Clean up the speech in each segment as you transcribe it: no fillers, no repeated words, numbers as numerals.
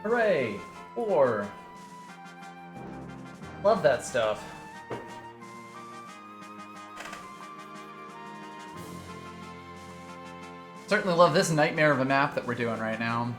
Hooray! 4. Love that stuff. Certainly love this nightmare of a map that we're doing right now.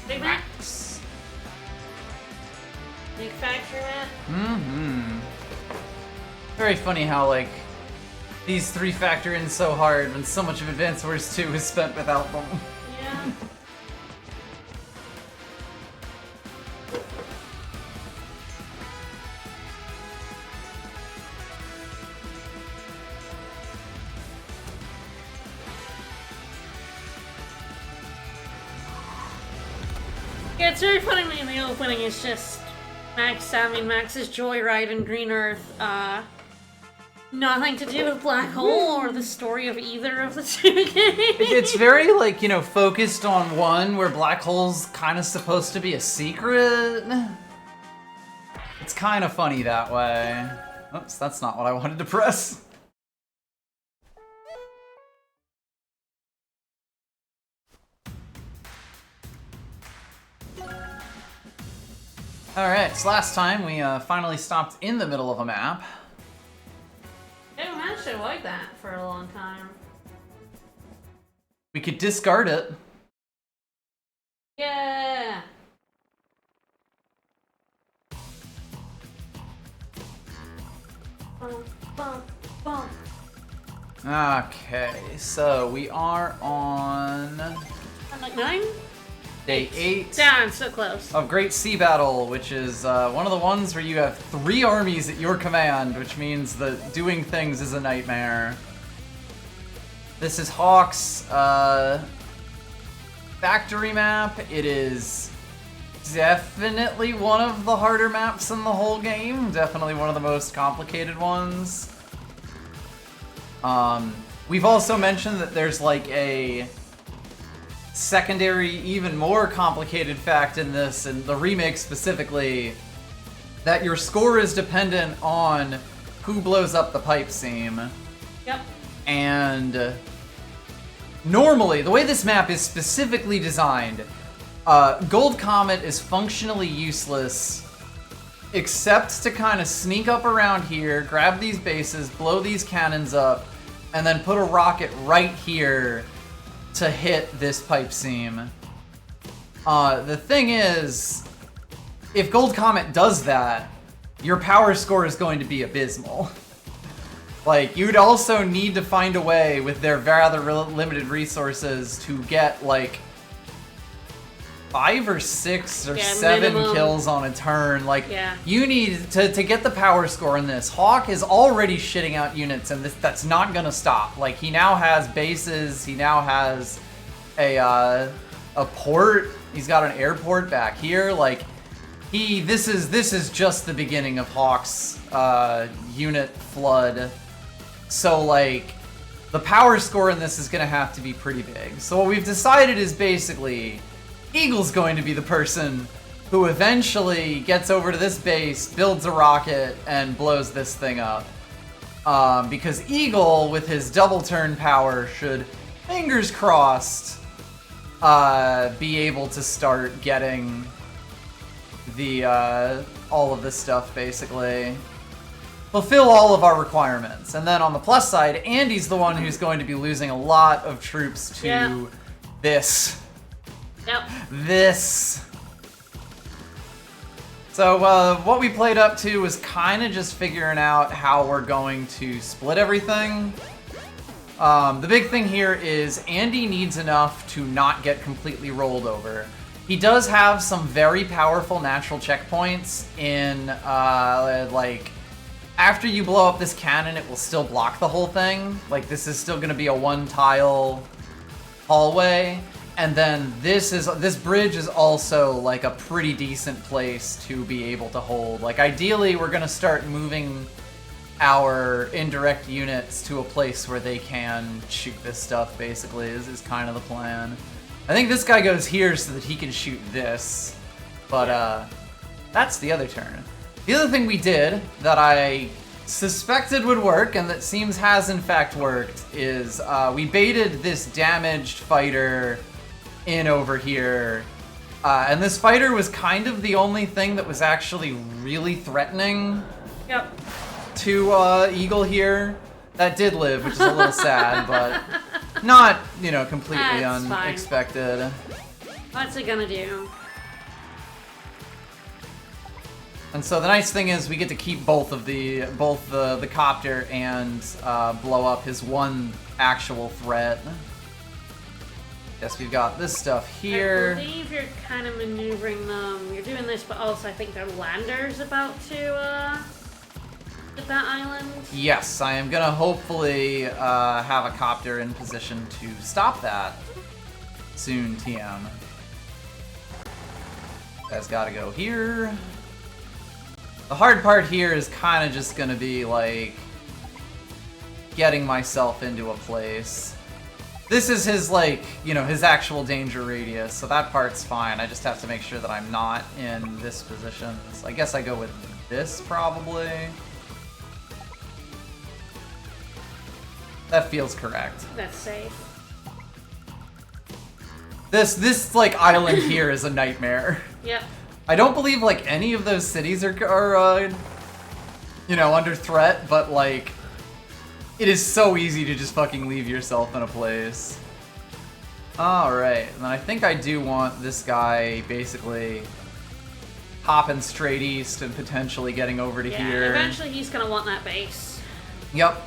Big Max. Big factory map. Mm-hmm. Very funny how, like, these three factor in so hard when so much of Advance Wars 2 is spent without them. Yeah. Yeah, it's very funny when in the opening it's just Max's Joyride in Green Earth, nothing to do with Black Hole or the story of either of the two games. It's very, like, you know, focused on one where Black Hole's kind of supposed to be a secret. It's kind of funny that way. Oops, that's not what I wanted to press. Alright, so last time we finally stopped in the middle of a map. I haven't managed to avoid that for a long time. We could discard it. Yeah! Bump, bump, bump. Okay, so we are on I'm like 9? day 8 Yeah, I'm so close. of Great Sea Battle, which is one of the ones where you have 3 armies at your command, which means that doing things is a nightmare. This is Hawk's factory map. It is definitely one of the harder maps in the whole game. Definitely one of the most complicated ones. We've also mentioned that there's like a secondary, even more complicated fact in this, and the remake specifically, that your score is dependent on who blows up the pipe seam. Yep. And normally, the way this map is specifically designed, Gold Comet is functionally useless except to kind of sneak up around here, grab these bases, blow these cannons up, and then put a rocket right here to hit this pipe seam. The thing is, if Gold Comet does that, your power score is going to be abysmal. Like, you'd also need to find a way with their rather limited resources to get, like, 5 or 6 or 7 minimum kills on a turn. Like, yeah. You need to get the power score in this. Hawk is already shitting out units, and that's not gonna stop. Like, he now has bases, he now has a port, he's got an airport back here. Like, this is just the beginning of Hawk's unit flood. So, like, the power score in this is gonna have to be pretty big. So what we've decided is basically Eagle's going to be the person who eventually gets over to this base, builds a rocket, and blows this thing up. Because Eagle, with his double turn power, should, fingers crossed, be able to start getting the all of this stuff, basically. Fulfill all of our requirements. And then on the plus side, Andy's the one who's going to be losing a lot of troops to this. Yep. This. So what we played up to was kind of just figuring out how we're going to split everything. The big thing here is Andy needs enough to not get completely rolled over. He does have some very powerful natural checkpoints in, like, after you blow up this cannon, it will still block the whole thing. Like, this is still going to be a one-tile hallway. And then this bridge is also, like, a pretty decent place to be able to hold. Like, ideally, we're going to start moving our indirect units to a place where they can shoot this stuff, basically, is kind of the plan. I think this guy goes here so that he can shoot this. But, that's the other turn. The other thing we did that I suspected would work, and that seems has in fact worked, is we baited this damaged fighter in over here. And this fighter was kind of the only thing that was actually really threatening to Eagle here. That did live, which is a little sad, but not, you know, completely unexpected. What's it gonna do? And so the nice thing is we get to keep both the copter and blow up his one actual threat. Guess we've got this stuff here. I believe you're kind of maneuvering them. You're doing this, but also I think their lander's about to hit that island. Yes, I am gonna hopefully have a copter in position to stop that soon, TM. That's gotta go here. The hard part here is kind of just gonna be, like, getting myself into a place. This is his, like, you know, his actual danger radius, so that part's fine. I just have to make sure that I'm not in this position. So I guess I go with this, probably. That feels correct. That's safe. This like, island here is a nightmare. Yep. I don't believe, like, any of those cities are you know, under threat, but, like, it is so easy to just fucking leave yourself in a place. Alright, and then I think I do want this guy basically hopping straight east and potentially getting over to here. Eventually he's gonna want that base. Yep.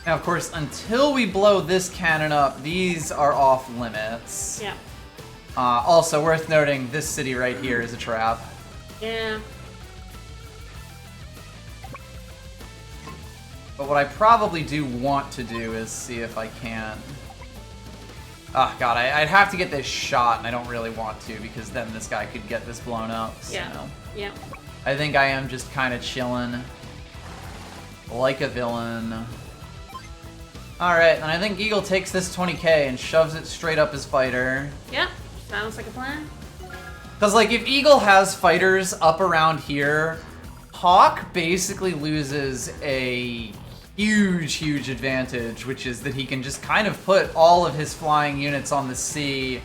Now, of course, until we blow this cannon up, these are off limits. Yeah. Also, worth noting, this city right here is a trap. Yeah. But what I probably do want to do is see if I can... Oh, God, I'd have to get this shot, and I don't really want to, because then this guy could get this blown up. So. Yeah. Yeah. I think I am just kind of chilling like a villain. Alright, and I think Eagle takes this 20k and shoves it straight up his fighter. Yep, sounds like a plan. Because, like, if Eagle has fighters up around here, Hawk basically loses a huge advantage, which is that he can just kind of put all of his flying units on the sea,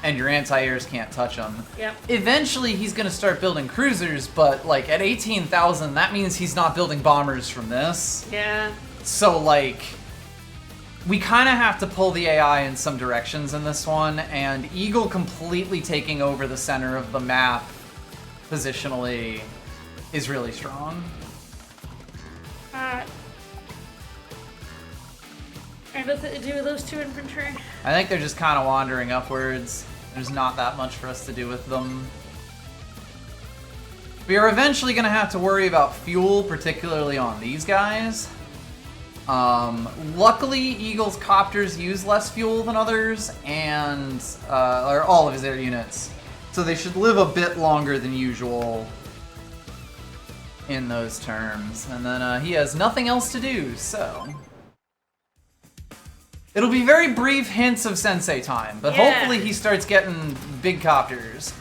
and your anti-airs can't touch them. Yep. Eventually, he's going to start building cruisers, but, like, at 18,000, that means he's not building bombers from this. Yeah. So, like, we kind of have to pull the AI in some directions in this one, and Eagle completely taking over the center of the map positionally is really strong. And what's it to do with those two infantry? I think they're just kind of wandering upwards. There's not that much for us to do with them. We are eventually going to have to worry about fuel, particularly on these guys. Luckily, Eagle's copters use less fuel than others, and or all of his air units. So they should live a bit longer than usual in those terms. And then he has nothing else to do, so... It'll be very brief hints of Sensei time, but hopefully he starts getting big copters.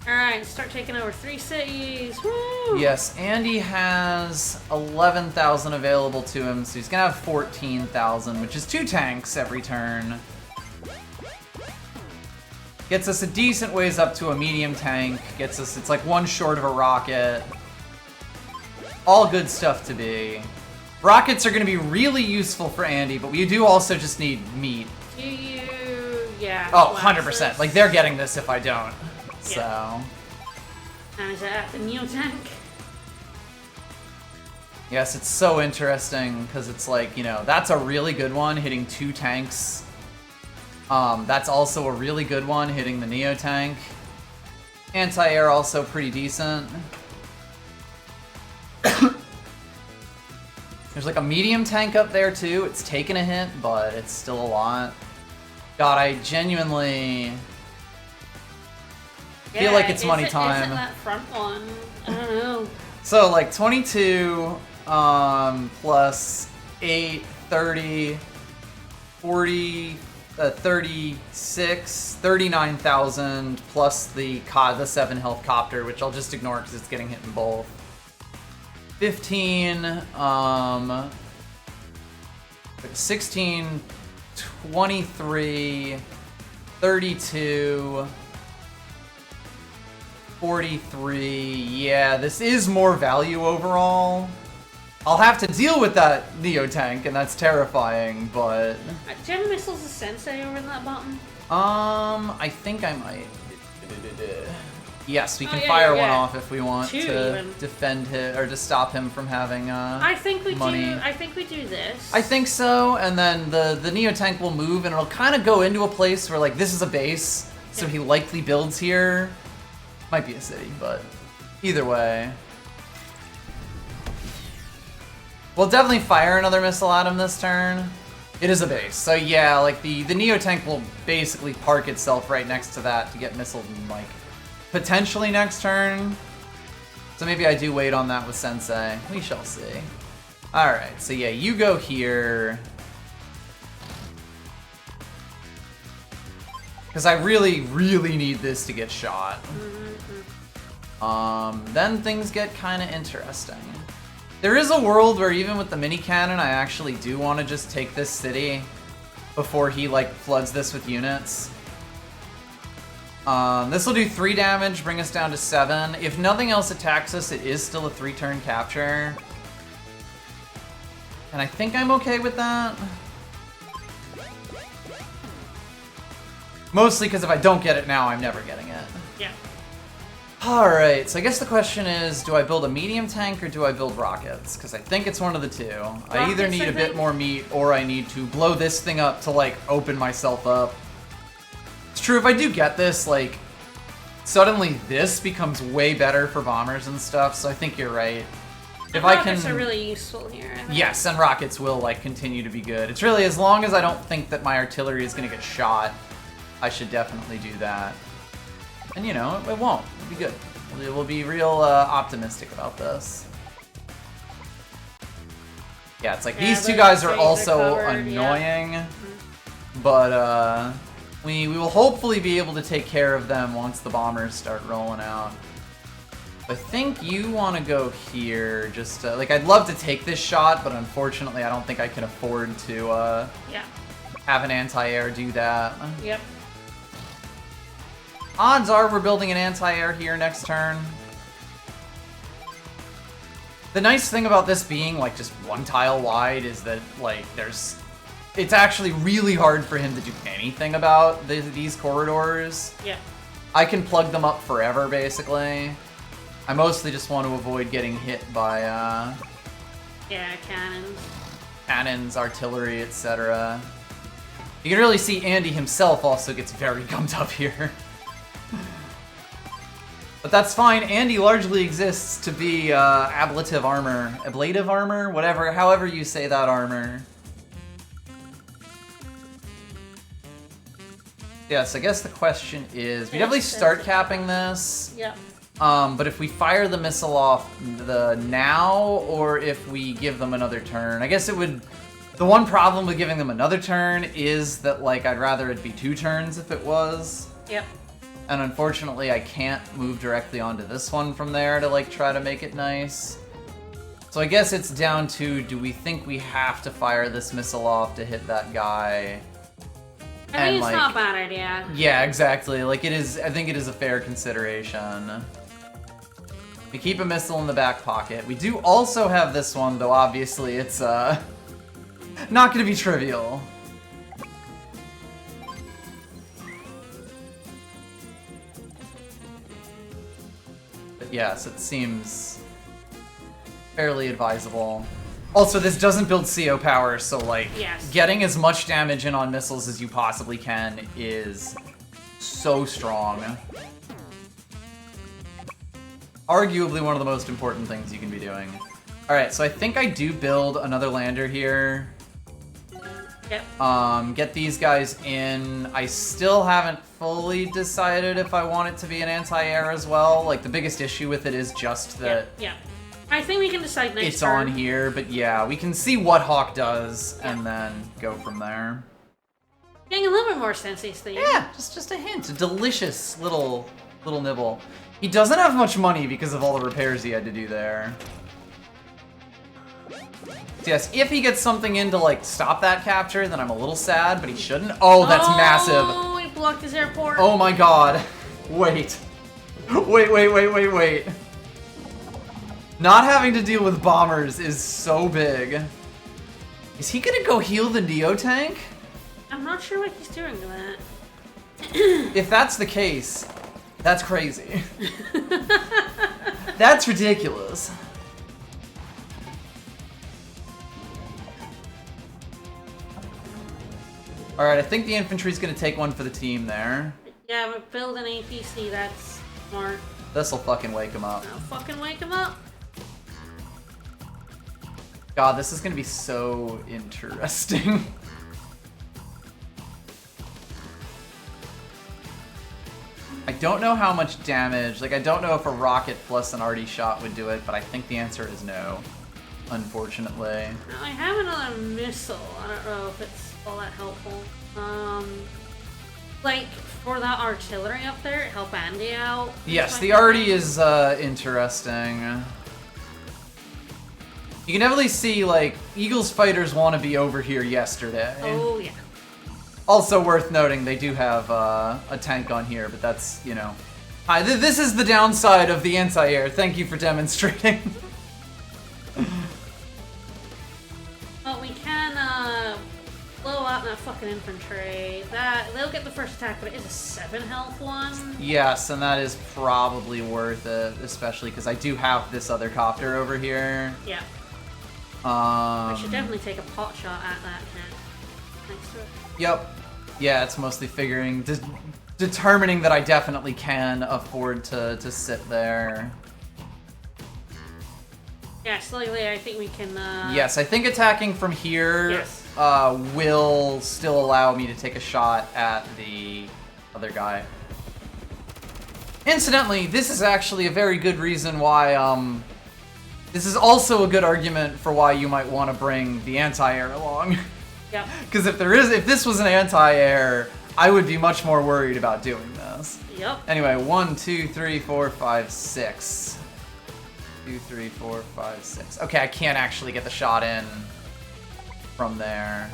Alright, start taking over 3 cities. Woo! Yes, Andy has 11,000 available to him, so he's gonna have 14,000, which is 2 tanks every turn. Gets us a decent ways up to a medium tank. Gets us, it's like 1 short of a rocket. All good stuff to be. Rockets are gonna be really useful for Andy, but we do also just need meat. Yeah. Oh, 100%. Like, they're getting this if I don't. So. And is that the Neo tank? Yes, it's so interesting because it's like, you know, that's a really good one hitting 2 tanks. That's also a really good one hitting the Neo tank. Anti-air also pretty decent. There's like a medium tank up there too. It's taken a hit, but it's still a lot. God, I genuinely feel like it's money time. Isn't that front one? I don't know. So like 22 plus 8, 30, 40, 36, 39,000 plus the 7 health copter, which I'll just ignore because it's getting hit in both. 15, 16, 23, 32, 43. Yeah, this is more value overall. I'll have to deal with that Neo tank, and that's terrifying, but... Do you have missiles of Sensei over in that bottom? I think I might. Yes, we can fire one off if we want to defend him or to stop him from having I think we money. do. I think we do this. I think so, and then the Neo tank will move, and it'll kind of go into a place where like this is a base, so he likely builds here. Might be a city, but either way, we'll definitely fire another missile at him this turn. It is a base, so yeah, like the Neo tank will basically park itself right next to that to get missiled in like potentially next turn. So maybe I do wait on that with Sensei. We shall see. Alright, so yeah, you go here. Because I really need this to get shot. Then things get kind of interesting. There is a world where even with the mini cannon, I actually do want to just take this city before he like floods this with units. This will do 3 damage, bring us down to 7. If nothing else attacks us, it is still a 3-turn capture. And I think I'm okay with that. Mostly because if I don't get it now, I'm never getting it. Yeah. Alright, so I guess the question is, do I build a medium tank or do I build rockets? Because I think it's one of the two. I either need a bit more meat or I need to blow this thing up to, like, open myself up. It's true, if I do get this, like, suddenly this becomes way better for bombers and stuff, so I think you're right. If I can... Rockets are really useful here. Yes, and rockets will, like, continue to be good. It's really, as long as I don't think that my artillery is going to get shot, I should definitely do that. And, you know, it won't. It'll be good. We'll be real optimistic about this. Yeah, it's like Yeah, these two those guys are trees also covered, yeah. annoying, but we will hopefully be able to take care of them once the bombers start rolling out. I think you want to go here, just like I'd love to take this shot, but unfortunately I don't think I can afford to have an anti-air do that. Yep. Odds are we're building an anti-air here next turn. The nice thing about this being like just one tile wide is that like it's actually really hard for him to do anything about these corridors. Yeah. I can plug them up forever basically. I mostly just want to avoid getting hit by Yeah, cannons. cannons, artillery, etc. You can really see Andy himself also gets very gummed up here. But that's fine. Andy largely exists to be ablative armor, whatever, however you say that armor. Yes, I guess the question is, we definitely start capping this. Yep. But if we fire the missile off now, or if we give them another turn, I guess it would. The one problem with giving them another turn is that like I'd rather it be 2 turns if it was. Yep. And unfortunately, I can't move directly onto this one from there to like try to make it nice. So I guess it's down to, do we think we have to fire this missile off to hit that guy? I think it's not a bad idea. Yeah, exactly. Like it is. I think it is a fair consideration. We keep a missile in the back pocket. We do also have this one, though obviously it's not going to be trivial. But yes, it seems fairly advisable. Also, this doesn't build CO power, so like getting as much damage in on missiles as you possibly can is so strong. Arguably one of the most important things you can be doing. Alright, so I think I do build another lander here. Yep. Get these guys in. I still haven't fully decided if I want it to be an anti-air as well. Like, the biggest issue with it is just that Yeah. I think we can decide next it's turn. on here, but yeah, we can see what Hawk does and then go from there. Getting a little bit more Sensei's theme. Yeah, just a hint. A delicious little nibble. He doesn't have much money because of all the repairs he had to do there. So yes, if he gets something in to like stop that capture, then I'm a little sad, but he shouldn't. Oh, that's massive. Oh, he blocked his airport. Oh my god. Wait. Wait. Not having to deal with bombers is so big. Is he gonna go heal the Neo tank? I'm not sure what he's doing to that. If that's the case, that's crazy. That's ridiculous. Alright, I think the infantry's gonna take one for the team there. Yeah, but build an APC, that's smart. This'll fucking wake him up. Now fucking wake him up. God, this is gonna be so interesting. I don't know how much damage, like I don't know if a rocket plus an arty shot would do it, but I think the answer is no, unfortunately. Now I have another missile. I don't know if it's all that helpful. Like for that artillery up there, help Andy out. Yes, the arty is interesting. You can definitely see like Eagles fighters want to be over here yesterday. Oh yeah. Also worth noting, they do have a tank on here, but that's, you know... Hi, this is the downside of the anti-air. Thank you for demonstrating. Well, we can blow out that fucking infantry. They'll get the first attack, but it is a 7 health one. Yes, and that is probably worth it, especially because I do have this other copter over here. Yeah. I should definitely take a pot shot at that hit next to it. Yep. Yeah, it's mostly figuring, determining that I definitely can afford to sit there. Yeah, slightly. I think we can. Yes, I think attacking from here Yes. Will still allow me to take a shot at the other guy. Incidentally, this is actually a very good reason why This is also a good argument for why you might want to bring the anti-air along. Yep. Because if this was an anti-air, I would be much more worried about doing this. Yep. Anyway, 1, 2, 3, 4, 5, 6. 2, 3, 4, 5, 6. Okay, I can't actually get the shot in from there.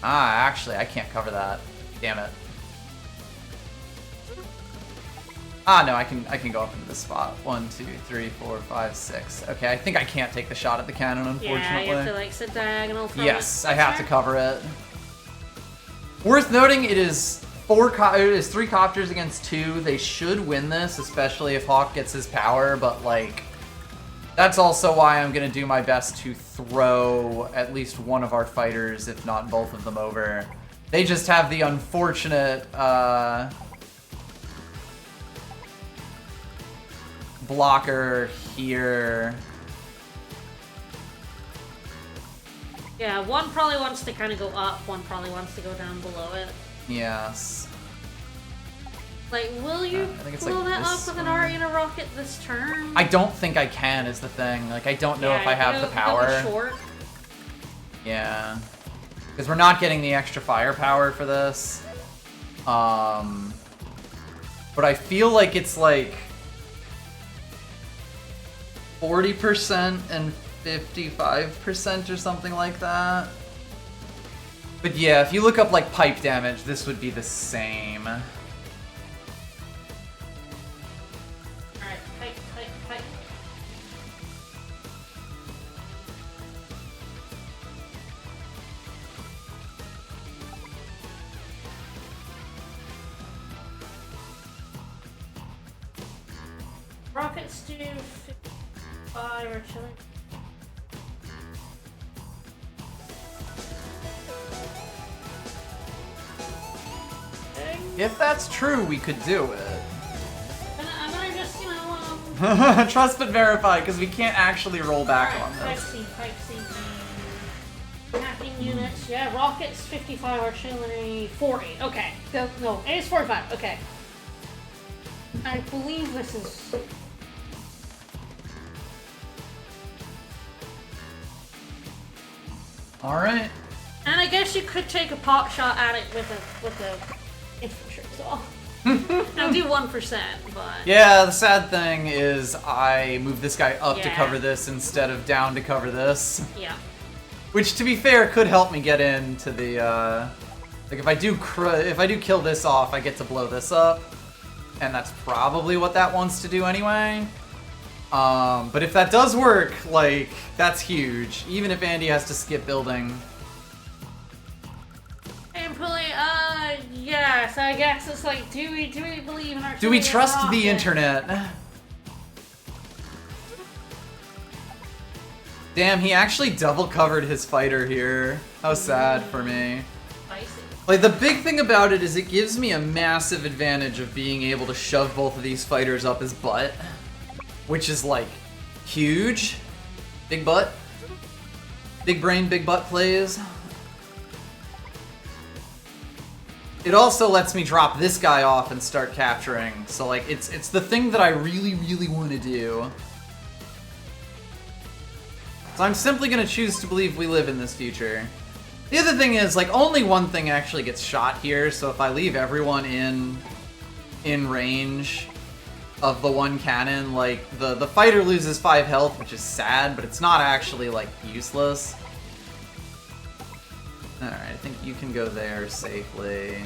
Ah, actually, I can't cover that. Damn it. Ah, no, I can go up into this spot. 1, 2, 3, 4, 5, 6. Okay, I think I can't take the shot at the cannon, unfortunately. Yeah, you have to like sit diagonal from Yes, it. I have to cover it. Worth noting, it is 3 copters against 2. They should win this, especially if Hawk gets his power, but like, that's also why I'm gonna do my best to throw at least one of our fighters, if not both of them, over. They just have the unfortunate, blocker here. Yeah, one probably wants to kind of go up, one probably wants to go down below it. Yes. Like, will you I think it's blow like that this up with an one. Arena rocket this turn? I don't think I can, is the thing. Like, I don't know if I have the power. Short. Yeah. Because we're not getting the extra firepower for this. But I feel like it's like 40% and 55% or something like that. But yeah, if you look up like pipe damage, this would be the same. Alright, pipe. Rockets do 55 or chilling. If that's true, we could do it. I'm gonna just, you know, Trust but verify, because we can't actually roll back on this. Pipe C. Hacking units, yeah, rockets 55, artillery 40. Okay, no, it is 45. Okay. I believe this is. All right. And I guess you could take a pot shot at it with a infantry as well. Now do 1%, but Yeah, the sad thing is I moved this guy up to Yeah. cover this instead of down to cover this. yeah. Which, to be fair, could help me get into the, like, if I do kill this off, I get to blow this up. And that's probably what that wants to do anyway. But if that does work, like, that's huge. Even if Andy has to skip building. And probably, yeah, so I guess it's like, do we believe in our Do we trust the internet? Damn, he actually double covered his fighter here. How sad for me. Like, the big thing about it is it gives me a massive advantage of being able to shove both of these fighters up his butt. Which is, like, huge. Big butt. Big brain, big butt plays. It also lets me drop this guy off and start capturing. So, like, it's the thing that I really, really want to do. So I'm simply going to choose to believe we live in this future. The other thing is, like, only one thing actually gets shot here, so if I leave everyone in range of the one cannon, like, the fighter loses 5 health, which is sad, but it's not actually, like, useless. Alright, I think you can go there safely.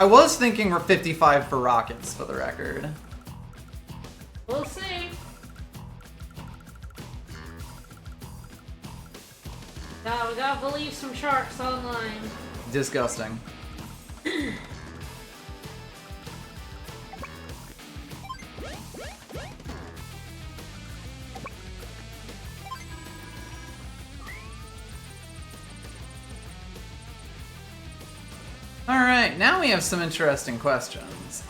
I was thinking we're 55 for rockets, for the record. We'll see. Yeah, we gotta believe some sharks online. Disgusting. Alright, now we have some interesting questions.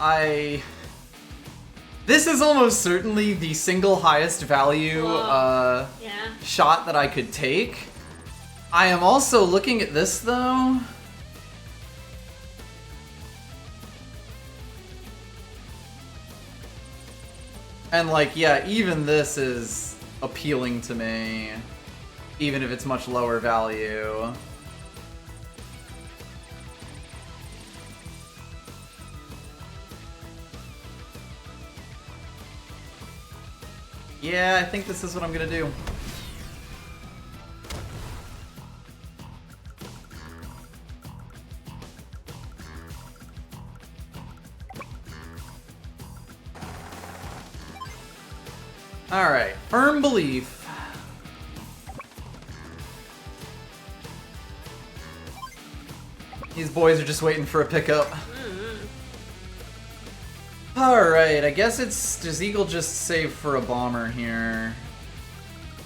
This is almost certainly the single highest value Yeah. shot that I could take. I am also looking at this, though. And like, yeah, even this is appealing to me, even if it's much lower value. Yeah, I think this is what I'm gonna do. Alright, firm belief. These boys are just waiting for a pickup. Alright, I guess it's... Does Eagle just save for a bomber here?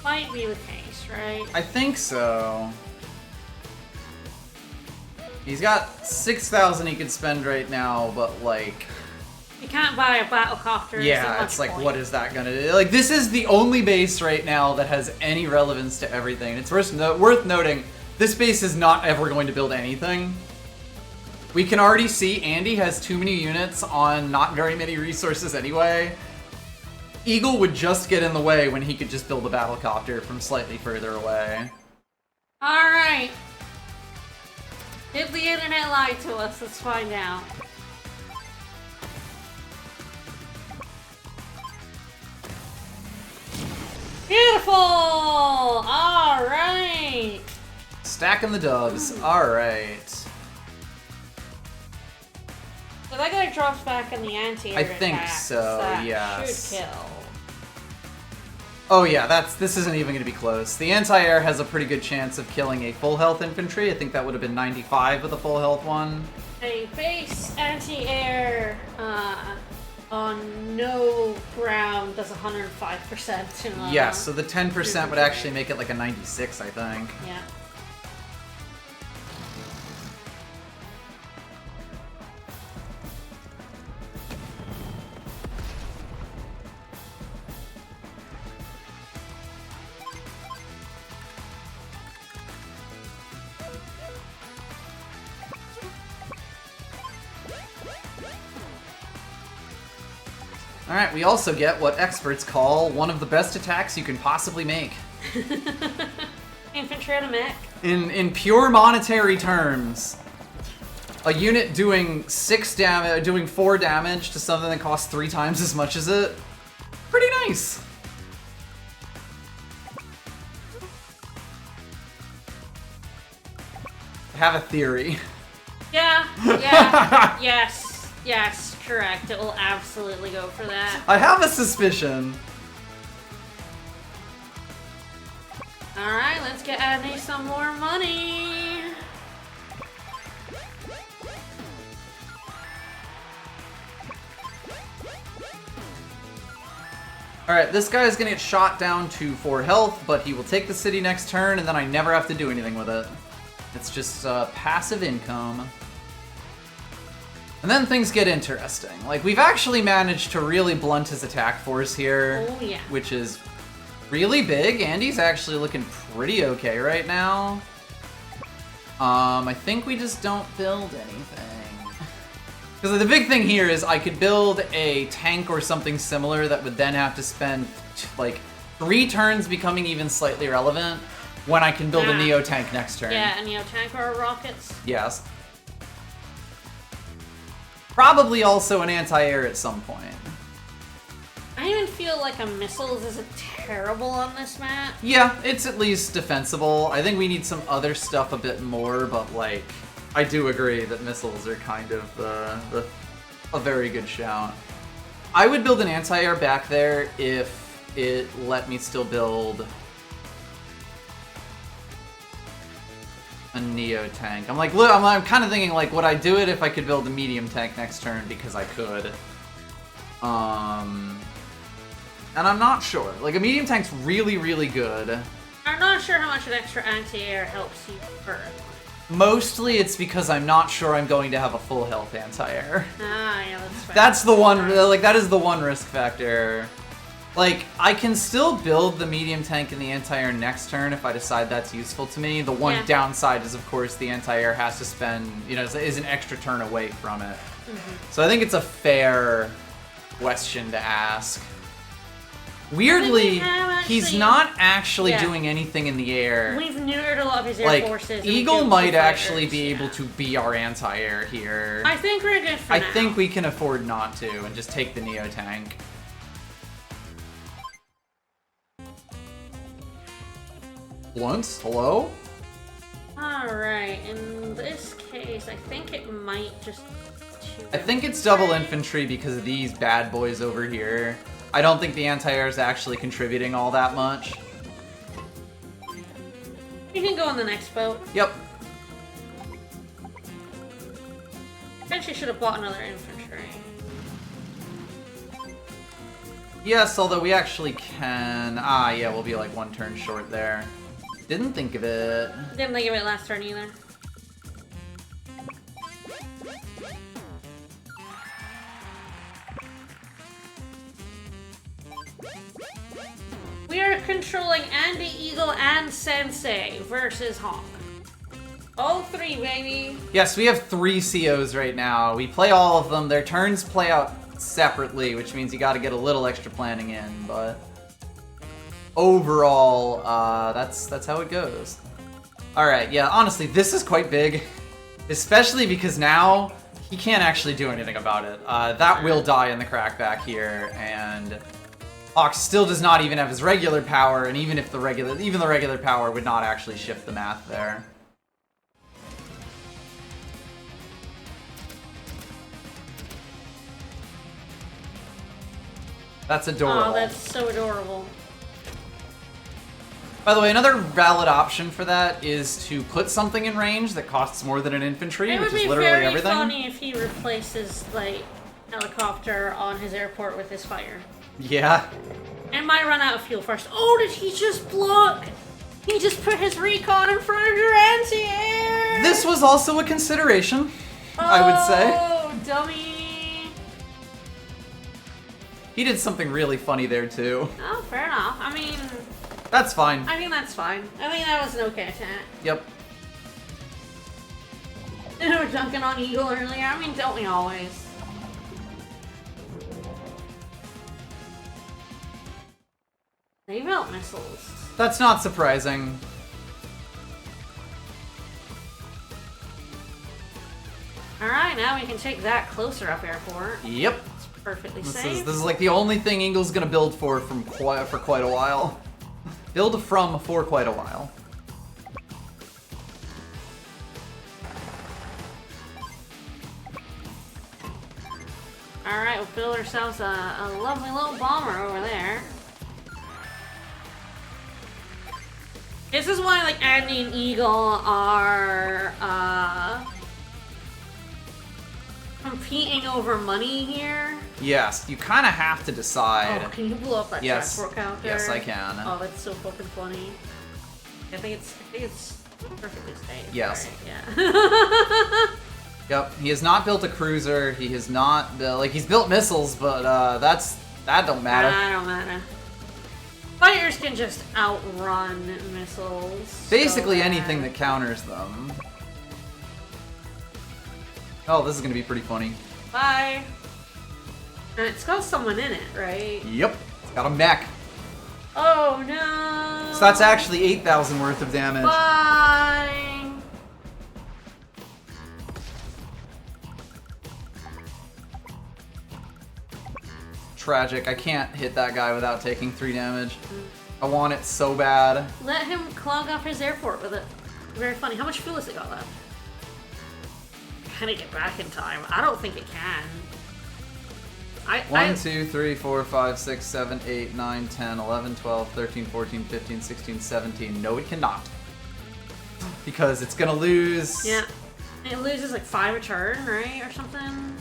Might be the case, right? I think so. He's got 6,000 he could spend right now, but like... You can't buy a battlecopter. Yeah, it's like, what is that gonna do? Like, this is the only base right now that has any relevance to everything. It's worth noting, this base is not ever going to build anything. We can already see Andy has too many units on not very many resources anyway. Eagle would just get in the way when he could just build a battlecopter from slightly further away. Alright. Did the internet lie to us? Let's find out. Beautiful! Alright! Stacking the dubs. Alright. So that guy drops back in the anti-air I think attacks. so, That yes. should kill. Oh yeah, this isn't even going to be close. The anti-air has a pretty good chance of killing a full health infantry. I think that would have been 95 with a full health one. A base anti-air on no ground does 105%. Yes, so the 10% would actually make it like a 96, I think. Yeah. Alright, we also get what experts call one of the best attacks you can possibly make. Infantry to mech. In pure monetary terms, a unit doing 4 damage to something that costs 3 times as much as it, pretty nice. I have a theory. Yeah, yes, correct. It will absolutely go for that. I have a suspicion. Alright, let's get Andy some more money. Alright, this guy is gonna get shot down to 4 health, but he will take the city next turn, and then I never have to do anything with it. It's just passive income. And then things get interesting. Like, we've actually managed to really blunt his attack force here. Oh, yeah. Which is really big. Andy's actually looking pretty okay right now. I think we just don't build anything. Because the big thing here is I could build a tank or something similar that would then have to spend, like, 3 turns becoming even slightly relevant when I can build a Neo tank next turn. Yeah, a Neo tank or rockets. Yes. Probably also an anti-air at some point. I even feel like a missiles isn't terrible on this map. Yeah, it's at least defensible. I think we need some other stuff a bit more, but like, I do agree that missiles are kind of a very good shout. I would build an anti-air back there if it let me still build a Neo tank. I'm like, look, I'm kind of thinking like, would I do it if I could build a medium tank next turn because I could? And I'm not sure. Like, a medium tank's really, really good. I'm not sure how much an extra anti-air helps you currently. Mostly it's because I'm not sure I'm going to have a full health anti-air. Ah, yeah, that's fair. That's the one, like, that is the one risk factor. Like, I can still build the medium tank and the anti-air next turn if I decide that's useful to me. The one downside is, of course, the anti-air has to spend, you know, is an extra turn away from it. So I think it's a fair question to ask. Weirdly, he's not actually yeah. doing anything in the air. We've neutered a lot of his air Like, forces. and Eagle we do might two actually fighters, be yeah. able to be our anti-air here. I think we're good for I now. think we can afford not to and just take the Neo tank. Once? Hello? Alright, in this case, I think it might just... I think it's double infantry because of these bad boys over here. I don't think the anti-air is actually contributing all that much. You can go on the next boat. Yep. Potentially should have bought another infantry. Yes, although we actually can... Ah, yeah, we'll be like one turn short there. Didn't think of it. Didn't think of it last turn either. We are controlling Andy, Eagle, and Sensei versus Hawk. All three, baby. Yes, we have 3 COs right now. We play all of them. Their turns play out separately, which means you gotta get a little extra planning in, but... Overall, that's how it goes. Alright, yeah, honestly, this is quite big. Especially because now, he can't actually do anything about it. That will die in the crackback here, and... Hawk still does not even have his regular power, and even the regular power would not actually shift the math there. That's adorable. Oh, that's so adorable. By the way, another valid option for that is to put something in range that costs more than an infantry, which is literally everything. It would be very funny if he replaces, like, helicopter on his airport with his fire. Yeah. And might run out of fuel first. Oh, did he just block? He just put his recon in front of your anti-air! This was also a consideration, I would say. Oh, dummy! He did something really funny there, too. Oh, fair enough. I mean... That's fine. I think that's fine. I think that was an okay attack. Yep. We were dunking on Eagle earlier. I mean, don't we always? They built missiles. That's not surprising. Alright, now we can take that closer up airport. Yep. It's perfectly This safe. is like the only thing Eagle's gonna build for quite a while. Build from for quite a while. Alright, we'll build ourselves a lovely little bomber over there. This is why, like, Andy and Eagle are, competing over money here. Yes, you kind of have to decide. Oh, can you blow up that transport counter? Yes, I can. Oh, that's so fucking funny. I think it's perfectly safe. Yes. Right? Yeah. Yep, he has not built a cruiser. He has not built, like, he's built missiles, but that don't matter. That don't matter. Fighters can just outrun missiles. Basically so anything that counters them. Oh, this is gonna be pretty funny. Bye. And it's got someone in it, right? Yep, it's got a mech. Oh no! So that's actually 8,000 worth of damage. Bye! Tragic, I can't hit that guy without taking 3 damage. I want it so bad. Let him clog up his airport with it. Very funny. How much fuel has it got left? Can it get back in time? I don't think it can. 1, 2, 3, 4, 5, 6, 7, 8, 9, 10, 11, 12, 13, 14, 15, 16, 17. No, it cannot. Because it's gonna lose... Yeah. It loses like 5 a turn, right? Or something?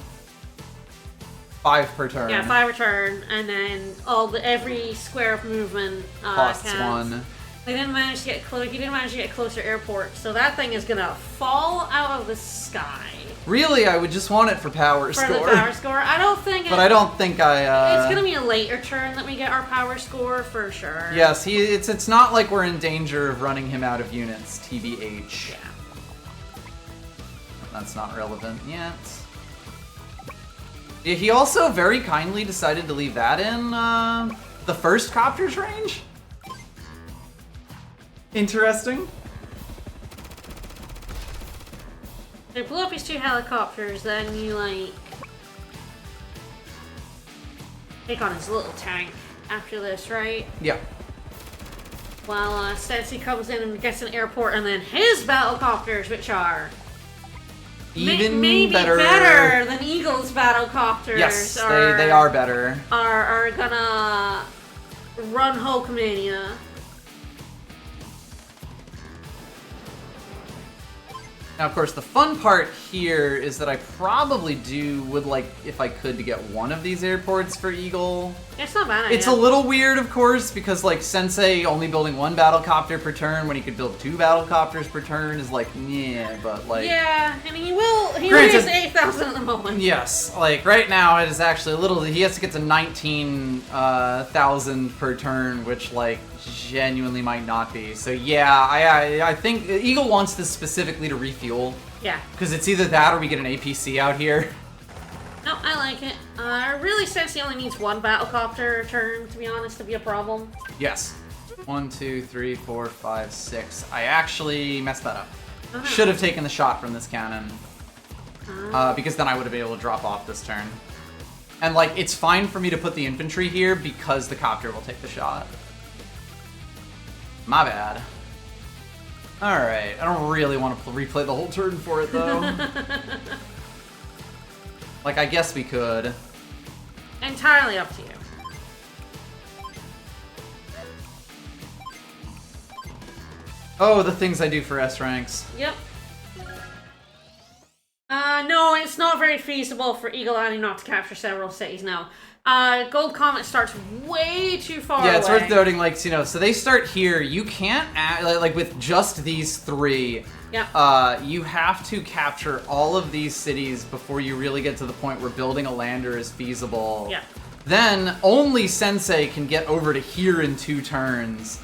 5 per turn. Yeah, 5 a turn, and then every square of movement costs counts. 1. They didn't manage to get close. He didn't manage to get closer airport, so that thing is gonna fall out of the sky. Really, I would just want it for power For score. the power score, I don't think. But I don't think It's gonna be a later turn that we get our power score for sure. Yes, it's not like we're in danger of running him out of units, TBH. Yeah. That's not relevant yet. Yeah, he also very kindly decided to leave that in. the first copter's range? Interesting. They blew up his 2 helicopters, then you, like, take on his little tank after this, right? Yeah. While Sensei comes in and gets an airport, and then his battlecopters, which are Even maybe better than Eagle's battlecopters. Yes, they are better. Are gonna run Hulkamania. Now, of course, the fun part here is that I probably would like, if I could, to get one of these airports for Eagle. It's not bad. It's a little weird, of course, because, like, Sensei only building 1 battlecopter per turn when he could build 2 battlecopters per turn is like, yeah, but like... Yeah, and he Granted, is 8,000 at the moment. Yes, like, right now it is actually a little... He has to get to 19,000 per turn, which, like, genuinely might not be. So, yeah, I think Eagle wants this specifically to refuel. Yeah. Because it's either that or we get an APC out here. No, I like it. Really, Sensei only needs 1 battlecopter turn, to be honest, to be a problem. Yes. 1, 2, 3, 4, 5, 6. I actually messed that up. Should have taken the shot from this cannon. Because then I would have been able to drop off this turn. And, like, it's fine for me to put the infantry here because the copter will take the shot. My bad. Alright, I don't really want to replay the whole turn for it, though. Like, I guess we could. Entirely up to you. Oh, the things I do for S ranks. Yep. No, it's not very feasible for Eagle Eye not to capture several cities now. Gold Comet starts way too far away. Yeah, it's worth noting, like, you know, so they start here. You can't, like, with just these 3, yeah. You have to capture all of these cities before you really get to the point where building a lander is feasible. Yeah. Then only Sensei can get over to here in 2 turns.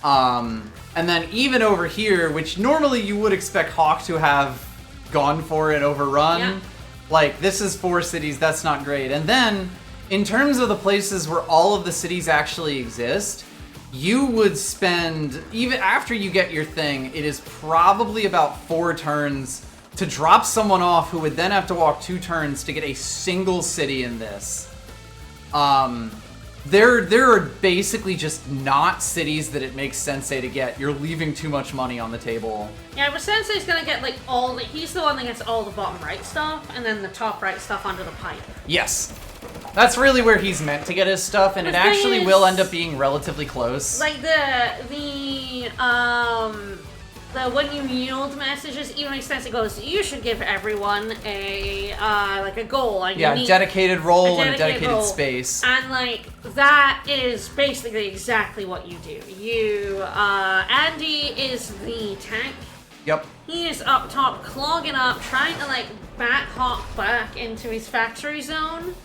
And then even over here, which normally you would expect Hawk to have gone for and overrun. Yeah. Like, this is 4 cities, that's not great. And then, in terms of the places where all of the cities actually exist, you would spend, even after you get your thing, it is probably about 4 turns to drop someone off who would then have to walk 2 turns to get a single city in this. There are basically just not cities that it makes Sensei to get. You're leaving too much money on the table. Yeah, but Sensei's gonna get, like, he's the one that gets all the bottom right stuff, and then the top right stuff under the pipe. Yes. That's really where he's meant to get his stuff, and it actually will end up being relatively close. Like, the when you yield messages, even if Sensei goes, you should give everyone a, like, a goal. Like, yeah, dedicated role and a dedicated role. space. And, like, that is basically exactly what you do. Andy is the tank. Yep. He is up top, clogging up, trying to, like, back Hawk back into his factory zone.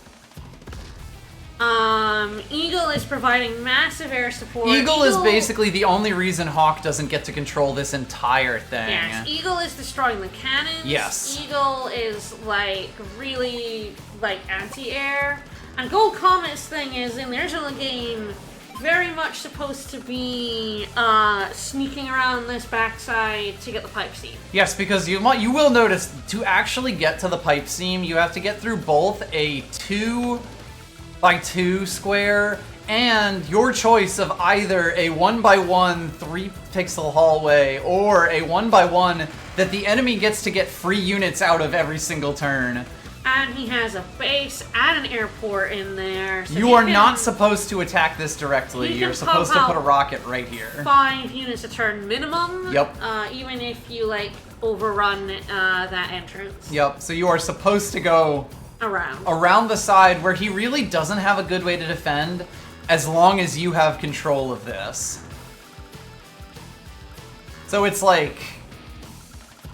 Eagle is providing massive air support. Eagle is basically the only reason Hawk doesn't get to control this entire thing. Yes, Eagle is destroying the cannons. Yes. Eagle is, like, really, like, anti-air. And Gold Comet's thing is, in the original game, very much supposed to be sneaking around this backside to get the pipe seam. Yes, because you will notice, to actually get to the pipe seam, you have to get through both a 2x2 square and your choice of either a 1x1 3-pixel hallway or a 1x1 that the enemy gets to get free units out of every single turn. And he has a base and an airport in there. So you are not supposed to attack this directly. You're supposed to put a rocket right here. 5 units a turn minimum. Yep. Even if you, like, overrun that entrance. Yep. So you are supposed to go around the side where he really doesn't have a good way to defend as long as you have control of this. So it's like...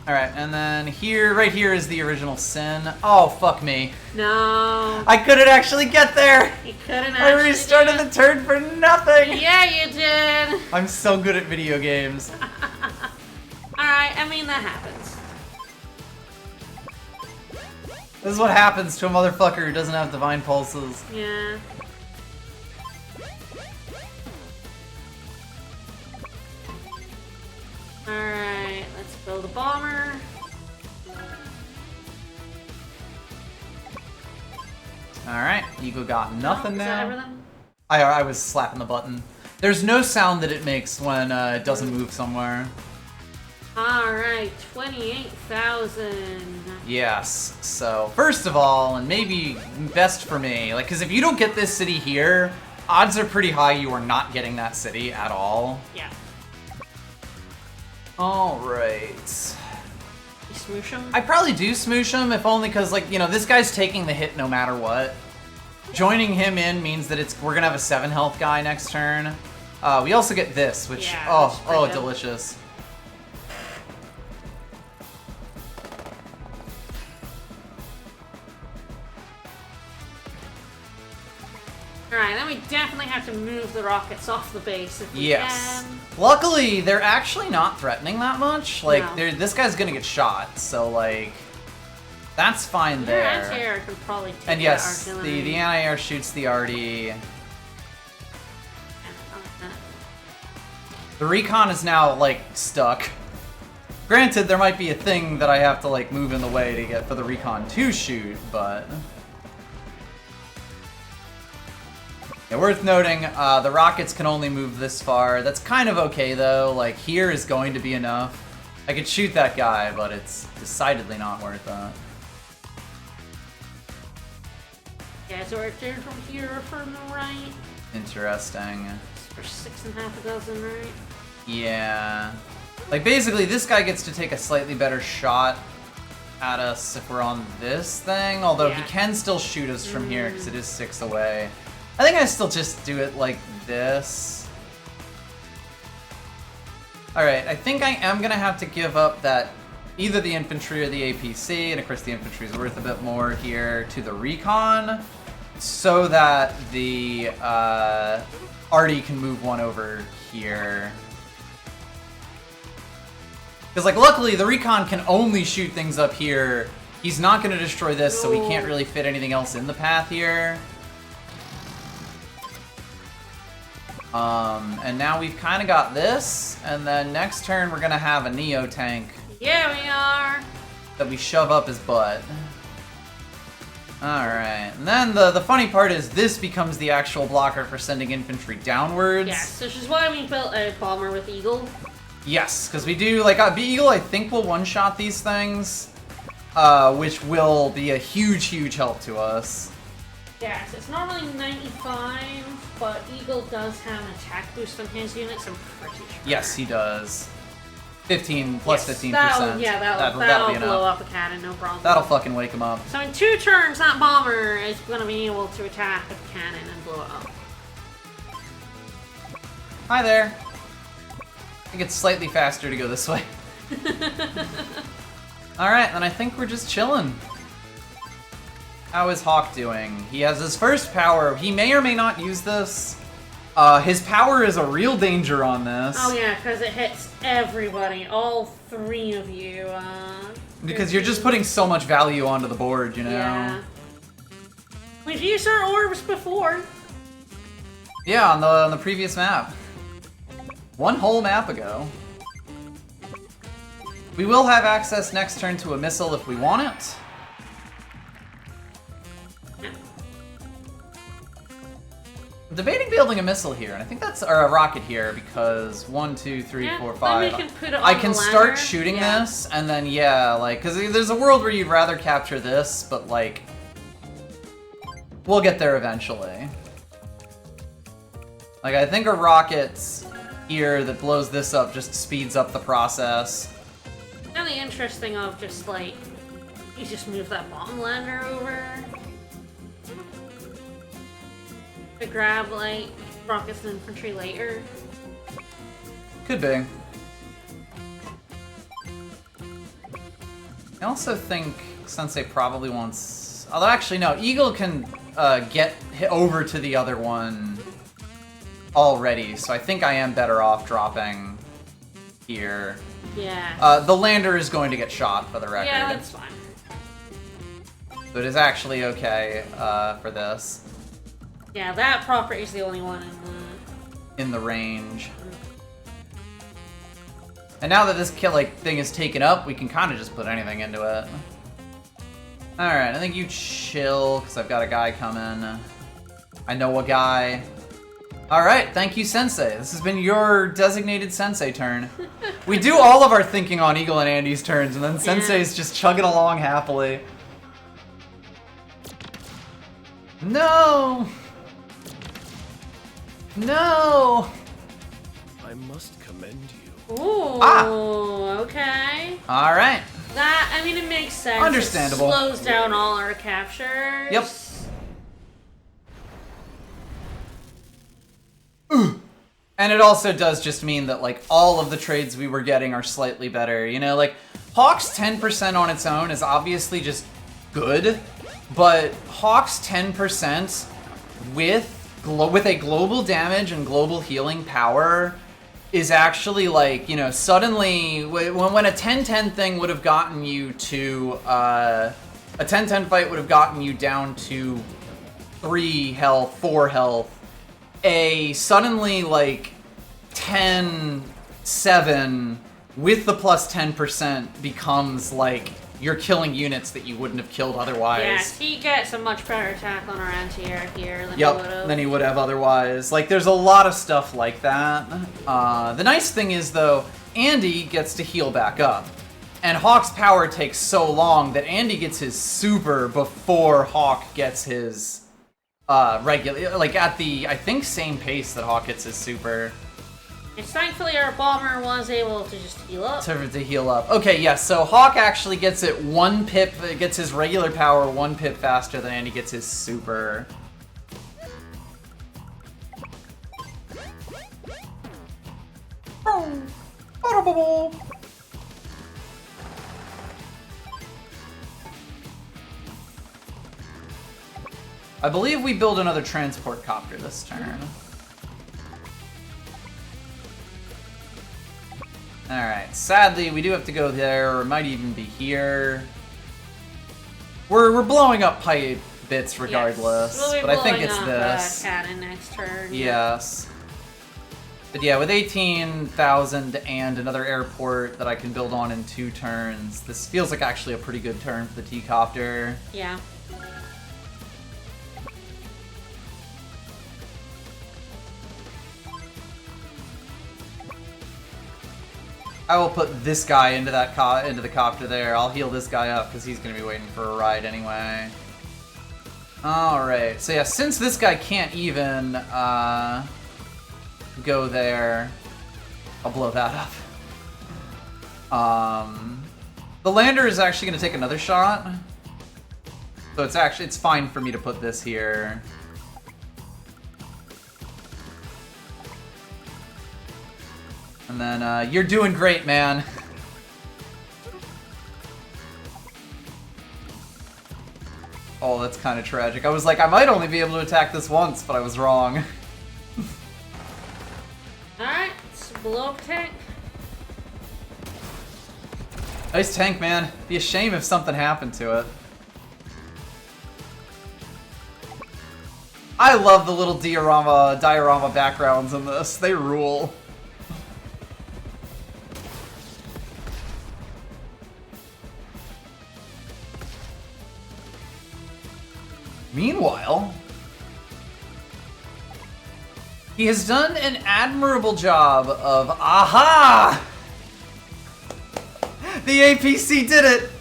Alright, and then here, right here is the original sin. Oh, fuck me. No. I couldn't actually get there! You couldn't actually. I restarted the turn for nothing! Yeah, you did! I'm so good at video games. Alright, I mean, that happens. This is what happens to a motherfucker who doesn't have divine pulses. Yeah. Build a bomber. Alright, Eagle got nothing Is now. that everything? I was slapping the button. There's no sound that it makes when it doesn't move somewhere. Alright, 28,000. Yes, so first of all, and maybe best for me, like, because if you don't get this city here, odds are pretty high you are not getting that city at all. Yeah. Alright. You smoosh him? I probably do smoosh him, if only because, like, you know, this guy's taking the hit no matter what. Joining him in means that we're gonna have a 7 health guy next turn. We also get this, which, Yeah, oh, that's pretty good. delicious. Alright, then we definitely have to move the rockets off the base if we Yes. can. Luckily, they're actually not threatening that much. Like, No. this guy's gonna get shot, so, like, that's fine Your there. anti-air can probably take And that yes, artillery. the anti-air shoots the arty. Yeah, I like that. The recon is now, like, stuck. Granted, there might be a thing that I have to, like, move in the way to get for the recon to shoot, but... Yeah, worth noting, the rockets can only move this far. That's kind of okay, though. Like, here is going to be enough. I could shoot that guy, but it's decidedly not worth it. Yeah, so we're doing from here or from the right. Interesting. For 6.5 dozen, right? Yeah. Like, basically, this guy gets to take a slightly better shot at us if we're on this thing, although he Yeah. can still shoot us from here because it is 6 away. I think I still just do it like this. Alright, I think I am going to have to give up that either the infantry or the APC, and of course the infantry is worth a bit more here, to the recon, so that the arty can move one over here. Because, like, luckily the recon can only shoot things up here. He's not going to destroy this, so we can't really fit anything else in the path here. And now we've kind of got this, and then next turn we're gonna have a Neo tank Yeah, we are. that we shove up his butt. Alright, and then the funny part is this becomes the actual blocker for sending infantry downwards. Yes, which is why we built a bomber with Eagle. Yes, because we do, like, Beagle I think will one-shot these things, which will be a huge, huge help to us. Yes, it's normally 95, but Eagle does have an attack boost on his units, I'm pretty sure. Yes, he does. 15 plus Yes, 15%. that'll be blow enough. up a cannon, no problem. That'll fucking wake him up. So in 2 turns, that bomber is going to be able to attack a cannon and blow it up. Hi there. I think it's slightly faster to go this way. Alright, then I think we're just chilling. How is Hawk doing? He has his first power. He may or may not use this. His power is a real danger on this. Oh yeah, because it hits everybody, all 3 of you. Because you're just putting so much value onto the board, you know? Yeah. We've used our orbs before. Yeah, on the previous map. One whole map ago. We will have access next turn to a missile if we want it. I'm debating building a missile here, and I think that's, or a rocket here, because 1, 2, 3, Yeah, 4, then 5. we can put it I on can the start ladder. shooting Yeah. this, and then yeah, like, because there's a world where you'd rather capture this, but like, we'll get there eventually. Like, I think a rocket here that blows this up just speeds up the process. Now the interesting of just like, you just move that bomb lander over to grab like rockets and infantry later. Could be. I also think Sensei probably wants... Although actually no, Eagle can get over to the other one already, so I think I am better off dropping here. Yeah. The lander is going to get shot, for the record. Yeah, that's fine. So it is actually okay for this. Yeah, that property is the only one in In the range. And now that this thing is taken up, we can kind of just put anything into it. Alright, I think you chill, because I've got a guy coming. I know a guy. Alright, thank you, Sensei. This has been your designated Sensei turn. We do all of our thinking on Eagle and Andy's turns, and then Sensei's just chugging along happily. No! No! I must commend you. Ooh, okay. Alright. That, I mean, it makes sense. Understandable. It slows down all our captures. Yep. And it also does just mean that, like, all of the trades we were getting are slightly better. You know, like, Hawk's 10% on its own is obviously just good, but Hawk's 10% with a global damage and global healing power is actually, like, you know, suddenly, when a 10-10 thing would have gotten you to, a 10-10 fight would have gotten you down to 3 health, 4 health, a suddenly, like, 10-7 with the plus 10% becomes, like, you're killing units that you wouldn't have killed otherwise. Yes, he gets a much better attack on our anti-air here than he would have. Than he would have otherwise. Like, there's a lot of stuff like that. The nice thing is, though, Andy gets to heal back up. And Hawk's power takes so long that Andy gets his super before Hawk gets his regular, like, at the, I think, same pace that Hawk gets his super. And thankfully our bomber was able to just heal up. To heal up. Okay, yes, so Hawk actually gets it 1 pip, gets his regular power 1 pip faster than Andy gets his super. I believe we build another transport copter this turn. Alright, sadly, we do have to go there, or it might even be here. We're blowing up pipe bits regardless, yes. We'll be but I think it's blowing this. up cannon next turn. Yes. But yeah, with 18,000 and another airport that I can build on in 2 turns, this feels like actually a pretty good turn for the T-Copter. Yeah. I will put this guy into that into the copter there. I'll heal this guy up because he's going to be waiting for a ride anyway. Alright, so yeah, since this guy can't even go there, I'll blow that up. The lander is actually going to take another shot. So it's fine for me to put this here. And then, you're doing great, man. Oh, that's kind of tragic. I was like, I might only be able to attack this once, but I was wrong. Alright, let's blow up tank. Nice tank, man. Be a shame if something happened to it. I love the little diorama backgrounds in this. They rule. Meanwhile, he has done an admirable job of, aha! The APC did it!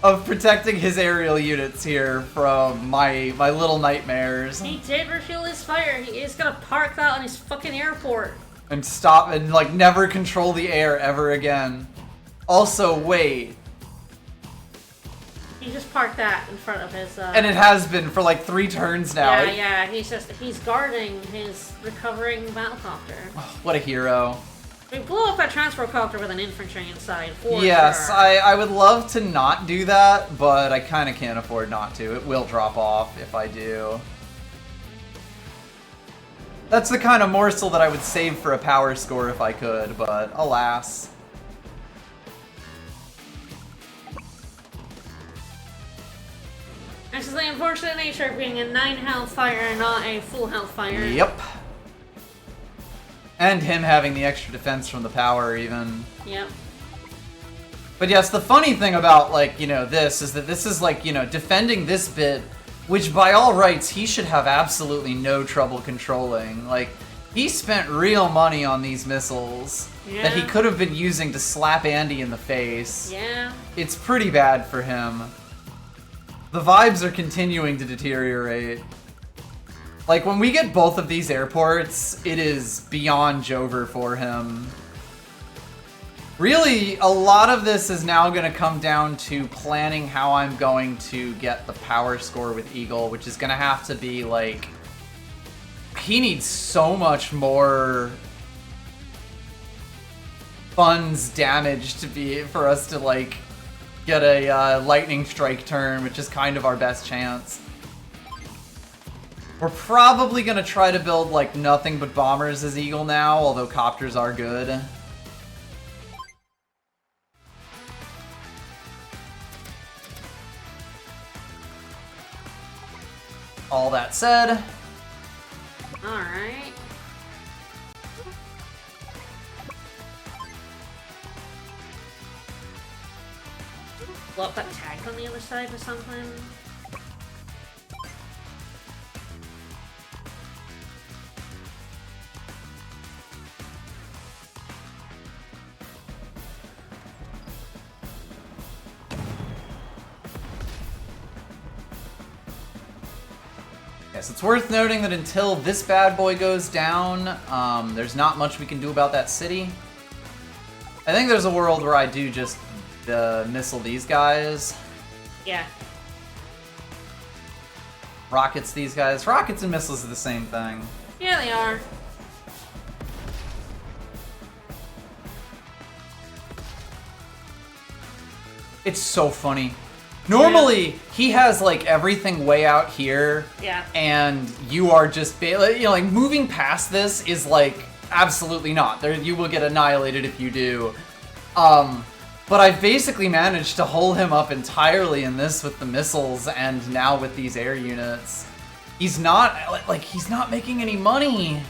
Of protecting his aerial units here from my little nightmares. He did refuel his fire. He is gonna park that on his fucking airport. And stop and, like, never control the air ever again. Also, wait. He just parked that in front of his, And it has been for like 3 turns now. Yeah, he's guarding his recovering battlecopter. Oh, what a hero. We blew up that transport copter with an infantry inside, for Yes, sure. I would love to not do that, but I kind of can't afford not to. It will drop off if I do. That's the kind of morsel that I would save for a power score if I could, but alas. This is the unfortunate nature of being a 9 health fire and not a full health fire. Yep. And him having the extra defense from the power, even. Yep. But yes, the funny thing about, like, you know, this is that this is, like, you know, defending this bit, which by all rights, he should have absolutely no trouble controlling. Like, he spent real money on these missiles that he could have been using to slap Andy in the face. Yeah. It's pretty bad for him. The vibes are continuing to deteriorate. Like, when we get both of these airports, it is beyond Jover for him. Really, a lot of this is now going to come down to planning how I'm going to get the power score with Eagle, which is going to have to be, like... He needs so much more funds damage to be for us to, like, get a lightning strike turn, which is kind of our best chance. We're probably gonna try to build, like, nothing but bombers as Eagle now, although copters are good. All that said... Alright. Blow up that tank on the other side or something? Yes, it's worth noting that until this bad boy goes down, there's not much we can do about that city. I think there's a world where I do just missile these guys. Yeah. Rockets these guys. Rockets and missiles are the same thing. Yeah, they are. It's so funny. Normally, he has, like, everything way out here. Yeah. And you are just, you know, like, moving past this is, like, absolutely not. You will get annihilated if you do. But I've basically managed to hold him up entirely in this with the missiles and now with these air units. He's not, like, he's not making any money.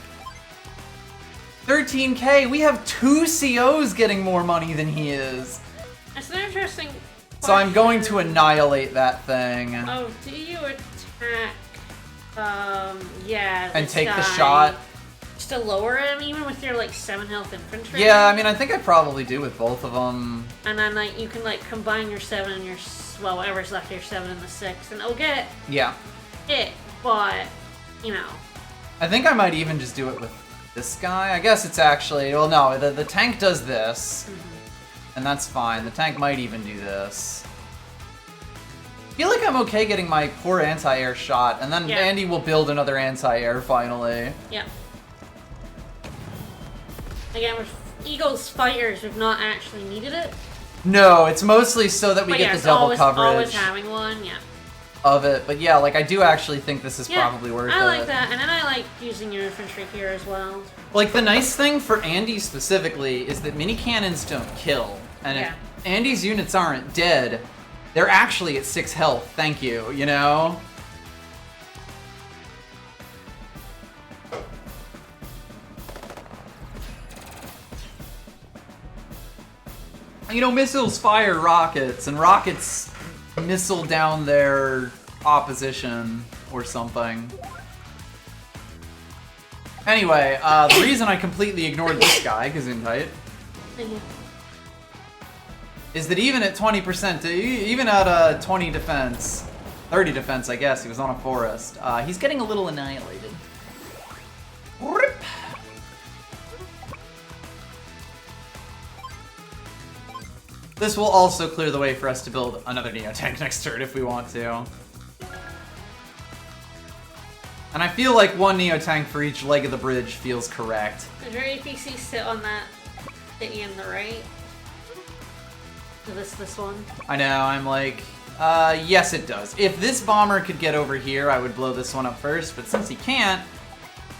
13k, we have 2 COs getting more money than he is. That's an interesting So I'm going to annihilate that thing. Oh, do you attack, yeah, and this take guy, the shot. just to lower him, even with your, like, 7 health infantry? Yeah, I mean, I think I probably do with both of them. And then, like, you can, like, combine your 7 and your, well, whatever's left of your 7 and the 6, and it'll get it, but, you know. I think I might even just do it with this guy. I guess it's actually, well, no, the tank does this. And that's fine. The tank might even do this. I feel like I'm okay getting my poor anti-air shot, and then Andy will build another anti-air finally. Yeah. Again, with Eagle's fighters, we've not actually needed it. No, it's mostly so that we get the double coverage always having one, of it. But yeah, like, I do actually think this is probably worth it. I like that, and then I like using your infantry here as well. Like, the nice thing for Andy specifically is that mini cannons don't kill. And if Andy's units aren't dead, they're actually at 6 health, thank you, you know? You know, missiles fire rockets, and rockets missile down their opposition or something. Anyway, the reason I completely ignored this guy, Gesundheit, is that even at 20%, even at 20 defense, 30 defense, I guess, he was on a forest, he's getting a little annihilated. Rip. This will also clear the way for us to build another Neo tank next turn if we want to. And I feel like 1 Neo tank for each leg of the bridge feels correct. Does your APC sit on that thingy in the right? This one? I know, I'm like, yes it does. If this bomber could get over here, I would blow this one up first, but since he can't...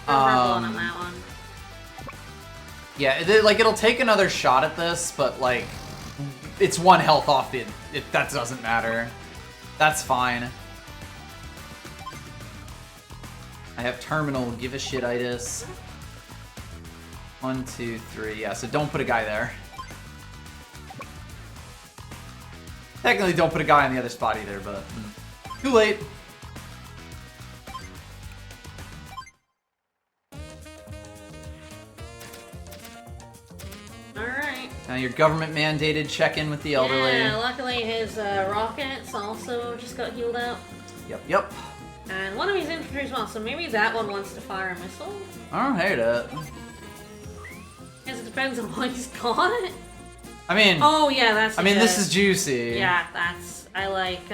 We're blowing on that one. Yeah, like, it'll take another shot at this, but, like, it's 1 health off it. That doesn't matter. That's fine. I have terminal give a shit-itis. 1, 2, 3. Yeah, so don't put a guy there. Technically, don't put a guy on the other spot either, but too late. Alright. Now your government-mandated check-in with the elderly. Yeah, luckily his rockets also just got healed up. Yep. And one of his infantry as well, so maybe that one wants to fire a missile? I don't hate it. Guess it depends on what he's got. I mean... Oh, yeah, that's this is juicy. Yeah, that's... I like,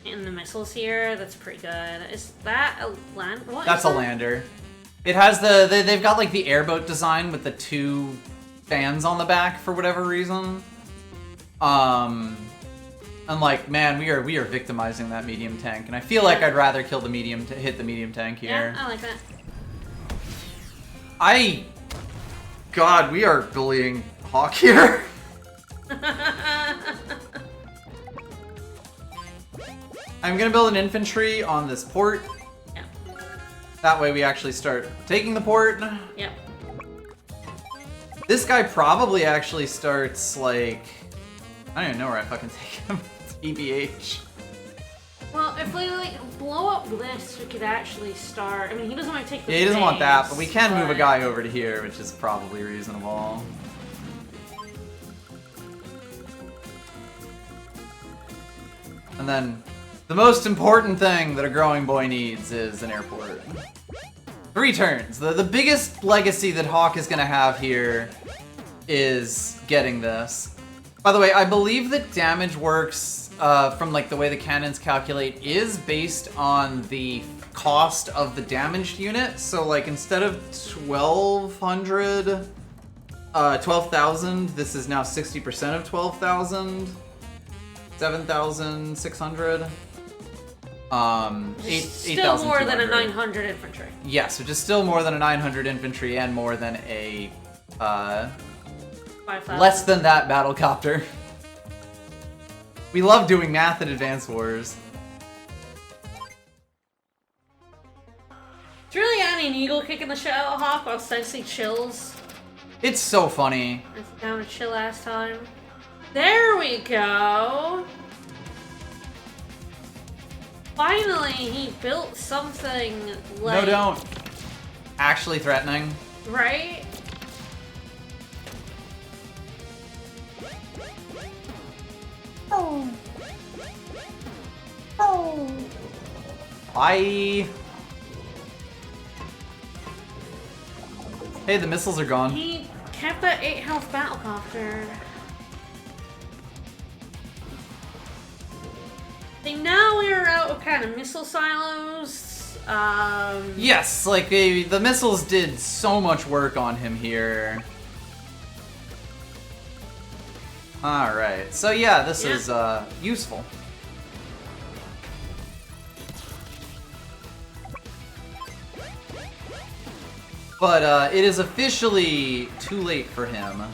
in the missiles here, that's pretty good. Is that a land? What That's a lander. It has they've got like the airboat design with the 2 fans on the back for whatever reason. And like, man, we are victimizing that medium tank, and I feel like I'd rather kill the medium to hit the medium tank here. Yeah, I like that. God, we are bullying Hawk here. I'm gonna build an infantry on this port. Yeah. That way we actually start taking the port. Yep. This guy probably actually starts, like... I don't even know where I fucking take him. TBH. Well, if we, like, blow up this, we could actually start... I mean, he doesn't want to take the Yeah, he doesn't want that, but we base, can move a guy over to here, which is probably reasonable. And then, the most important thing that a growing boy needs is an airport. 3 turns. The biggest legacy that Hawk is going to have here is getting this. By the way, I believe that damage works from like the way the cannons calculate is based on the cost of the damaged unit. So like instead of 12,000, this is now 60% of 12,000. 7,600. 8,000. Still more than a 900 infantry. Yes, which is still more than a 900 infantry and more than a 5,000. less than that battlecopter. We love doing math in Advance Wars. It's really adding an eagle kick in the shit out of Hawk while Sensei chills. It's so funny. It's down to chill last time. There we go. Finally, he built something like... No, don't. Actually threatening. Right? Oh. Oh. Bye. Hey, the missiles are gone. He kept that 8 health battlecopter. See, now we're out of kind of missile silos. Yes, like the missiles did so much work on him here. Alright, so yeah, this is useful. But it is officially too late for him.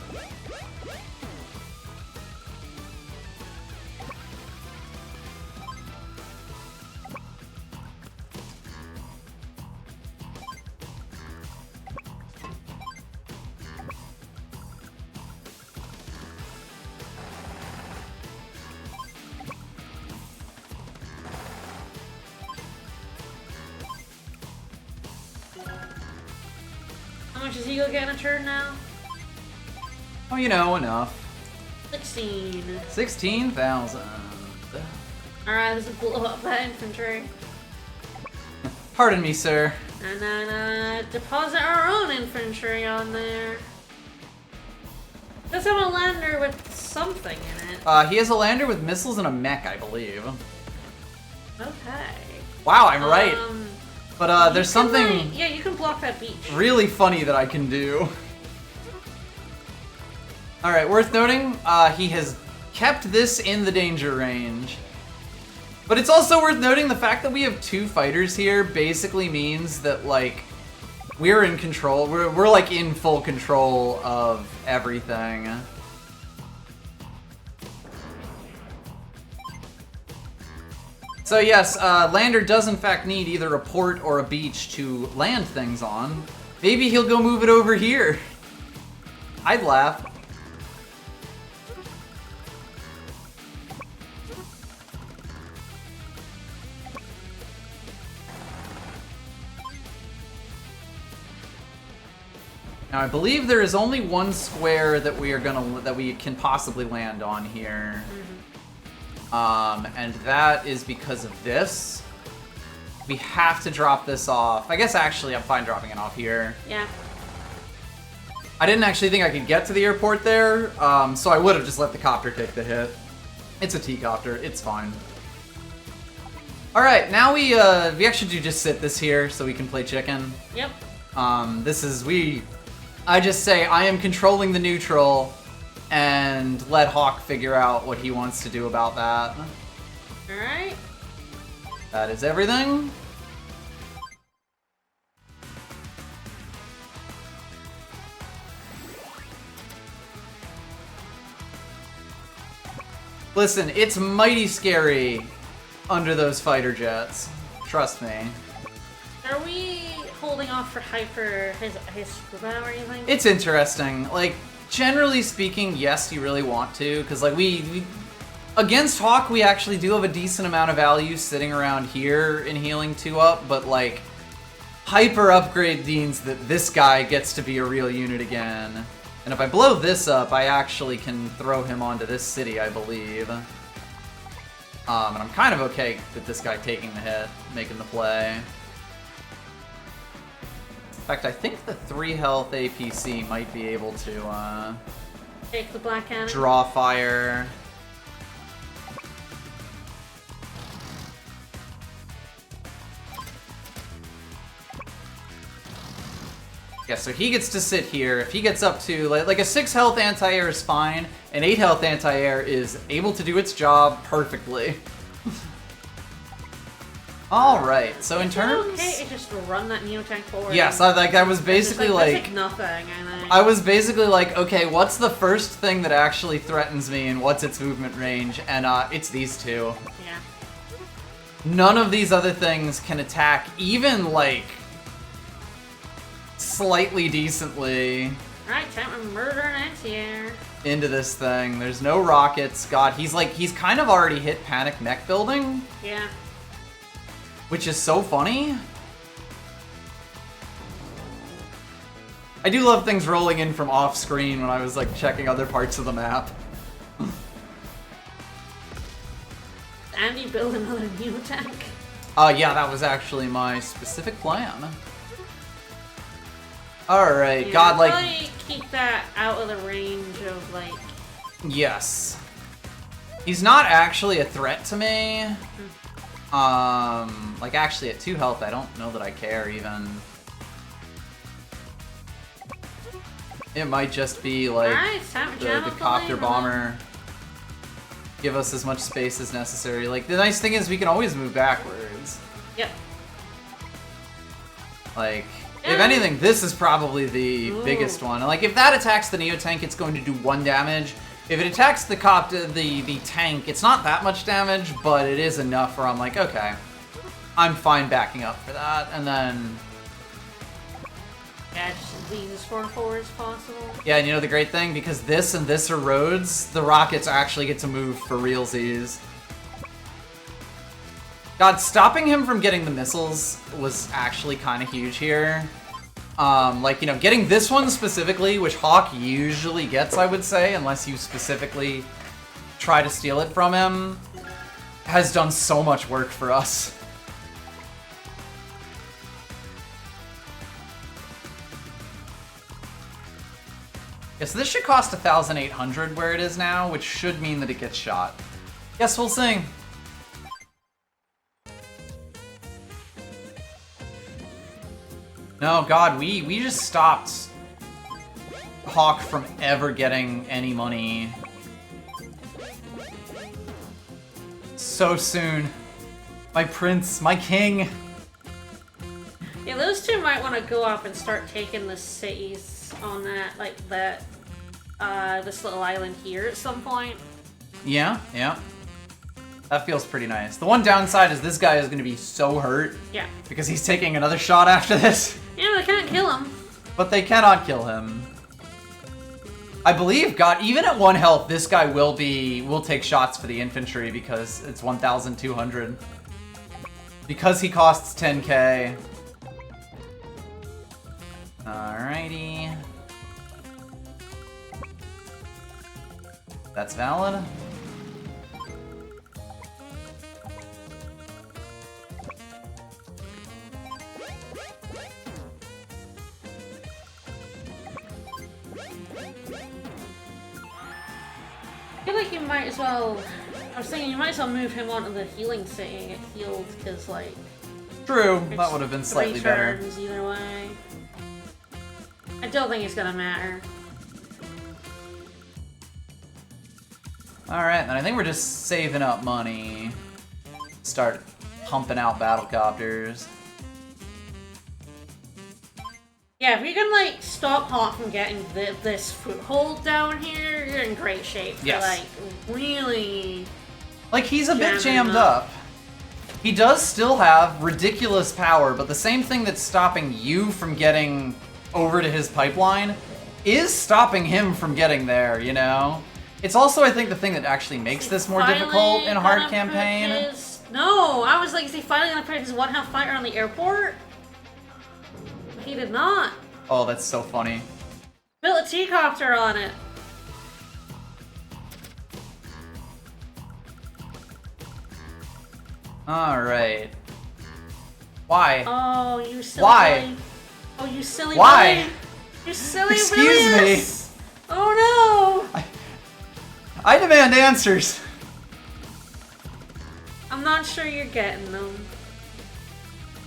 How much is Eagle getting a turn now? Oh, you know, enough. 16. 16,000. Alright, let's blow up that infantry. Pardon me, sir. And then deposit our own infantry on there. Let's have a lander with something in it. He has a lander with missiles and a mech, I believe. Okay. Wow, I'm right. But there's you can, something like, yeah, you can block that beach. really funny that I can do. Alright, worth noting, he has kept this in the danger range. But it's also worth noting the fact that we have 2 fighters here basically means that, like, we're in control. We're like, in full control of everything. So yes, Lander does in fact need either a port or a beach to land things on. Maybe he'll go move it over here. I'd laugh. Now I believe there is only one square that we can possibly land on here. And that is because of this. We have to drop this off. I guess actually I'm fine dropping it off here. Yeah. I didn't actually think I could get to the airport there, so I would have just let the copter take the hit. It's a T-copter, it's fine. Alright, now we actually do just sit this here so we can play chicken. Yep. I just say I am controlling the neutral and let Hawk figure out what he wants to do about that. Alright. That is everything. Listen, it's mighty scary under those fighter jets. Trust me. Are we holding off for Hyper his scuba or anything? It's interesting. Like, generally speaking, yes, you really want to, because like we against Hawk, we actually do have a decent amount of value sitting around here in healing 2-up, but like Hyper upgrade means that this guy gets to be a real unit again. And if I blow this up, I actually can throw him onto this city, I believe. And I'm kind of okay with this guy taking the hit, making the play. In fact, I think the 3 health APC might be able to Take the black cannon. draw fire. Yeah, so he gets to sit here. If he gets up to, like a 6 health anti-air is fine, an 8 health anti-air is able to do its job perfectly. Alright, so in terms... Okay, it just run that Neotank forward. Yes, I was basically like nothing, I think. I was basically like, okay, what's the first thing that actually threatens me and what's its movement range? And it's these two. Yeah. None of these other things can attack even, like, slightly decently Alright, time to murder an anti-air. into this thing. There's no rockets. God, he's kind of already hit panic mech building, Yeah. which is so funny. I do love things rolling in from off screen when I was like checking other parts of the map. Andy build another Neotank. Yeah, that was actually my specific plan. Alright, Yeah, God, like... probably keep that out of the range of, like... Yes. He's not actually a threat to me. Like, actually, at 2 health, I don't know that I care, even. It might just be, like, Alright, time to jam the up copter lane, bomber. Give us as much space as necessary. Like, the nice thing is we can always move backwards. Yep. Like, if anything, this is probably the biggest one. And, like, if that attacks the Neotank, it's going to do 1 damage. If it attacks the the tank, it's not that much damage, but it is enough where I'm like, okay, I'm fine backing up for that. And then... Yeah, just leave as far forward as possible. Yeah, and you know the great thing? Because this and this are roads, the rockets actually get to move for realsies. God, stopping him from getting the missiles was actually kind of huge here. Like, you know, getting this one specifically, which Hawk usually gets, I would say, unless you specifically try to steal it from him, has done so much work for us. Yeah, so this should cost 1,800 where it is now, which should mean that it gets shot. Yes, we'll see. No, God, we just stopped Hawk from ever getting any money. So soon. My prince, my king. Yeah, those two might want to go off and start taking the cities on that, like that, this little island here at some point. Yeah, yeah. That feels pretty nice. The one downside is this guy is going to be so hurt. Yeah. Because he's taking another shot after this. Yeah, they can't kill him. But they cannot kill him. I believe, God, even at 1 health, this guy will take shots for the infantry because it's 1,200. Because he costs 10k. Alrighty. That's valid. I feel like you might as well... I was thinking you might as well move him onto the healing city and get healed, because, like... True, that would have been slightly better. 3 turns either way. I don't think it's gonna matter. Alright, then I think we're just saving up money. Start pumping out battlecopters. Yeah, if you can, like, stop Hawk from getting this foothold down here, you're in great shape. Yes. For, like, really... Like, he's a bit jammed up. He does still have ridiculous power, but the same thing that's stopping you from getting over to his pipeline is stopping him from getting there, you know? It's also, I think, the thing that actually makes this more difficult in a hard campaign. No, I was like, is he finally gonna put his 1 health fighter on the airport? He did not. Oh, that's so funny. Built a T-copter on it. Alright. Why? Oh, you silly Why? Billy. Oh, you silly Why? Billy. You silly Excuse Billius. Oh no! I demand answers. I'm not sure you're getting them.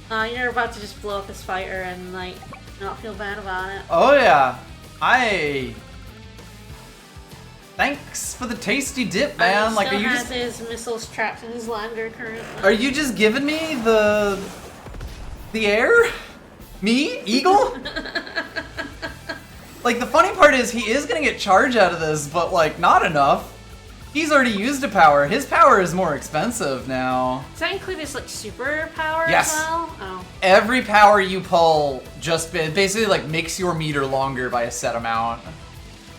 You're about to just blow up his fighter and, like, not feel bad about it. Oh yeah. Thanks for the tasty dip, man. Like, are you just... his missiles trapped in his lander currently. Are you just giving me the air? Me? Eagle? Like, the funny part is he is gonna get charge out of this, but, like, not enough. He's already used a power. His power is more expensive now. Does that include his, like, super power Yes. as well? Oh. Every power you pull just basically, like, makes your meter longer by a set amount.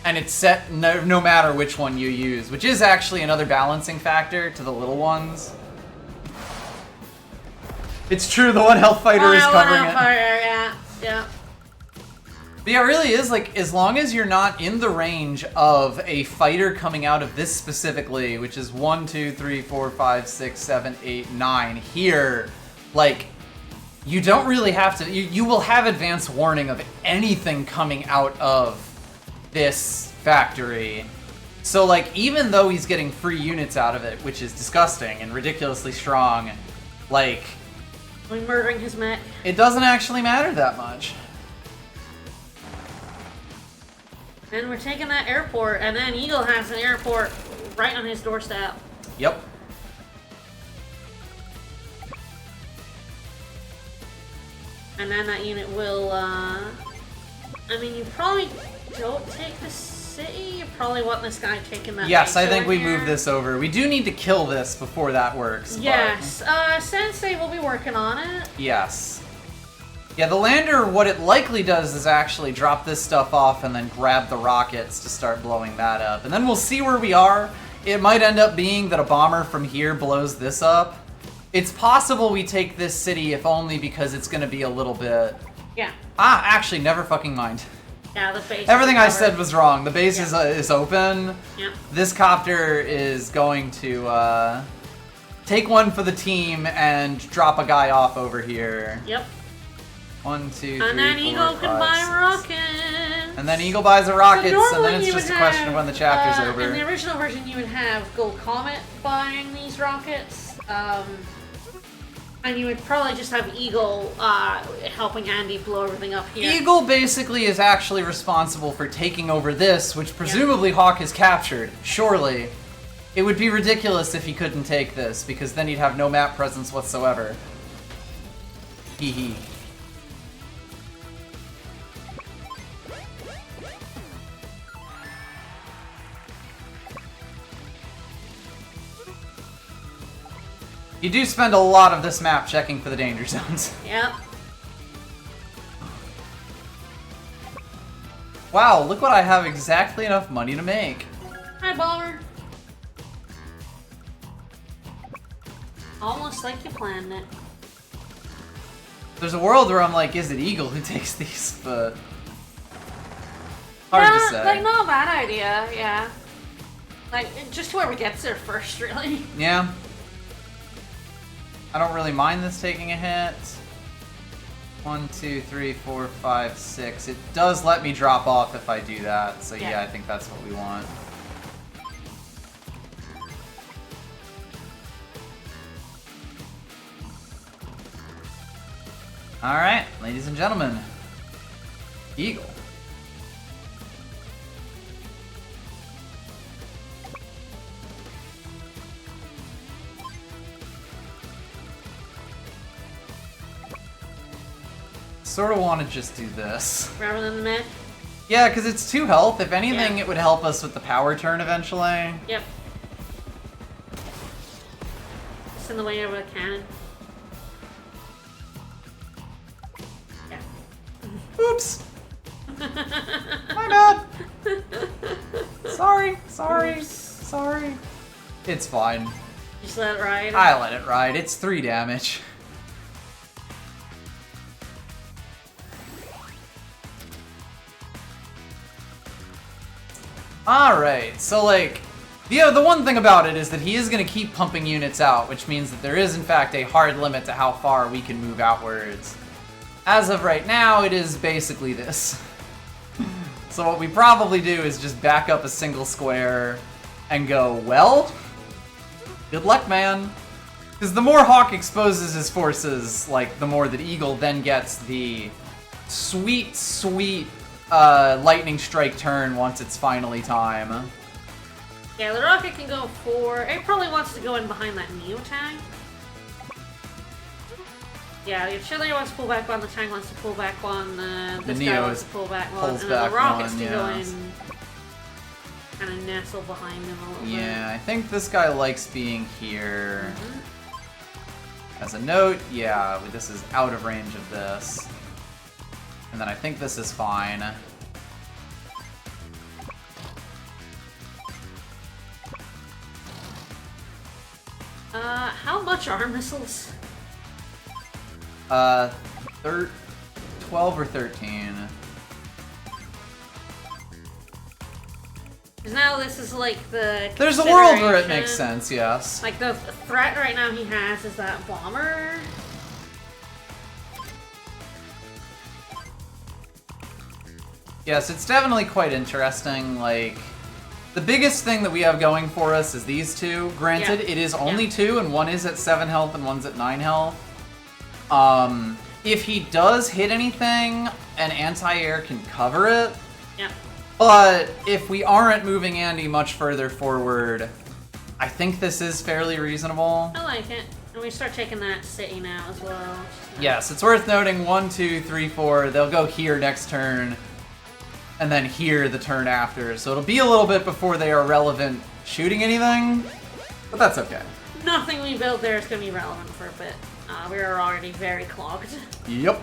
And it's set no matter which one you use, which is actually another balancing factor to the little ones. It's true, the 1 health fighter is covering it. Fighter, yeah. Yeah. But yeah, it really is, like, as long as you're not in the range of a fighter coming out of this specifically, which is 1, 2, 3, 4, 5, 6, 7, 8, 9 here, like, you don't really have to, you will have advance warning of anything coming out of this factory. So, like, even though he's getting free units out of it, which is disgusting and ridiculously strong, like... We're murdering his mech. It doesn't actually matter that much. And we're taking that airport, and then Eagle has an airport right on his doorstep. Yep. And then that unit will, I mean, you probably don't take the city. You probably want this guy taking that. Yes, I base think over we here. move this over. We do need to kill this before that works. Yes, Sensei will be working on it. Yes. Yeah, the lander, what it likely does is actually drop this stuff off and then grab the rockets to start blowing that up. And then we'll see where we are. It might end up being that a bomber from here blows this up. It's possible we take this city, if only because it's going to be a little bit... Yeah. Ah, actually, never fucking mind. Yeah, the base. Everything I said was wrong. The base Yeah. is open. Yeah. This copter is going to take one for the team and drop a guy off over here. Yep. 1, 2, 3, And then 4, Eagle 5, can buy 6. rockets. And then Eagle buys the rockets, So and then normally it's you just a would question have, of when the chapter's over. In the original version, you would have Gold Comet buying these rockets. And you would probably just have Eagle helping Andy blow everything up here. Eagle basically is actually responsible for taking over this, which presumably Hawk has captured. Surely. It would be ridiculous if he couldn't take this, because then he'd have no map presence whatsoever. Hee hee. You do spend a lot of this map checking for the danger zones. Yep. Wow, look what I have exactly enough money to make. Hi, Bomber. Almost like you planned it. There's a world where I'm like, is it Eagle who takes these? But hard to say. Like, not a bad idea, yeah. Like, just whoever gets there first, really. Yeah. I don't really mind this taking a hit. 1, 2, 3, 4, 5, 6. It does let me drop off if I do that, so yeah, I think that's what we want. Alright, ladies and gentlemen. Eagle. Sort of want to just do this. Rather than the meh? Yeah, because it's 2 health. If anything, Yeah. it would help us with the power turn eventually. Yep. It's in the way of a cannon. Yeah. Oops. My bad. Sorry. It's fine. Just let it ride. I let it ride. It's 3 damage. Alright, so like, the one thing about it is that he is going to keep pumping units out, which means that there is in fact a hard limit to how far we can move outwards. As of right now, it is basically this. So what we probably do is just back up a single square and go, well, good luck, man. Because the more Hawk exposes his forces, like, the more that Eagle then gets the sweet, sweet lightning strike turn once it's finally time. Yeah, the rocket can go for... It probably wants to go in behind that Neo tank. Yeah, the Chile wants to pull back one, the tank wants to pull back one, this guy Neo wants to pull back one, and then back the rockets one, can go yes. in, kind of nestle behind him a little bit. Yeah, I think this guy likes being here. As a note, yeah, this is out of range of this. And then I think this is fine. How much are missiles? 12 or 13. Because now this is like the There's a world where it consideration. makes sense, yes. Like the threat right now he has is that bomber. Yes, it's definitely quite interesting. Like, the biggest thing that we have going for us is these two. Granted, it is only 2, and one is at 7 health and one's at 9 health. If he does hit anything, an anti-air can cover it. Yeah. But if we aren't moving Andy much further forward, I think this is fairly reasonable. I like it. And we start taking that city now as well. Yes, it's worth noting 1, 2, 3, 4. They'll go here next turn, and then here the turn after. So it'll be a little bit before they are relevant shooting anything, but that's okay. Nothing we build there is going to be relevant for a bit. We're already very clogged. Yep.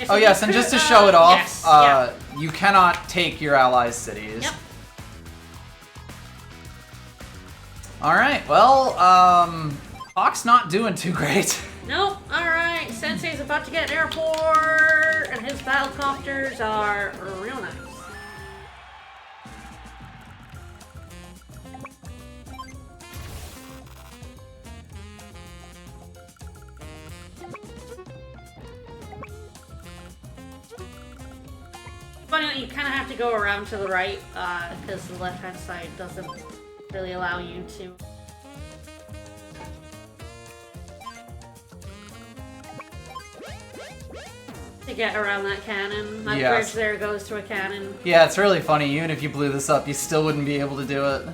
Oh yes, and just to show it off, yes, you cannot take your allies' cities. Yep. Alright, well, Hawk's not doing too great. Nope. Alright, Sensei's about to get an airport, and his battlecopters are real nice. Funny that you kind of have to go around to the right, because the left-hand side doesn't really allow you to. To get around that cannon. That Yes. bridge there goes to a cannon. Yeah, it's really funny. Even if you blew this up, you still wouldn't be able to do it.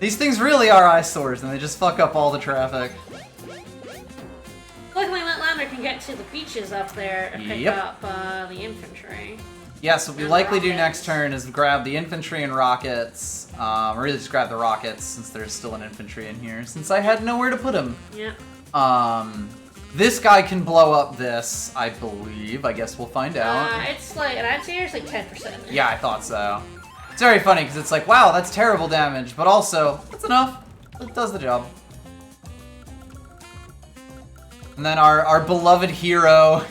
These things really are eyesores, and they just fuck up all the traffic. Luckily, that lander can get to the beaches up there and pick Yep. up the infantry. Yes, what we And likely do rockets. next turn is grab the infantry and rockets. Or really just grab the rockets, since there's still an infantry in here, since I had nowhere to put them. Yeah. This guy can blow up this, I believe. I guess we'll find out. It's like, an anti-air is like 10%. Yeah, I thought so. It's very funny because it's like, wow, that's terrible damage, but also, that's enough. It does the job. And then our beloved hero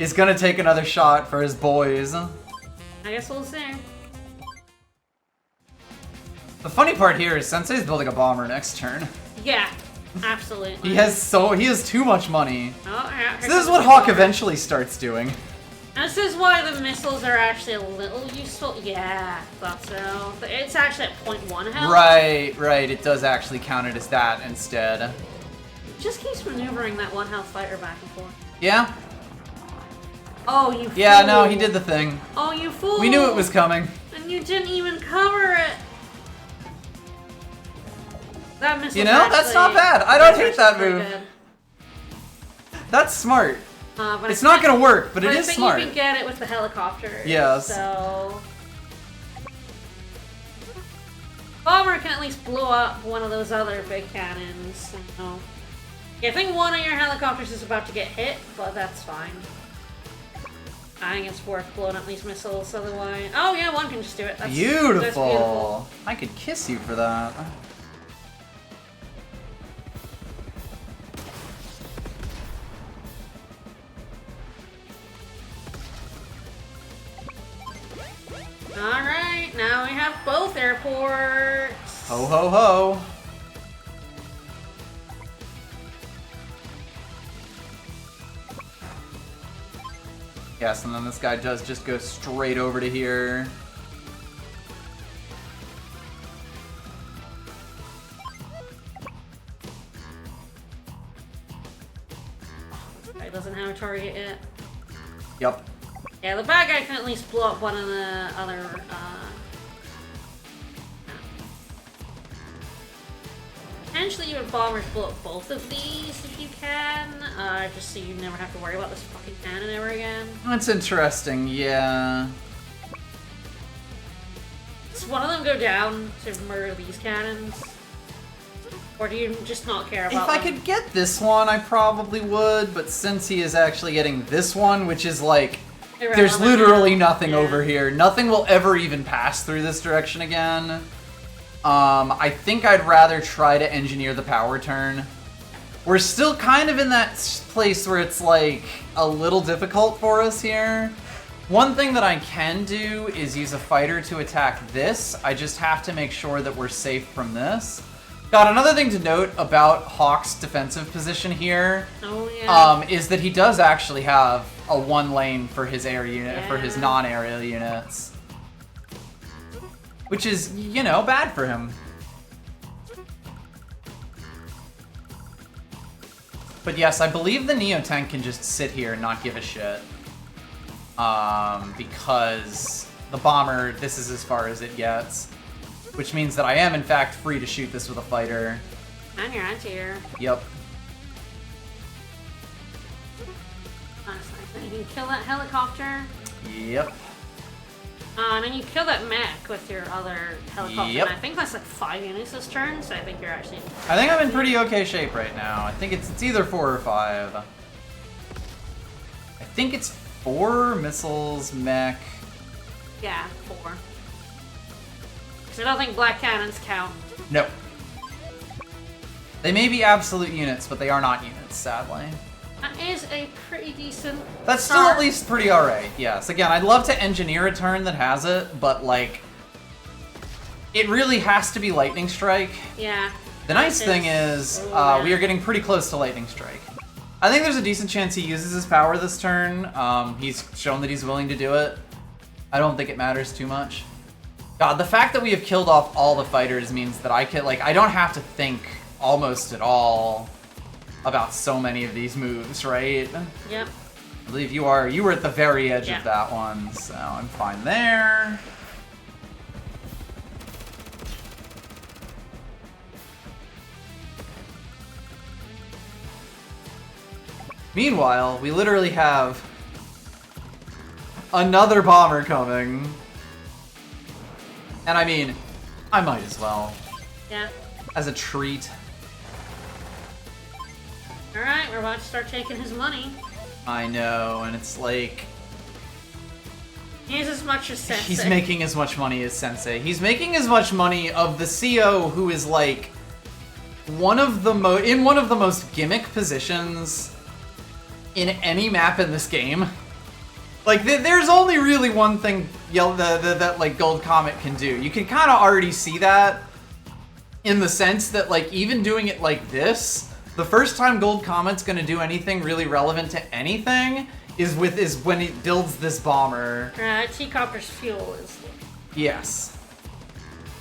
is gonna take another shot for his boys. I guess we'll see. The funny part here is Sensei's building a bomber next turn. Yeah, absolutely. He has too much money. Oh, yeah, So this is what Hawk eventually starts doing. And this is why the missiles are actually a little useful. Yeah, thought so. It's actually at 0.1 health. Right. It does actually count it as that instead. Just keeps maneuvering that 1 health fighter back and forth. Yeah? Oh, you fool. Yeah, no, he did the thing. Oh, you fool. We knew it was coming. And you didn't even cover it. That missile. You know, that's not bad. I don't hate that move. That's smart. But It's not gonna work, but it is smart. I think you can get it with the helicopter. Yes. So... Bomber can at least blow up one of those other big cannons. So. Yeah, I think one of your helicopters is about to get hit, but that's fine. I think it's worth blowing up these missiles, otherwise... Oh yeah, one can just do it. That's Beautiful. That's beautiful. I could kiss you for that. Alright, now we have both airports. Ho ho ho. Yes, and then this guy does just go straight over to here. It doesn't have a target yet. Yep. Yeah, the bad guy can at least blow up one of the other, Potentially you would bombers blow up both of these if you can, just so you never have to worry about this fucking cannon ever again. That's interesting, yeah. Does one of them go down to murder these cannons? Or do you just not care about If I could get this one, I probably would, but since he is actually getting this one, which is like, there's literally nothing over here. Nothing will ever even pass through this direction again. I think I'd rather try to engineer the power turn. We're still kind of in that place where it's like a little difficult for us here. One thing that I can do is use a fighter to attack this. I just have to make sure that we're safe from this. God, another thing to note about Hawk's defensive position here is that he does actually have a 1 lane for his air unit, for his non-aerial units. Which is, you know, bad for him. But yes, I believe the Neo tank can just sit here and not give a shit. Because the bomber, this is as far as it gets. Which means that I am, in fact, free to shoot this with a fighter. And your anti-air. Yep. You can kill that helicopter. Yep. And then you kill that mech with your other helicopter. Yep. And I think that's like 5 units this turn, so I think you're actually... I think I'm in pretty okay shape right now. I think it's either 4 or 5. I think it's 4 missiles, mech. Yeah, 4. Because I don't think black cannons count. No. They may be absolute units, but they are not units, sadly. That is a pretty decent That's start. still at least pretty alright, yes. Again, I'd love to engineer a turn that has it, but like... It really has to be Lightning Strike. Yeah. The nice thing is, we are getting pretty close to Lightning Strike. I think there's a decent chance he uses his power this turn. He's shown that he's willing to do it. I don't think it matters too much. God, the fact that we have killed off all the fighters means that I don't have to think almost at all about so many of these moves, right? Yep. I believe you were at the very edge of that one, so I'm fine there. Meanwhile, we literally have another bomber coming. And I mean, I might as well. Yeah. As a treat. Alright, we're about to start taking his money. I know, and it's like... He's as much as Sensei. He's making as much money as Sensei. He's making as much money of the CO who is like one of the most gimmick positions in any map in this game. Like there's only really one thing that like Gold Comet can do. You can kind of already see that in the sense that like even doing it like this, the first time Gold Comet's gonna do anything really relevant to anything is when it builds this bomber. T-Copper's fuel is... Yes.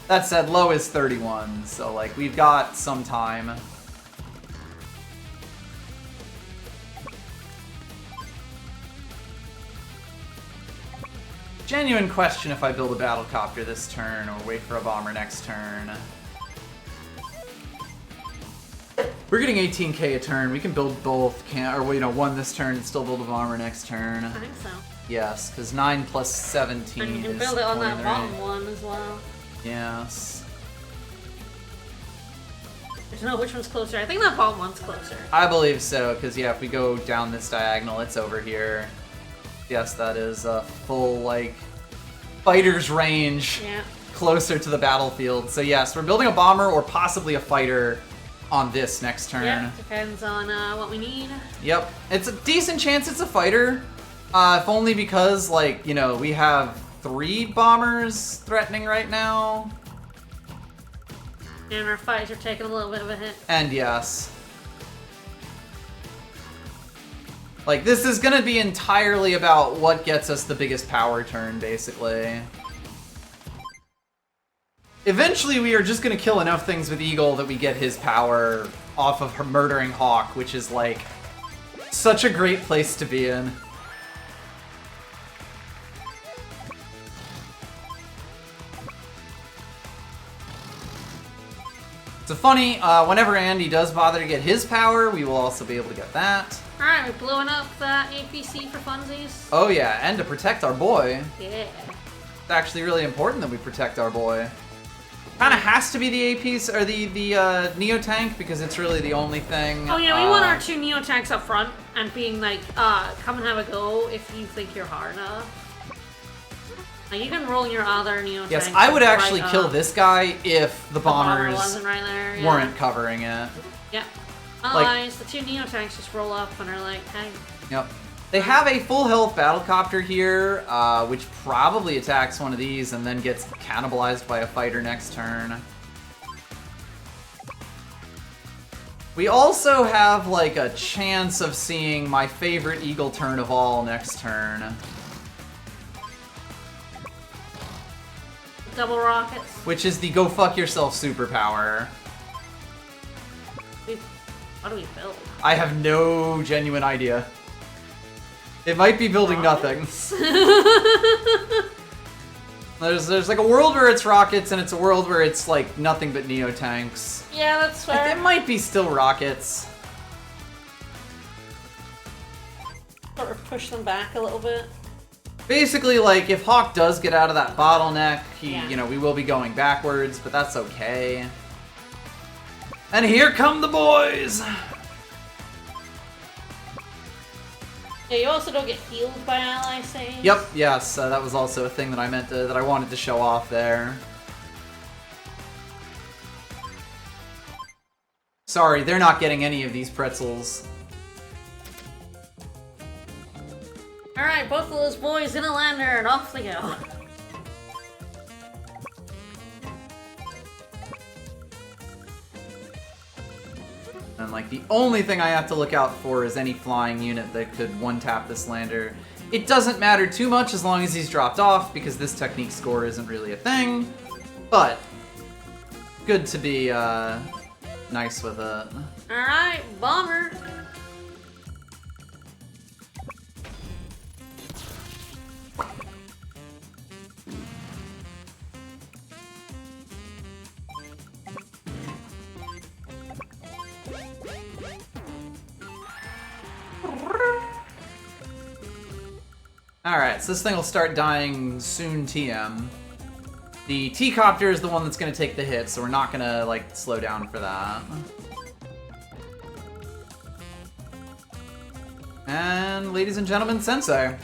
That said, low is 31, so like we've got some time. Genuine question if I build a battlecopter this turn or wait for a bomber next turn. We're getting 18k a turn. We can build both, one this turn and still build a bomber next turn. I think so. Yes, because 9 plus 17 And you can is build it on that 23. bottom one as well. Yes. There's no which one's closer. I think that bottom one's closer. I believe so, because yeah, if we go down this diagonal, it's over here. Yes, that is a full, like, fighter's range closer to the battlefield. So yes, we're building a bomber or possibly a fighter on this next turn. Yeah, depends on what we need. Yep. It's a decent chance it's a fighter, if only because, like, we have 3 bombers threatening right now. And our fights are taking a little bit of a hit. And yes. Like, this is gonna be entirely about what gets us the biggest power turn, basically. Eventually, we are just gonna kill enough things with Eagle that we get his power off of her murdering Hawk, which is, like, such a great place to be in. So funny, whenever Andy does bother to get his power, we will also be able to get that. Alright, we're blowing up that APC for funsies. Oh yeah, and to protect our boy. Yeah. It's actually really important that we protect our boy. Kinda has to be the APs, or the Neo-Tank, because it's really the only thing. Oh yeah, we want our 2 Neo-Tanks up front, and being like, come and have a go if you think you're hard enough. Now you can roll your other Neo-Tank. Yes, I would actually kill this guy if the bombers wasn't right there, weren't covering it. Yeah. Otherwise, the 2 Neo-Tanks just roll up and are like, hey. Yep. They have a full health battlecopter here, which probably attacks one of these and then gets cannibalized by a fighter next turn. We also have, like, a chance of seeing my favorite Eagle turn of all next turn. Double rockets. Which is the go fuck yourself superpower. What do we build? I have no genuine idea. It might be building rockets? nothing. There's like a world where it's rockets, and it's a world where it's like nothing but Neo-Tanks. Yeah, that's fair. It might be still rockets. Sort of push them back a little bit. Basically, like, if Hawk does get out of that bottleneck, we will be going backwards, but that's okay. And here come the boys! Yeah, you also don't get healed by ally saves. Yep, yes, that was also a thing that I wanted to show off there. Sorry, they're not getting any of these pretzels. Alright, both of those boys in a lander, and off they go. And, like, the only thing I have to look out for is any flying unit that could one-tap this lander. It doesn't matter too much as long as he's dropped off, because this technique score isn't really a thing. But, good to be, nice with it. Alright, bomber. Alright, so this thing will start dying soon, TM. The T-Copter is the one that's going to take the hit, so we're not going to, like, slow down for that. And ladies and gentlemen, Sensei.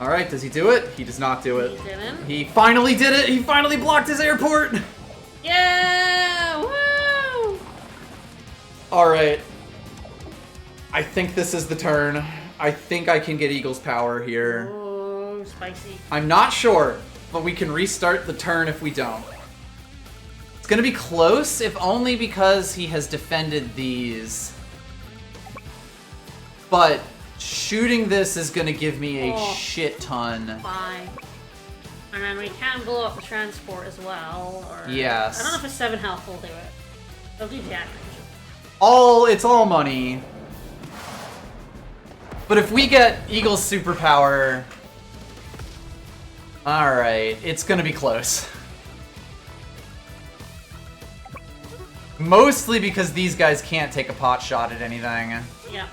Alright, does he do it? He does not do it. He didn't. He finally did it! He finally blocked his airport! Yeah! Woo! Alright. I think this is the turn. I think I can get Eagle's power here. Oh, spicy. I'm not sure, but we can restart the turn if we don't. It's gonna be close, if only because he has defended these. But shooting this is gonna give me a shit ton. Fine. And then we can blow up the transport as well. Or Yes. I don't know if a 7 health will do it. They'll do damage. It's all money. But if we get Eagle's superpower... Alright, it's gonna be close. Mostly because these guys can't take a pot shot at anything. Yeah.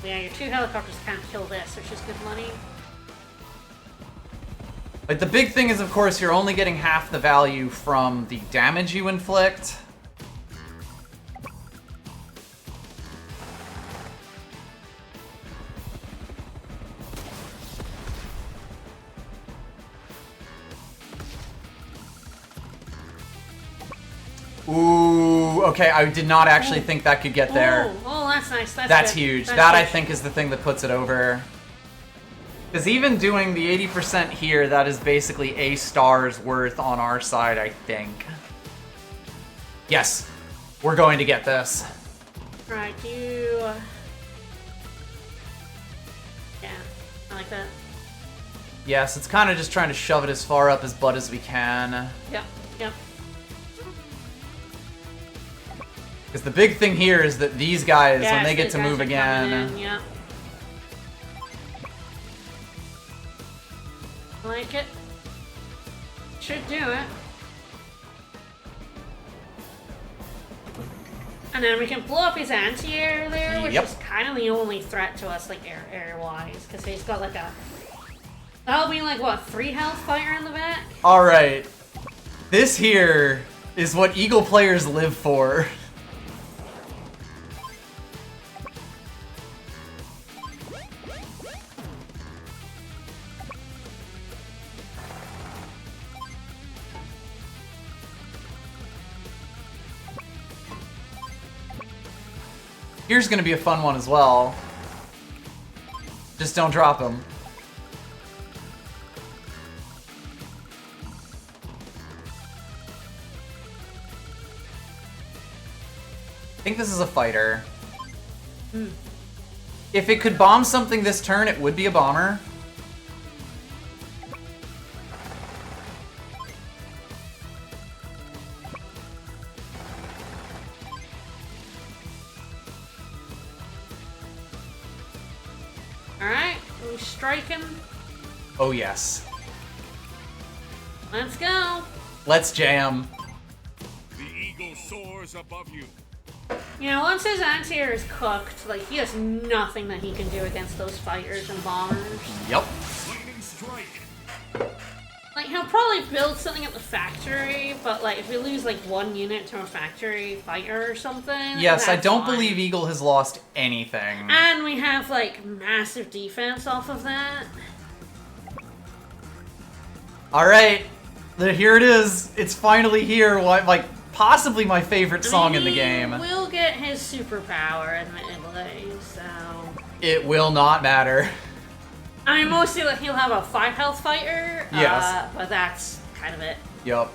Yeah, your 2 helicopters can't kill this, which is good money. Like, the big thing is, of course, you're only getting half the value from the damage you inflict. Ooh, okay, I did not actually think that could get there. Oh, that's nice. That's good. huge. That's That, I huge. think, is the thing that puts it over. Because even doing the 80% here, that is basically a star's worth on our side, I think. Yes, we're going to get this. Right, you... Yeah, I like that. Yes, it's kind of just trying to shove it as far up his butt as we can. Yep, yep. Because the big thing here is that these guys, Yeah, when they get these to guys move are coming again... in, yeah. I like it. Should do it. And then we can blow up his anti-air there, which Yep. is kind of the only threat to us, like, air-wise, because he's got, like, a... That'll be, like, what, 3 health fighter in the back? Alright. This here is what Eagle players live for. Here's gonna be a fun one as well. Just don't drop him. I think this is a fighter. If it could bomb something this turn, it would be a bomber. Alright, are we striking? Oh yes. Let's go! Let's jam. The eagle soars above you. You know, once his anti-air is cooked, like, he has nothing that he can do against those fighters and bombers. Yep. Lightning strike. Like, he'll probably build something at the factory, but, like, if we lose, like, 1 unit to a factory fighter or something... Yes, I that's don't fine. believe Eagle has lost anything. And we have, like, massive defense off of that. Alright. Here it is. It's finally here. Like, possibly my favorite song in the game. He will get his superpower, admittedly, so... It will not matter. I mean, mostly like, he'll have a 5 health fighter, Yes. but that's kind of it. Yup.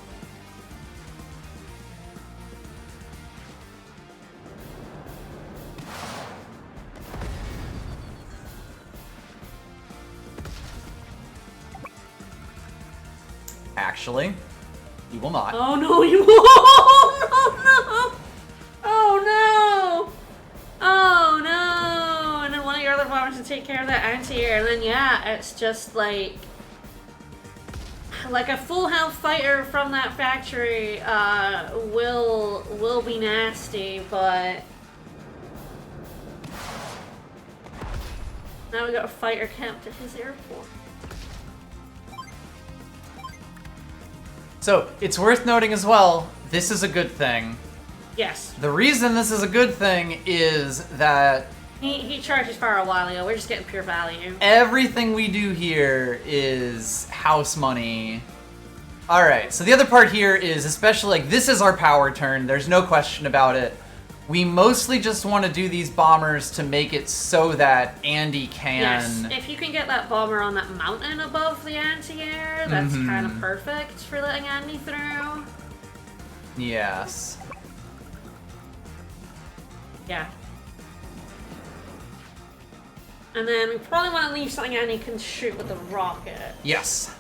Actually, he will not. Oh no, you won't! Oh no! Oh no! Oh no! And then one of your other bombers to take care of that anti-air, and then yeah, it's just like a full health fighter from that factory will be nasty, but now we got a fighter camped at his airport. So, it's worth noting as well, this is a good thing. Yes. The reason this is a good thing is that He charges for a while ago. We're just getting pure value. everything we do here is house money. Alright, so the other part here is, especially, like, this is our power turn. There's no question about it. We mostly just want to do these bombers to make it so that Andy can... Yes, if you can get that bomber on that mountain above the anti-air, that's kind of perfect for letting Andy through. Yes. Yeah. And then we probably want to leave something Andy can shoot with the rocket. Yes.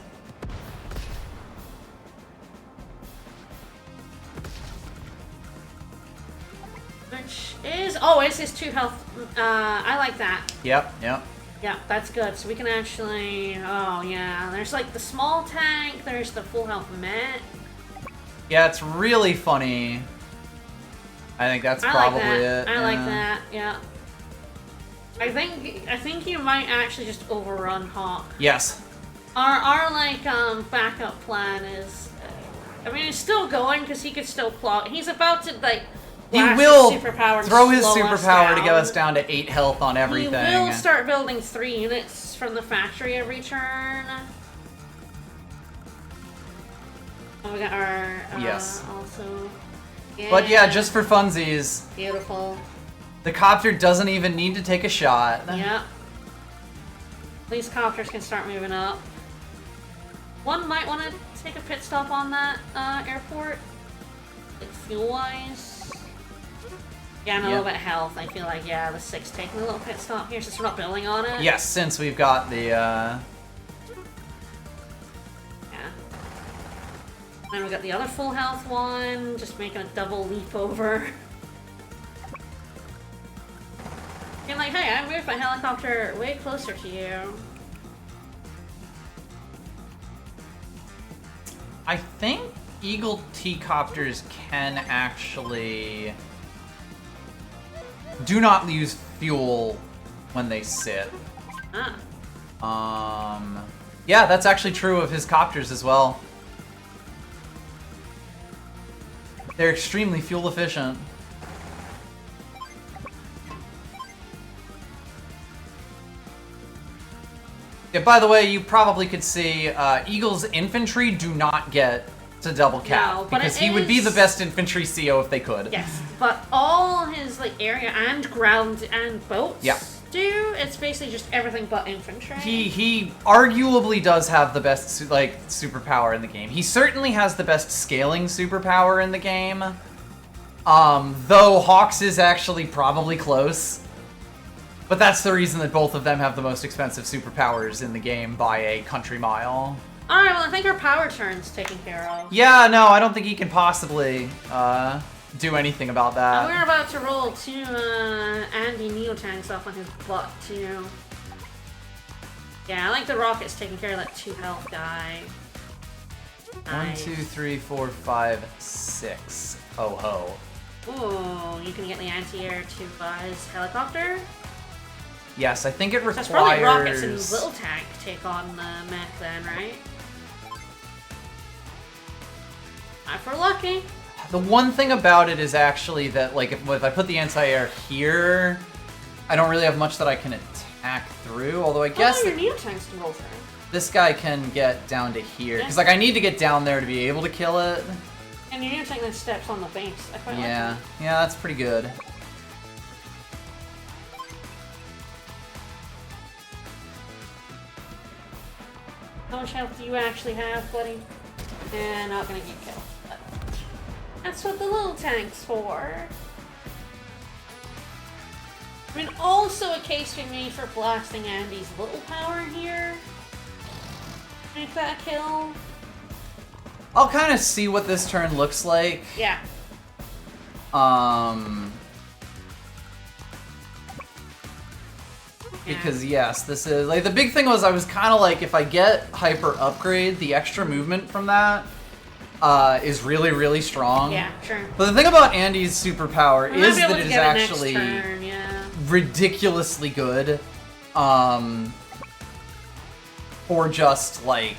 Which is... Oh, it's his 2 health. I like that. Yep. Yeah, that's good. So we can actually... Oh, yeah. There's like the small tank. There's the full health Met. Yeah, it's really funny. I think that's probably it. I like that, yeah. I think you might actually just overrun Hawk. Yes. Our like backup plan is, I mean, it's still going because he could still claw. He's about to like. He blast will his superpower to throw his slow us superpower to get down. us down to 8 health on everything. He will start building 3 units from the factory every turn. Oh, we got our Yes. also. But yeah, just for funsies, Beautiful. the copter doesn't even need to take a shot. Yep. These copters can start moving up. One might want to take a pit stop on that airport, like fuel-wise. Yeah, and a little bit of health. I feel like, yeah, the 6 taking a little pit stop here since we're not building on it. Yes, since we've got the, Yeah. And we got the other full health one, just making a double leap over. Being like, hey, I moved my helicopter way closer to you. I think Eagle T-copters can actually do not use fuel when they sit. Ah. Yeah, that's actually true of his copters as well. They're extremely fuel efficient. Yeah, by the way, you probably could see Eagle's infantry do not get to double cap No, but because it he would be is- the best infantry CO if they could. Yes, but all his like area and ground and boats Yeah. do. It's basically just everything but infantry. He arguably does have the best superpower in the game. He certainly has the best scaling superpower in the game. Though Hawks is actually probably close. But that's the reason that both of them have the most expensive superpowers in the game by a country mile. Alright, well I think our power turn's taken care of. Yeah, no, I don't think he can possibly do anything about that. We're about to roll 2 Andy Neotanks off on his butt too. Yeah, I like the rockets taking care of that 2 health guy. 1, 2, 3, 4, 5, 6. Ho ho. Ooh, you can get the anti-air to his helicopter. Yes, I think it requires... That's probably rockets and little tank take on the mech then, right? If we're lucky. The one thing about it is actually that, like, if I put the anti-air here, I don't really have much that I can attack through, although I guess your Neotanks can roll through. this guy can get down to here. Because, like, I need to get down there to be able to kill it. And your Neotank then steps on the base. I quite like Yeah, that. yeah, that's pretty good. How much health do you actually have, buddy? And not gonna get killed. But that's what the little tank's for. I mean, also a case we made for blasting Andy's little power here. Make that a kill. I'll kind of see what this turn looks like. Yeah. Because yes, this is like the big thing was I was kind of like if I get hyper upgrade, the extra movement from that is really really strong. Yeah, sure. But the thing about Andy's superpower We might is be able that to it is get it next actually turn, yeah. ridiculously good for just like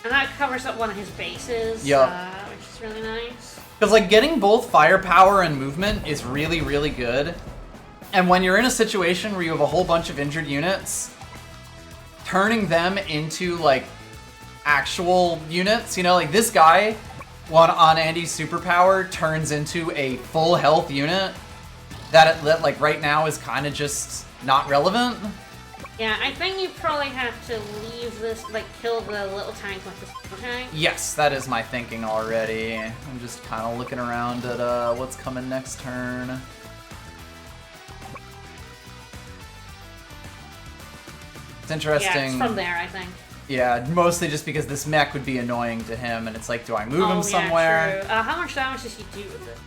And that covers up one of his bases, Yup. which is really nice. Because, like, getting both firepower and movement is really, really good. And when you're in a situation where you have a whole bunch of injured units, turning them into, like, actual units, you know, like this guy on Andy's superpower turns into a full health unit that like, right now is kind of just not relevant. Yeah, I think you probably have to leave this, like, kill the little tank with the super tank. Yes, that is my thinking already. I'm just kind of looking around at what's coming next turn. It's interesting. Yeah, it's from there, I think. Yeah, mostly just because this mech would be annoying to him, and it's like, do I move him somewhere? True. How much damage does he do with it?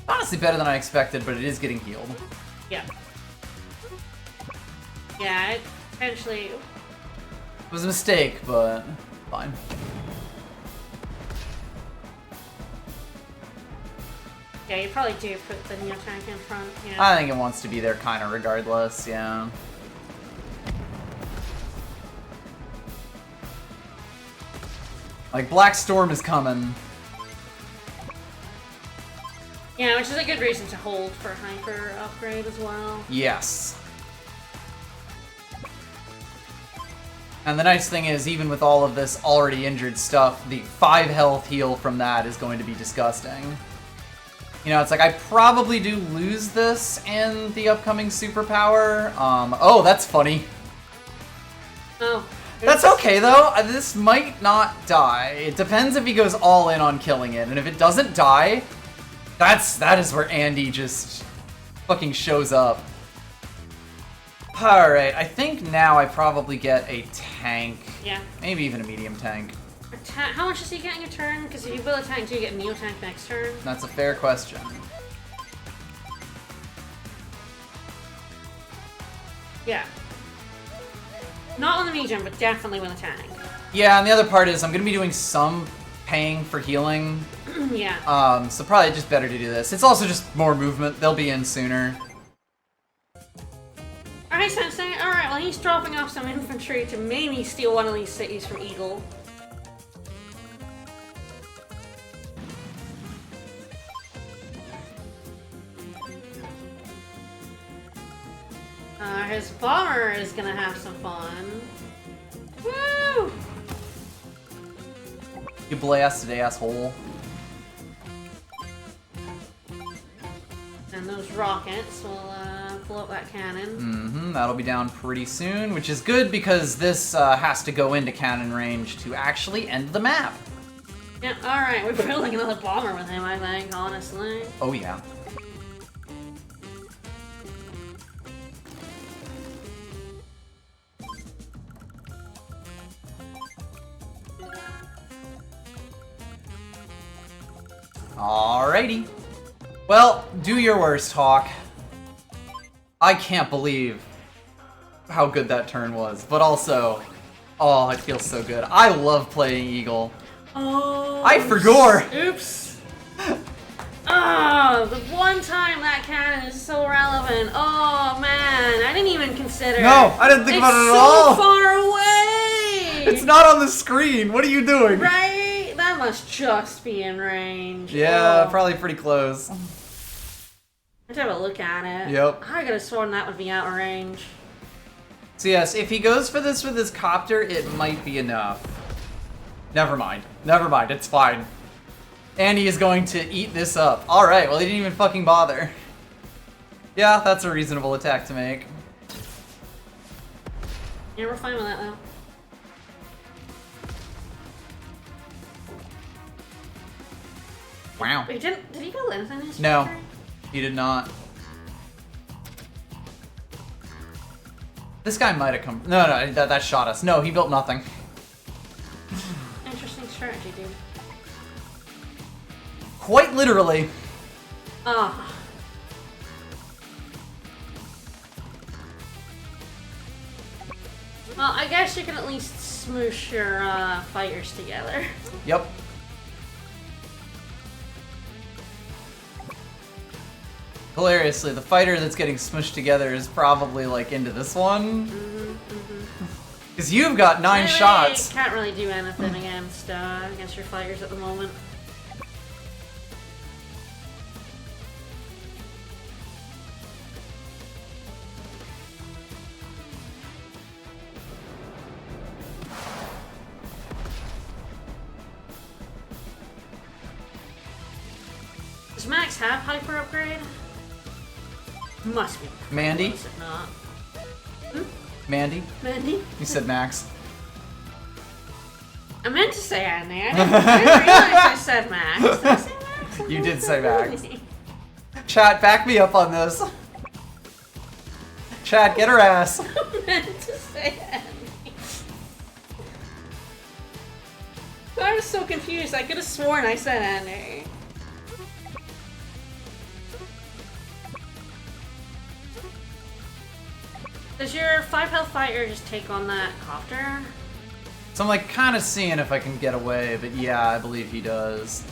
Honestly, better than I expected, but it is getting healed. Yeah. Yeah, it potentially... It was a mistake, but fine. Yeah, you probably do put the Neo tank in front, yeah. I think it wants to be there kind of regardless, yeah. Like, Black Storm is coming. Yeah, which is a good reason to hold for Hyper upgrade as well. Yes. And the nice thing is, even with all of this already injured stuff, the 5 health heal from that is going to be disgusting. You know, it's like, I probably do lose this in the upcoming superpower. Oh, that's funny. Oh. That's okay, though. This might not die. It depends if he goes all in on killing it. And if it doesn't die, that is where Andy just fucking shows up. Alright, I think now I probably get a tank. Yeah. Maybe even a medium tank. How much is he getting a turn? Because if you build a tank, do you get a Neo tank next turn? That's a fair question. Yeah. Not on the medium, but definitely with a tank. Yeah, and the other part is I'm going to be doing some paying for healing. Yeah. So probably just better to do this. It's also just more movement. They'll be in sooner. Alright, Sensei. Alright, well, he's dropping off some infantry to maybe steal one of these cities from Eagle. His bomber is gonna have some fun. Woo! You blasted, asshole. And those rockets will blow up that cannon. Mm-hmm, that'll be down pretty soon, which is good because this has to go into cannon range to actually end the map. Yeah, alright, we're building another bomber with him, I think, honestly. Oh, yeah. Alrighty. Well, do your worst, Hawk. I can't believe how good that turn was, but also, oh, it feels so good. I love playing Eagle. Oh, I forgot. Oops. Oh, the one time that cannon is so relevant. Oh man, I didn't even consider. No, I didn't think about it at all. It's so far away. It's not on the screen. What are you doing? Right? That must just be in range. Yeah, Oh. probably pretty close. Let's have a look at it. Yep. I could have sworn that would be out of range. So yes, if he goes for this with his copter, it might be enough. Never mind. Never mind. It's fine. Andy is going to eat this up. Alright, well, he didn't even fucking bother. Yeah, that's a reasonable attack to make. Yeah, we're fine with that, though. Wow. Wait, did he build anything in his No, factory? he did not. This guy might have come... No, that shot us. No, he built nothing. Interesting strategy, dude. Quite literally. Ah. Well, I guess you can at least smoosh your fighters together. Yep. Hilariously, the fighter that's getting smushed together is probably, like, into this one. Because you've got 9 Really shots. Can't really do anything against your fighters at the moment. Does Max have hyper upgrade? Must be. Mandy? Close, if not. Mandy? Mandy? You said Max. I meant to say Andy. I didn't realize I said Max. Did I say Max? You did say Max. Chat, back me up on this. Chat, get her ass. I meant to say Andy. I was so confused. I could have sworn I said Andy. Does your 5 health fighter just take on that copter? So I'm like kind of seeing if I can get away, but yeah, I believe he does.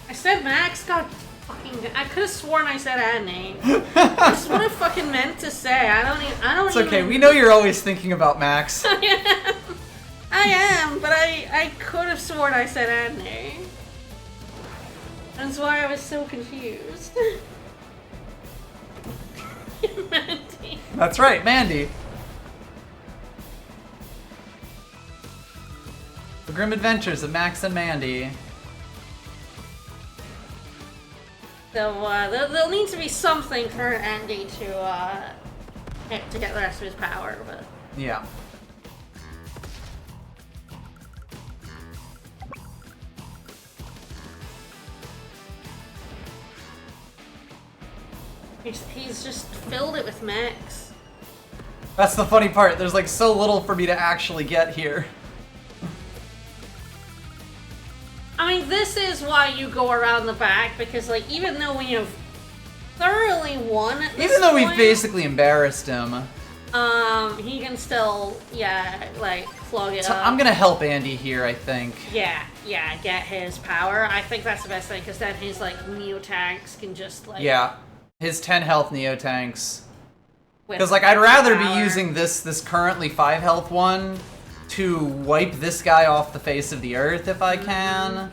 I said Max. God fucking. I could have sworn I said Annie. That's what I fucking meant to say. I don't It's even. okay, we know you're always thinking about Max. I am, but I could have sworn I said Annie. That's why I was so confused. Mandy. That's right, Mandy. The Grim Adventures of Max and Mandy. So there'll need to be something for Andy to get the rest of his power, but Yeah. he's just filled it with Max. That's the funny part. There's like so little for me to actually get here. I mean, this is why you go around the back, because, like, even though we have thoroughly won at this Even though we've point, basically embarrassed him. he can still, like, flog it So up. I'm gonna help Andy here, I think. Yeah, get his power. I think that's the best thing, because then his, like, Neo tanks can just, like... Yeah. His 10 health Neo tanks. with Because, like, I'd rather be power. using this currently 5 health one to wipe this guy off the face of the earth if I can.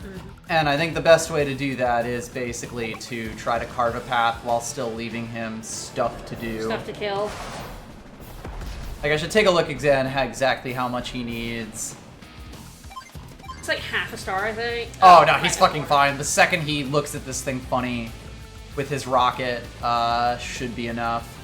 And I think the best way to do that is basically to try to carve a path while still leaving him stuff to do. Stuff to kill. Like, I should take a look exactly how much he needs. It's like half a star, I think. Oh, no, he's fucking fine. The second he looks at this thing funny with his rocket, should be enough.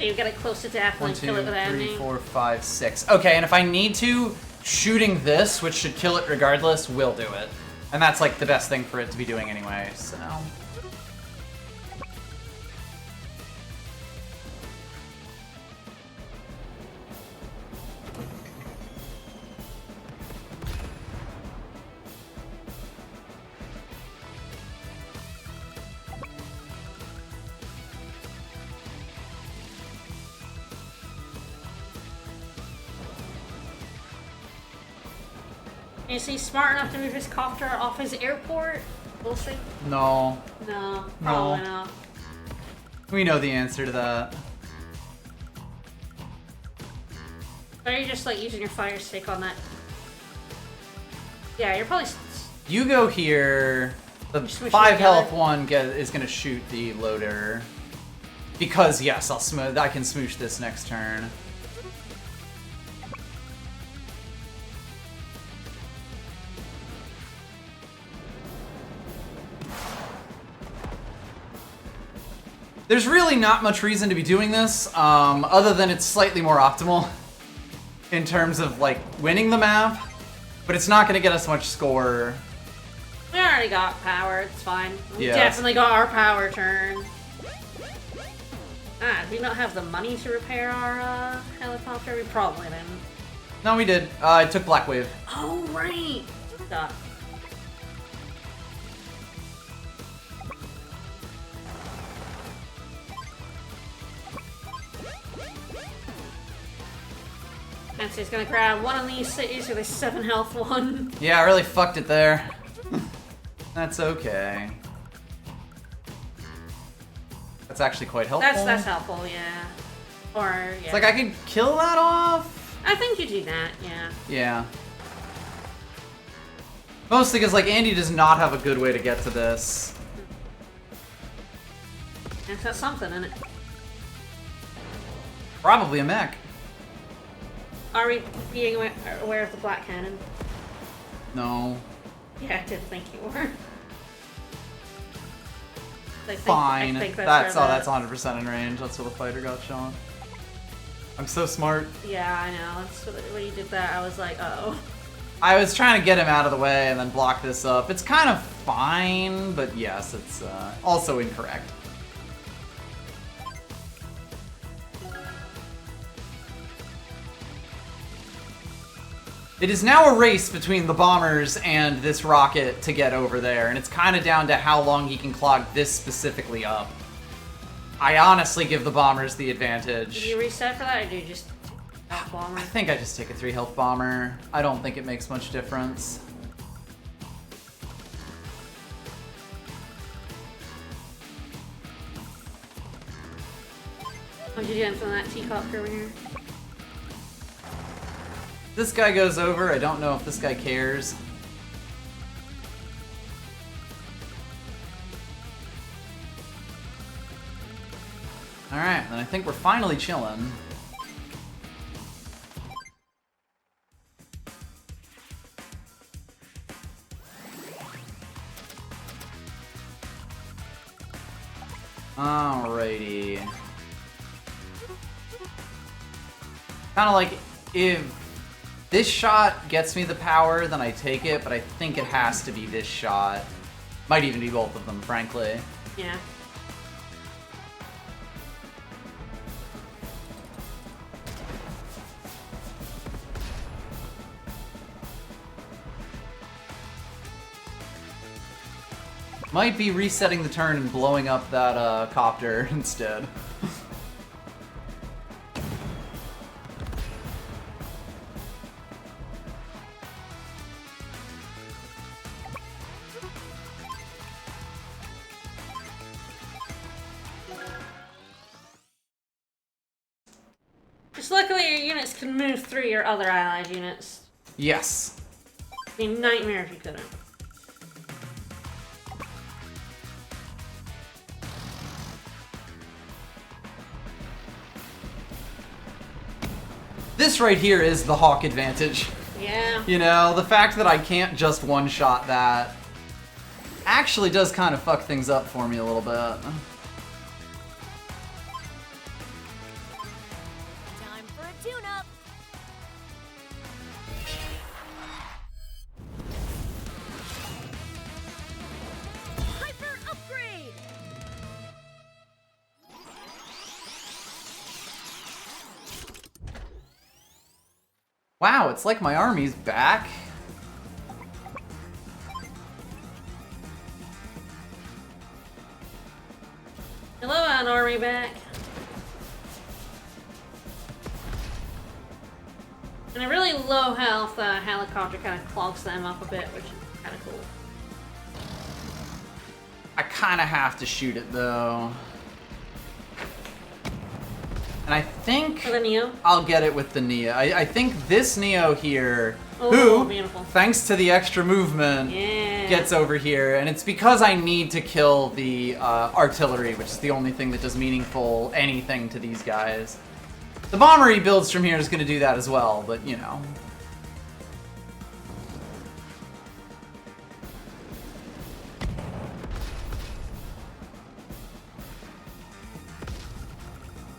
You get it close to death 1, and 2, kill it with 3, Andy. 4, 5, 6. Okay, and if I need to, shooting this, which should kill it regardless, will do it. And that's like the best thing for it to be doing anyway, so... Is he smart enough to move his copter off his airport? We'll see. No. No, probably No. not. We know the answer to that. Or are you just like using your fire stick on that? Yeah, you're probably. You go here. The Smoosh 5 it health together. one is gonna shoot the loader. Because, yes, I can smoosh this next turn. There's really not much reason to be doing this, other than it's slightly more optimal in terms of, like, winning the map, but it's not going to get us much score. We already got power. It's fine. We Yes. definitely got our power turn. Ah, do we not have the money to repair our helicopter? We probably didn't. No, we did. I took Black Wave. Oh right. Duh. Nancy's gonna grab one of these cities with a 7 health one. Yeah, I really fucked it there. That's okay. That's actually quite helpful. That's helpful, yeah. Or, yeah. It's like I could kill that off. I think you do that, yeah. Yeah. Mostly because, like, Andy does not have a good way to get to this. It's got something in it. Probably a mech. Are we being aware of the black cannon? No. Yeah, I did think you were. Fine. I think That's where that's 100% in range. That's where the fighter got shown. I'm so smart. Yeah, I know. That's when you did that, I was like, uh-oh. I was trying to get him out of the way and then block this up. It's kind of fine, but yes, it's also incorrect. It is now a race between the bombers and this rocket to get over there, and it's kind of down to how long he can clog this specifically up. I honestly give the bombers the advantage. Did you reset for that, or do you just bomber? I think I just take a 3 health bomber. I don't think it makes much difference. What'd you get from that teacup over here? This guy goes over. I don't know if this guy cares. Alright, then I think we're finally chilling. Alrighty. Kind of like, if this shot gets me the power, then I take it, but I think it has to be this shot. Might even be both of them, frankly. Yeah. Might be resetting the turn and blowing up that copter instead. Just luckily your units can move through your other allied units. Yes. It'd be a nightmare if you couldn't. This right here is the Hawk advantage. Yeah. You know, the fact that I can't just one-shot that actually does kind of fuck things up for me a little bit. Time for a tune-up. Hyper upgrade. Wow, it's like my army's back. Hello, an army back. And a really low health helicopter kind of clogs them up a bit, which is kind of cool. I kind of have to shoot it though. And I think For the Neo. I'll get it with the Neo. I think this Neo here, Oh, who, beautiful. thanks to the extra movement, Yeah. gets over here. And it's because I need to kill the artillery, which is the only thing that does meaningful anything to these guys. The bomber he builds from here is going to do that as well, but you know.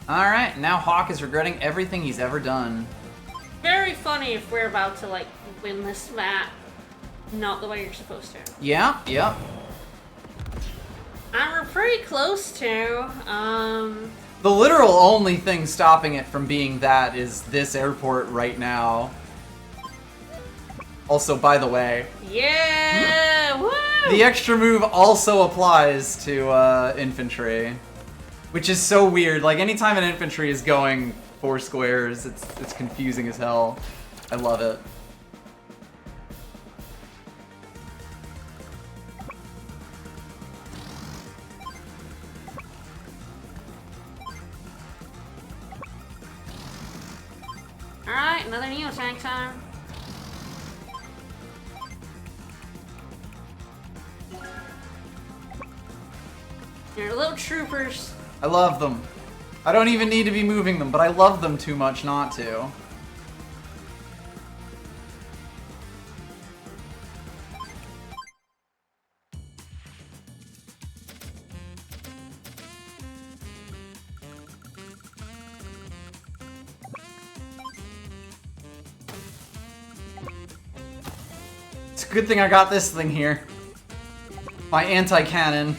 Alright, now Hawk is regretting everything he's ever done. Very funny if we're about to, like, win this map not the way you're supposed to. Yeah, yep. And we're pretty close to, The literal only thing stopping it from being that is this airport right now. Also, by the way, yeah! Woo! the extra move also applies to infantry, which is so weird. Like, anytime an infantry is going 4 squares, it's confusing as hell. I love it. Alright, another Neo tank time. Your little troopers. I love them. I don't even need to be moving them, but I love them too much not to. It's a good thing I got this thing here. My anti-cannon.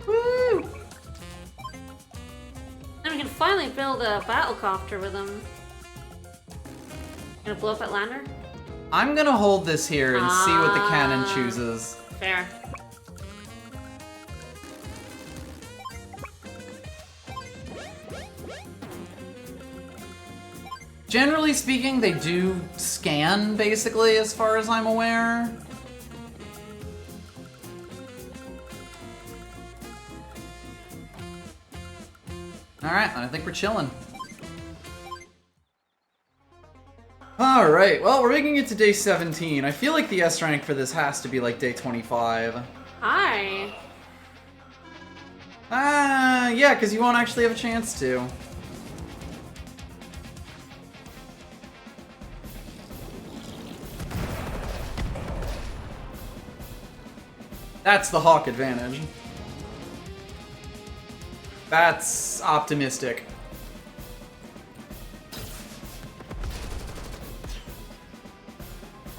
Woo! Then we can finally build a battlecopter with them. Gonna blow up that lander? I'm gonna hold this here and see what the cannon chooses. Fair. Generally speaking, they do scan, basically, as far as I'm aware. Alright, I think we're chilling. Alright, well, we're making it to day 17. I feel like the S rank for this has to be like day 25. Hi. Yeah, because you won't actually have a chance to. That's the Hawk advantage. That's optimistic.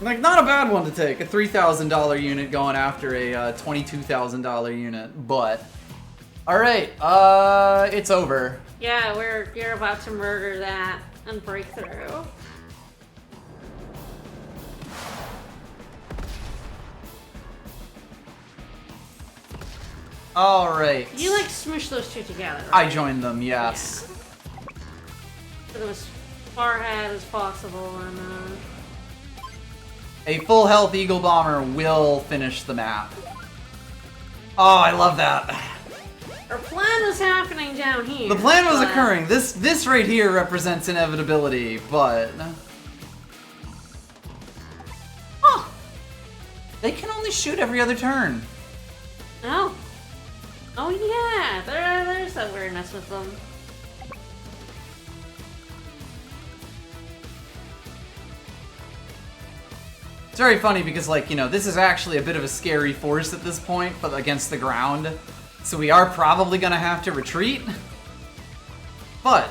Like, not a bad one to take. A $3,000 unit going after a $22,000 unit, but... Alright, it's over. Yeah, you're about to murder that and break through. Alright. You like smoosh those two together, right? I joined them, yes. Put them as far ahead as possible and A full health Eagle Bomber will finish the map. Oh, I love that. our plan was happening down here. The plan was but- occurring. This right here represents inevitability, but... Huh. They can only shoot every other turn. Oh. Oh yeah, there's that weirdness with them. It's very funny because, like, you know, this is actually a bit of a scary force at this point, but against the ground. So we are probably gonna have to retreat. But...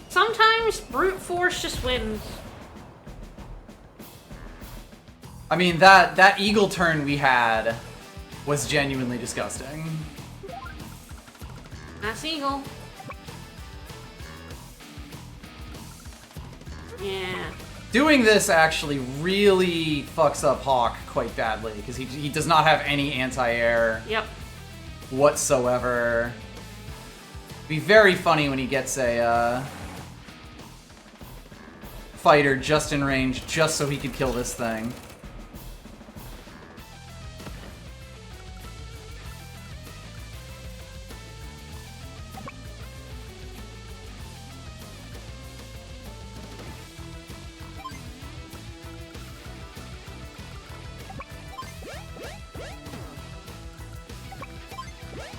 Sometimes brute force just wins. I mean, that eagle turn we had was genuinely disgusting. Nice eagle. Yeah. Doing this actually really fucks up Hawk quite badly, because he does not have any anti-air Yep. whatsoever. It'd be very funny when he gets a fighter just in range, just so he could kill this thing.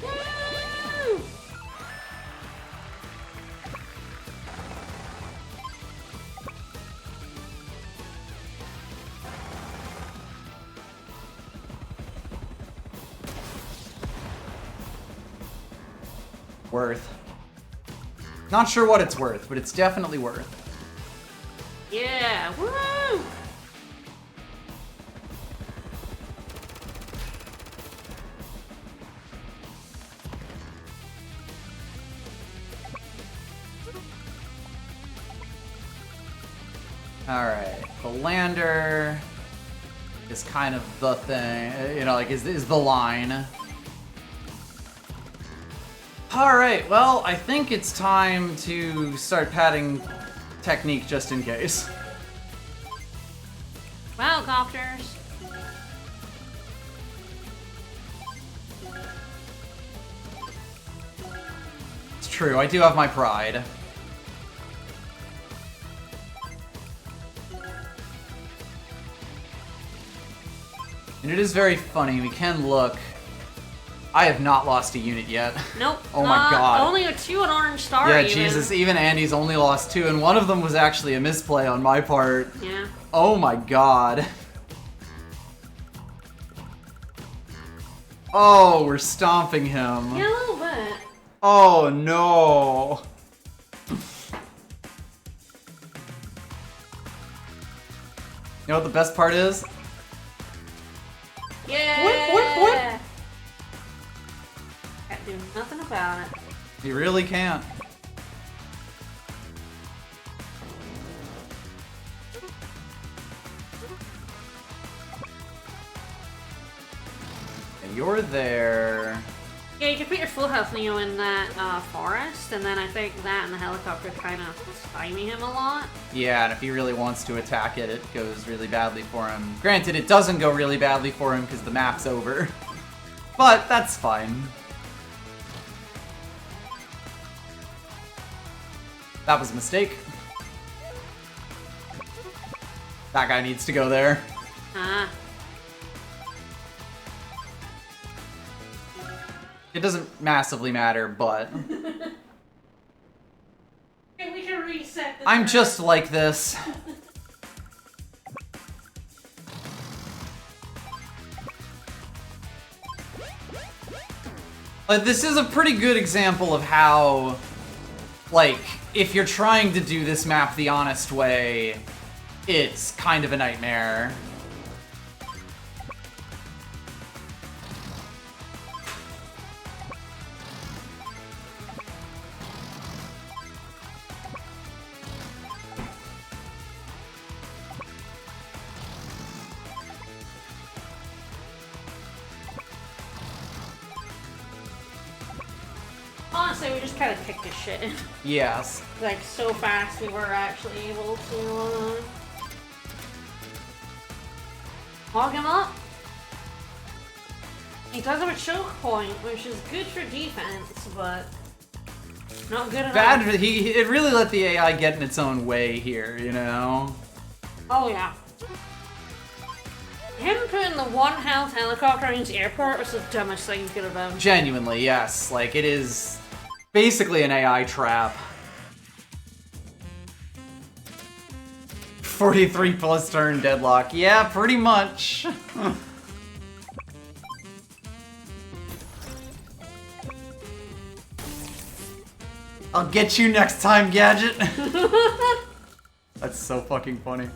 Woo! Worth. Not sure what it's worth, but it's definitely worth. Yeah. Woo! Alright, the lander is kind of the thing, you know, like, is the line. Alright, well, I think it's time to start padding technique just in case. Wow, copters. It's true, I do have my pride. And it is very funny, we can look. I have not lost a unit yet. Nope. Oh my god. Only a 2 on Orange Star. Yeah, even. Jesus, even Andy's only lost 2, and one of them was actually a misplay on my part. Yeah. Oh my god. Oh, we're stomping him. Yeah, a little bit. Oh no. You know what the best part is? Yeah. Whip. Can't do nothing about it. You really can't. And you're there. Yeah, you can put your full health Neo in that forest, and then I think that and the helicopter kind of stymie him a lot. Yeah, and if he really wants to attack it, it goes really badly for him. Granted, it doesn't go really badly for him because the map's over. But that's fine. That was a mistake. That guy needs to go there. Ah. It doesn't massively matter, but Okay, we should reset this. I'm just like this. But this is a pretty good example of how, like, if you're trying to do this map the honest way, it's kind of a nightmare. Honestly, we just kind of kicked his shit in. Yes. Like, so fast we were actually able to hog him up. He does have a choke point, which is good for defense, but not good enough. Bad. It really let the AI get in its own way here, you know? Oh, yeah. Him putting the 1 health helicopter in his airport was the dumbest thing he could have done. Genuinely, yes. Like, it is basically an AI trap. 43 plus turn deadlock. Yeah, pretty much. I'll get you next time, Gadget. That's so fucking funny.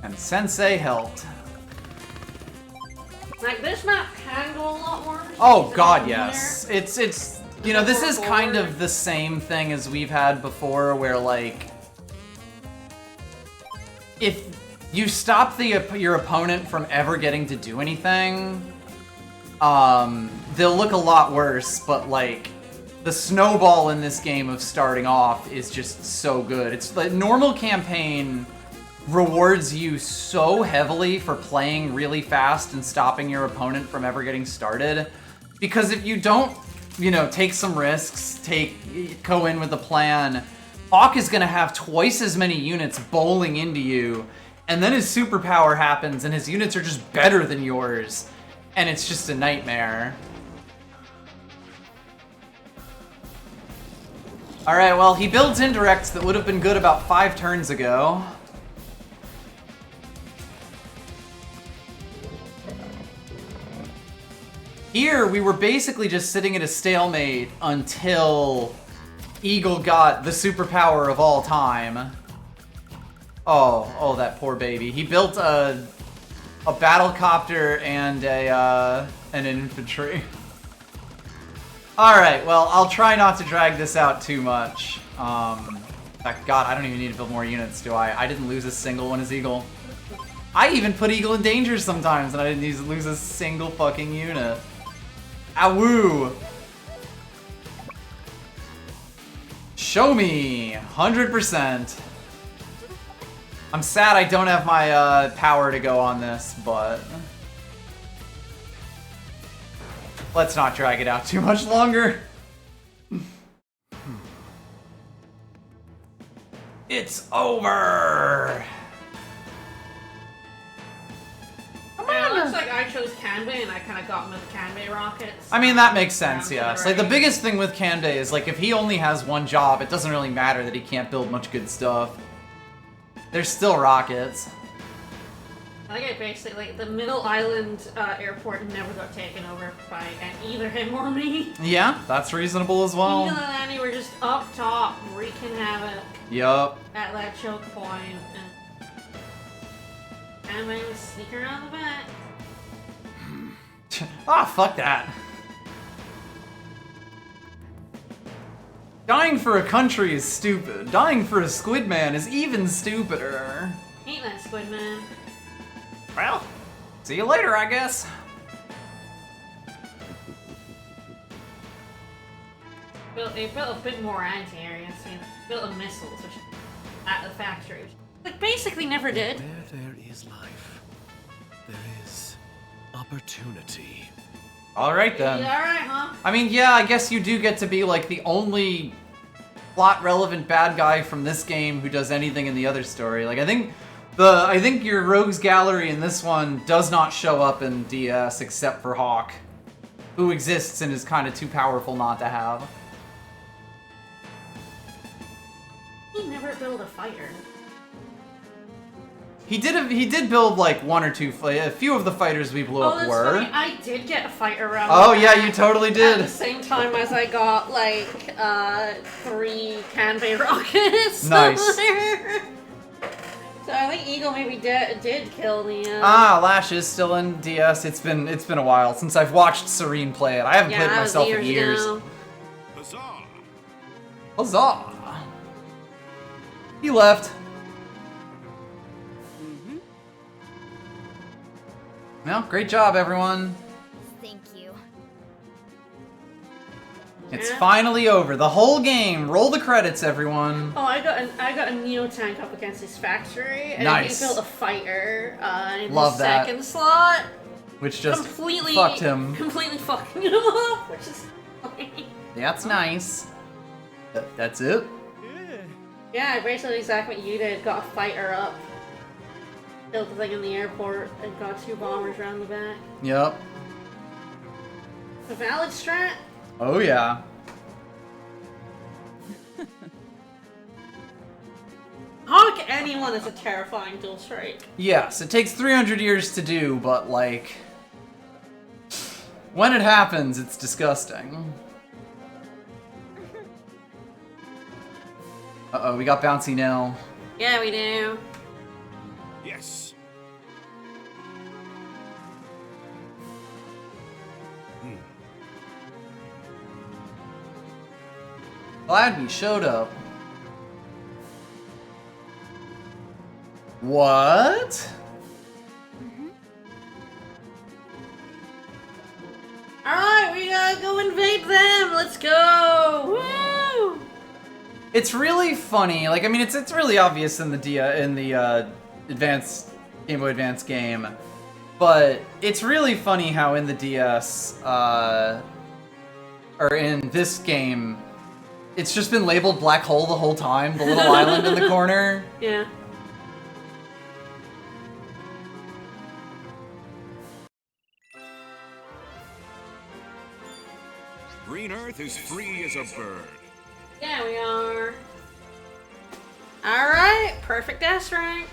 And Sensei helped. Like, this map can go a lot worse. Oh god, yes. It's you know, this is kind of the same thing as we've had before where, like, if you stop your opponent from ever getting to do anything, they'll look a lot worse, but, like, the snowball in this game of starting off is just so good. It's the normal campaign rewards you so heavily for playing really fast and stopping your opponent from ever getting started. Because if you don't, you know, take some risks, go in with a plan, Hawk is gonna have twice as many units bowling into you, and then his superpower happens and his units are just better than yours, and it's just a nightmare. Alright, well, he builds indirects that would have been good about 5 turns ago. Here, we were basically just sitting at a stalemate until Eagle got the superpower of all time. Oh, that poor baby. He built a battlecopter and an infantry. Alright, well, I'll try not to drag this out too much. God, I don't even need to build more units, do I? I didn't lose a single one as Eagle. I even put Eagle in danger sometimes, and I didn't lose a single fucking unit. Awoo! Show me! 100%. I'm sad I don't have my power to go on this, but... let's not drag it out too much longer. It's over! Yeah, it looks like I chose Kanbei and I kind of got him with the Kanbei rockets. I mean, that makes sense, To yes. the Like, the right. biggest thing with Kanbei is, like, if he only has one job, it doesn't really matter that he can't build much good stuff. There's still rockets. I think I basically, like, the middle island airport never got taken over by either him or me. Yeah, that's reasonable as well. Eagle and Annie were just up top, wreaking havoc Yup. at that choke point. And I was sneaking around the back. Ah, fuck that. Dying for a country is stupid. Dying for a squid man is even stupider. Hate that squid man. Well, see you later, I guess. They built a bit more anti-areas. I mean, built a missiles, which at the factory. Like, basically never did. Where there is life, there is opportunity. Alright then. Yeah, alright, huh? I mean, yeah, I guess you do get to be like the only plot-relevant bad guy from this game who does anything in the other story. Like, I think your rogues gallery in this one does not show up in DS except for Hawk, who exists and is kind of too powerful not to have. He never built a fighter. He did build like one or two, a few of the fighters we blew Oh, up that's were. funny. I did get a fighter around. Oh the yeah, back you totally At did. the same time as I got like 3 Kanbei rockets. Nice. There. So I think Eagle maybe did kill the. Ah, Lash is still in DS. It's been a while since I've watched Serene play it. I haven't played it that was myself in years. ago. Huzzah! Huzzah! He left. Well, great job, everyone. Thank you. It's Yeah. finally over. The whole game. Roll the credits, everyone. Oh, I got a Neo tank up against his factory, and Nice. he built a fighter in Love the that. second slot. Which just Completely fucked him. Completely fucking him up, which is funny. That's nice. That's it. Yeah, basically exactly what you did. Got a fighter up, built the thing in the airport, and got 2 bombers around the back. Yep. A valid strat? Oh yeah. Hawk anyone is a terrifying dual strike. Yes, it takes 300 years to do, but like, when it happens, it's disgusting. Uh-oh, we got Bouncy Nell. Yeah, we do. Yes. Glad we showed up. What? Alright, we gotta go invade them! Let's go! Woo! It's really funny. Like, I mean, it's really obvious in the Advanced Game Boy Advance game, but it's really funny how in the DS or in this game, it's just been labeled Black Hole the whole time. The little island in the corner. Yeah. Green Earth is free as a bird. Yeah, we are. Alright, perfect S rank.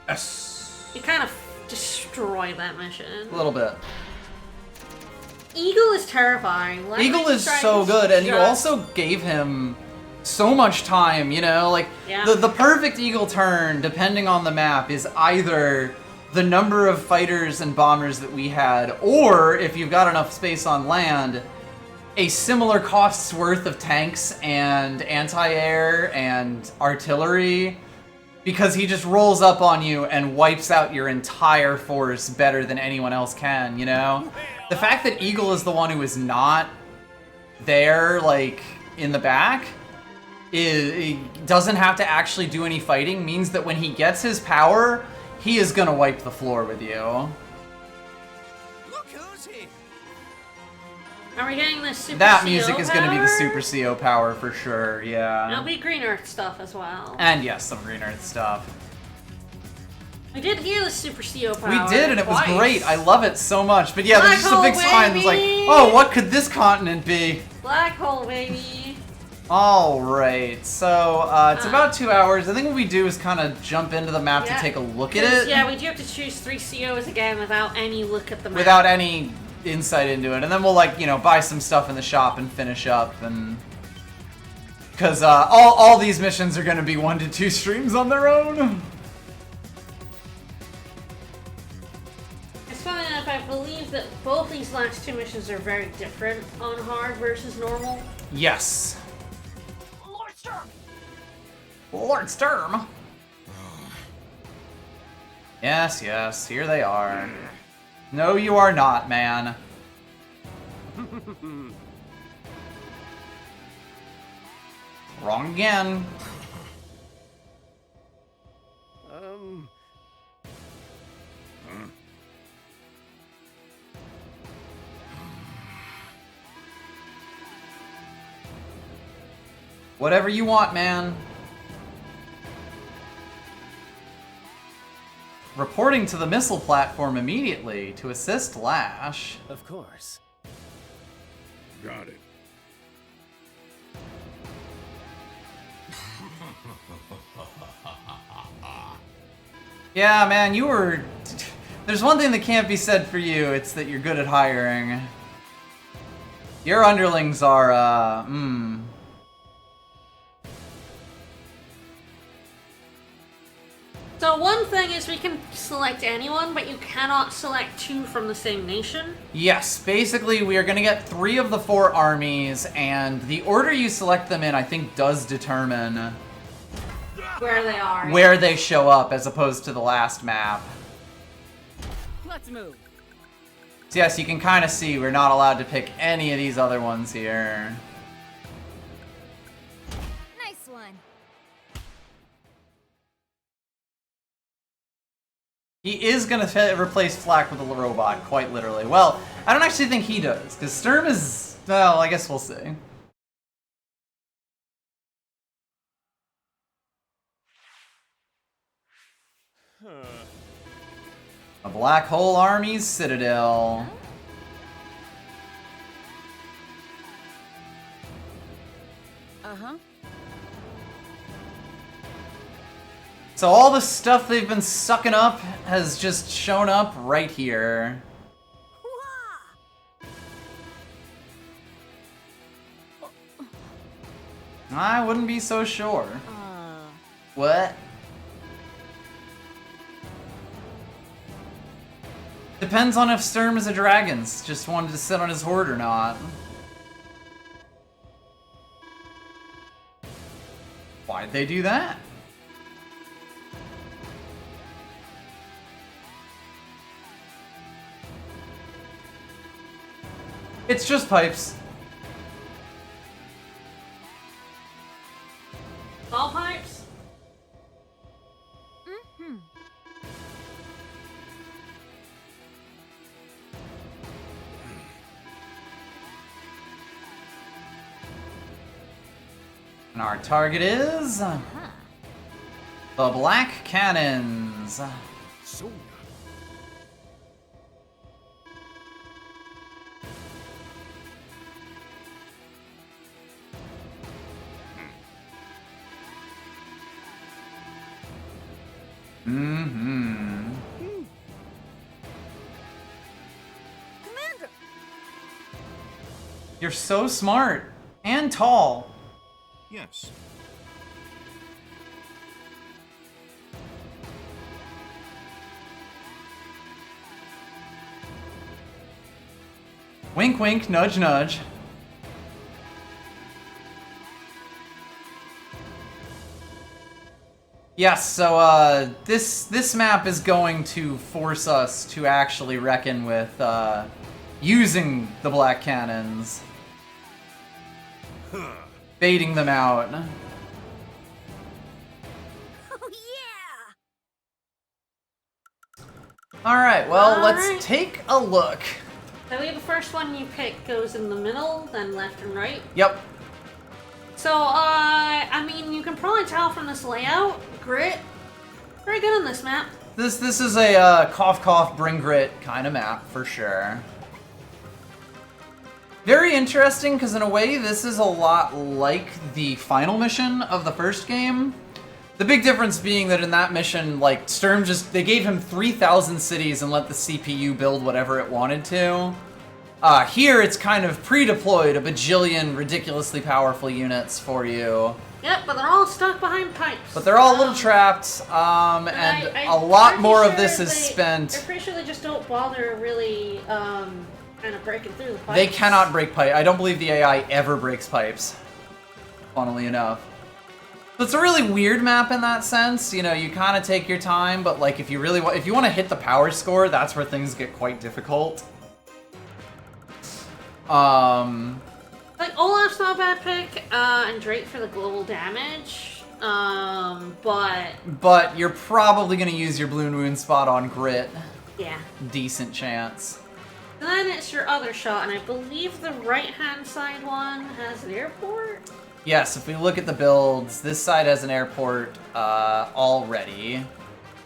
Yes. You kind of destroyed that mission. A little bit. Eagle is terrifying. Lightning Eagle is Strike so good, and you just- also gave him so much time, you know? Like, Yeah. the perfect Eagle turn, depending on the map, is either the number of fighters and bombers that we had, or, if you've got enough space on land, a similar cost's worth of tanks and anti-air and artillery Because he just rolls up on you and wipes out your entire force better than anyone else can, you know? The fact that Eagle is the one who is not there, like, in the back, he doesn't have to actually do any fighting, means that when he gets his power, he is gonna wipe the floor with you. Look who's here! Are we getting this Super That CO music is gonna be the power? Super CO power for sure, yeah. There'll be Green Earth stuff as well. And yes, some Green Earth stuff. We did hear the Super CO power. We did, and it was twice. great. I love it so much. But yeah, there's just a Black big hole, sign that's like, baby! oh, what could this continent be? Black hole, baby. Alright, so it's about 2 hours. I think what we do is kind of jump into the map Yeah, to take a look at 'cause, it. Yeah, we do have to choose 3 COs again without any look at the map. Without any insight into it. And then we'll, like, you know, buy some stuff in the shop and finish up. And because all these missions are going to be 1 to 2 streams on their own. It's funny enough, I believe that both these last 2 missions are very different on hard versus normal. Yes. Lord Sturm! Lord Sturm. Yes, yes, here they are. No, you are not, man. Wrong again. Whatever you want, man. Reporting to the missile platform immediately to assist Lash. Of course. Got it. Yeah, man, you were... There's one thing that can't be said for you, it's that you're good at hiring. Your underlings are, So one thing is we can select anyone, but you cannot select 2 from the same nation. Yes, basically we are going to get 3 of the 4 armies, and the order you select them in, I think, does determine Where they are. where they show up as opposed to the last map. Let's move. So yes, you can kind of see we're not allowed to pick any of these other ones here. Nice one. He is going to replace Flak with a robot, quite literally. Well, I don't actually think he does, because Sturm is... Well, I guess we'll see. A Black Hole Army's Citadel. Uh-huh. So all the stuff they've been sucking up has just shown up right here. I wouldn't be so sure. What? Depends on if Sturm is a dragon's just wanted to sit on his hoard or not. Why'd they do that? It's just pipes. Ball pipes? Mm-hmm. And our target is... the Black Cannons. Sonya. Mm-hmm. Commander! You're so smart. And tall. Yes. Wink wink, nudge nudge. Yes, so this map is going to force us to actually reckon with using the black cannons, baiting them out. Oh, yeah! All right, well, All let's right. take a look. So the first one you pick goes in the middle, then left and right. Yep. So, I mean, you can probably tell from this layout, grit, very good on this map. This is a cough cough bring grit kind of map for sure. Very interesting because in a way this is a lot like the final mission of the first game. The big difference being that in that mission, like Sturm they gave him 3,000 cities and let the CPU build whatever it wanted to. Here it's kind of pre-deployed a bajillion ridiculously powerful units for you. Yep, but they're all stuck behind pipes. But they're all a little trapped, and a lot more of this is I'm spent. pretty sure they just don't bother really kind of breaking through the pipes. They cannot break pipe. I don't believe the AI ever breaks pipes, funnily enough. So it's a really weird map in that sense. You know, you kind of take your time, but like if you want to hit the power score, that's where things get quite difficult. Like, Olaf's not a bad pick, and Drake for the global damage, But you're probably going to use your Balloon Wound spot on Grit. yeah. Decent chance. And then it's your other shot, and I believe the right-hand side one has an airport? Yes, if we look at the builds, this side has an airport already.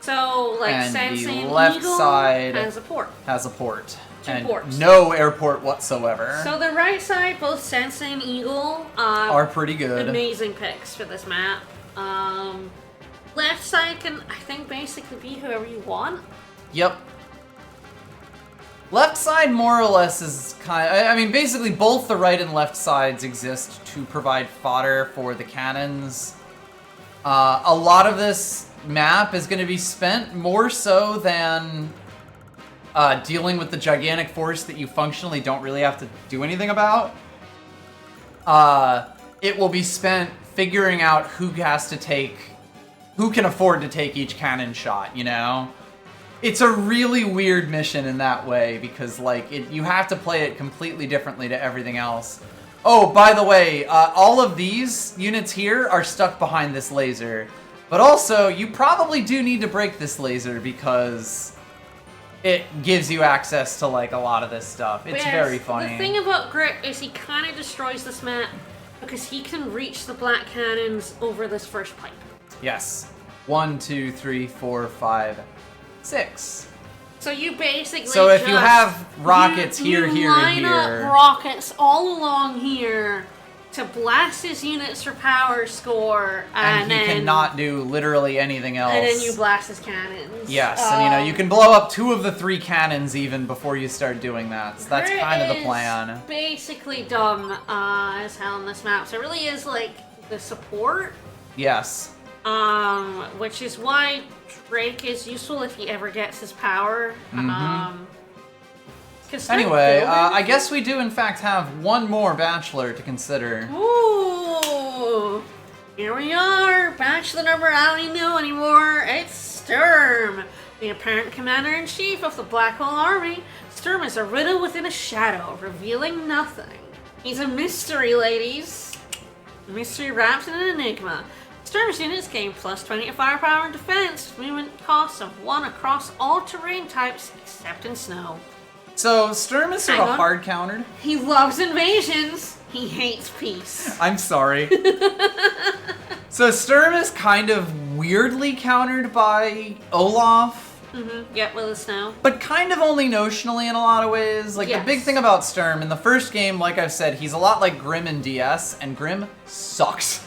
So, like, And the Sensei left Eagle side has a port. Has a port. Two and ports. no airport whatsoever. So the right side, both Sensei and Eagle, are pretty good. amazing picks for this map. Left side can, I think, basically be whoever you want. Yep. Left side more or less is I mean, basically both the right and left sides exist to provide fodder for the cannons. A lot of this map is going to be spent more so than dealing with the gigantic force that you functionally don't really have to do anything about. It will be spent figuring out who can afford to take each cannon shot, you know? It's a really weird mission in that way because, like, you have to play it completely differently to everything else. Oh, by the way, all of these units here are stuck behind this laser. But also, you probably do need to break this laser because it gives you access to, like, a lot of this stuff. It's Yes, very funny. The thing about Grit is he kind of destroys this map because he can reach the black cannons over this first pipe. Yes. 1, 2, 3, 4, 5, 6. So you basically So if you just- have rockets here, you here, and line here. up rockets all along here to blast his units for power score, And he then cannot do literally anything else. and then you blast his cannons. Yes, and you know, you can blow up 2 of the 3 cannons even before you start doing that. So that's Grit kind of the is plan. Basically dumb as hell on this map. So it really is like the support, Yes. which is why Drake is useful if he ever gets his power. 'Cause Anyway, Drake I guess we do in fact have one more bachelor to consider. Ooh, here we are. Bachelor number I don't even know anymore. It's Sturm, the apparent commander-in-chief of the Black Hole Army. Sturm is a riddle within a shadow, revealing nothing. He's a mystery, ladies. A mystery wrapped in an enigma. Sturm's units gain plus 20 to firepower and defense, movement costs of 1 across all terrain types except in snow. So Sturm is sort Hang of on. hard countered. He loves invasions. He hates peace. I'm sorry. So Sturm is kind of weirdly countered by Olaf. Yep, with the snow. But kind of only notionally in a lot of ways. Like, Yes. the big thing about Sturm, in the first game, like I've said, he's a lot like Grim in DS, and Grim sucks.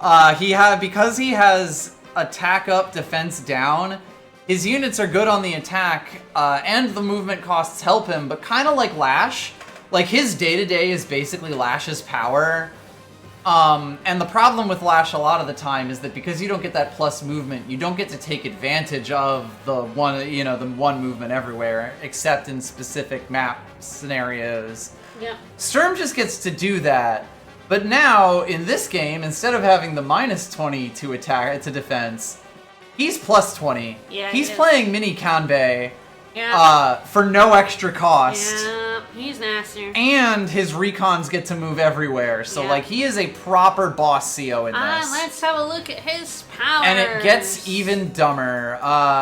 Because he has attack up, defense down, his units are good on the attack, and the movement costs help him, but kind of like Lash. Like, his day-to-day is basically Lash's power. And the problem with Lash a lot of the time is that because you don't get that plus movement, you don't get to take advantage of the one movement everywhere, except in specific map scenarios. Yep. Sturm just gets to do that, But now, in this game, instead of having the -20 to attack to defense, he's +20. Yeah, he's he is. playing mini Kanbei Yeah. For no extra cost. Yeah, he's nasty. And his recons get to move everywhere. So, Yeah. like, he is a proper boss CO in this. Let's have a look at his powers. And it gets even dumber.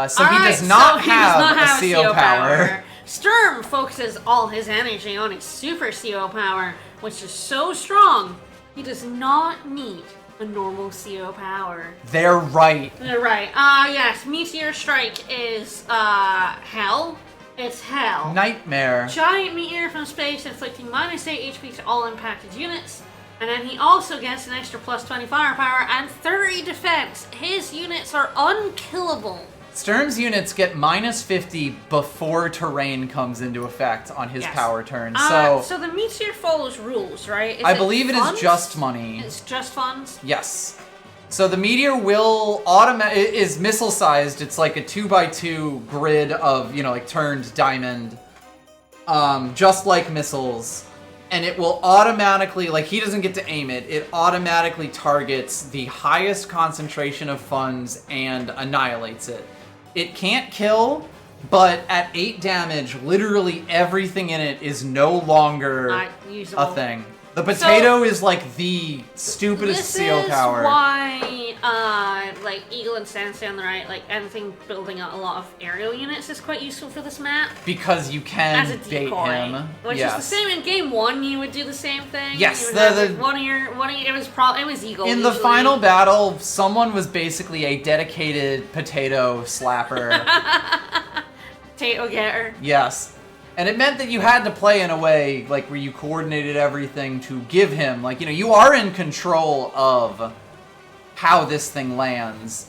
So Alright, he does not so he have, does not have a CO power. Sturm focuses all his energy on his super CO power, which is so strong, he does not need a normal CO power. They're right. They're right. Yes, Meteor Strike is, hell. It's hell. Nightmare. Giant meteor from space inflicting -8 HP to all impacted units. And then he also gets an extra +20 firepower and 30 defense. His units are unkillable. Sturm's units get -50 before terrain comes into effect on his Yes. power turn. So the meteor follows rules, right? I believe it funds? is just money. It's just funds? Yes. So the meteor will is missile sized. It's like a 2x2 grid of, like turned diamond. Just like missiles. And it will automatically, like he doesn't get to aim it, it automatically targets the highest concentration of funds and annihilates it. It can't kill, but at 8 damage, literally everything in it is no longer Not usable. a thing. The potato is like the stupidest CO power. This is why, like Eagle and Sensei on the right, like anything building out a lot of aerial units is quite useful for this map. Because you can As a bait decoy, him. which Yes. is the same in game 1. You would do the same thing. Yes, You would have, the- like, one of your, it was Eagle. In the usually. final battle, someone was basically a dedicated potato slapper. Potato getter. Yes. And it meant that you had to play in a way, like, where you coordinated everything to give him, like, you are in control of how this thing lands.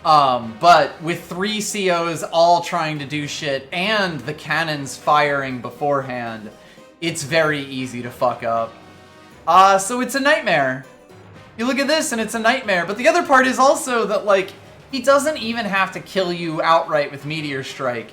But with 3 COs all trying to do shit and the cannons firing beforehand, it's very easy to fuck up. So it's a nightmare. You look at this and it's a nightmare. But the other part is also that, like, he doesn't even have to kill you outright with Meteor Strike.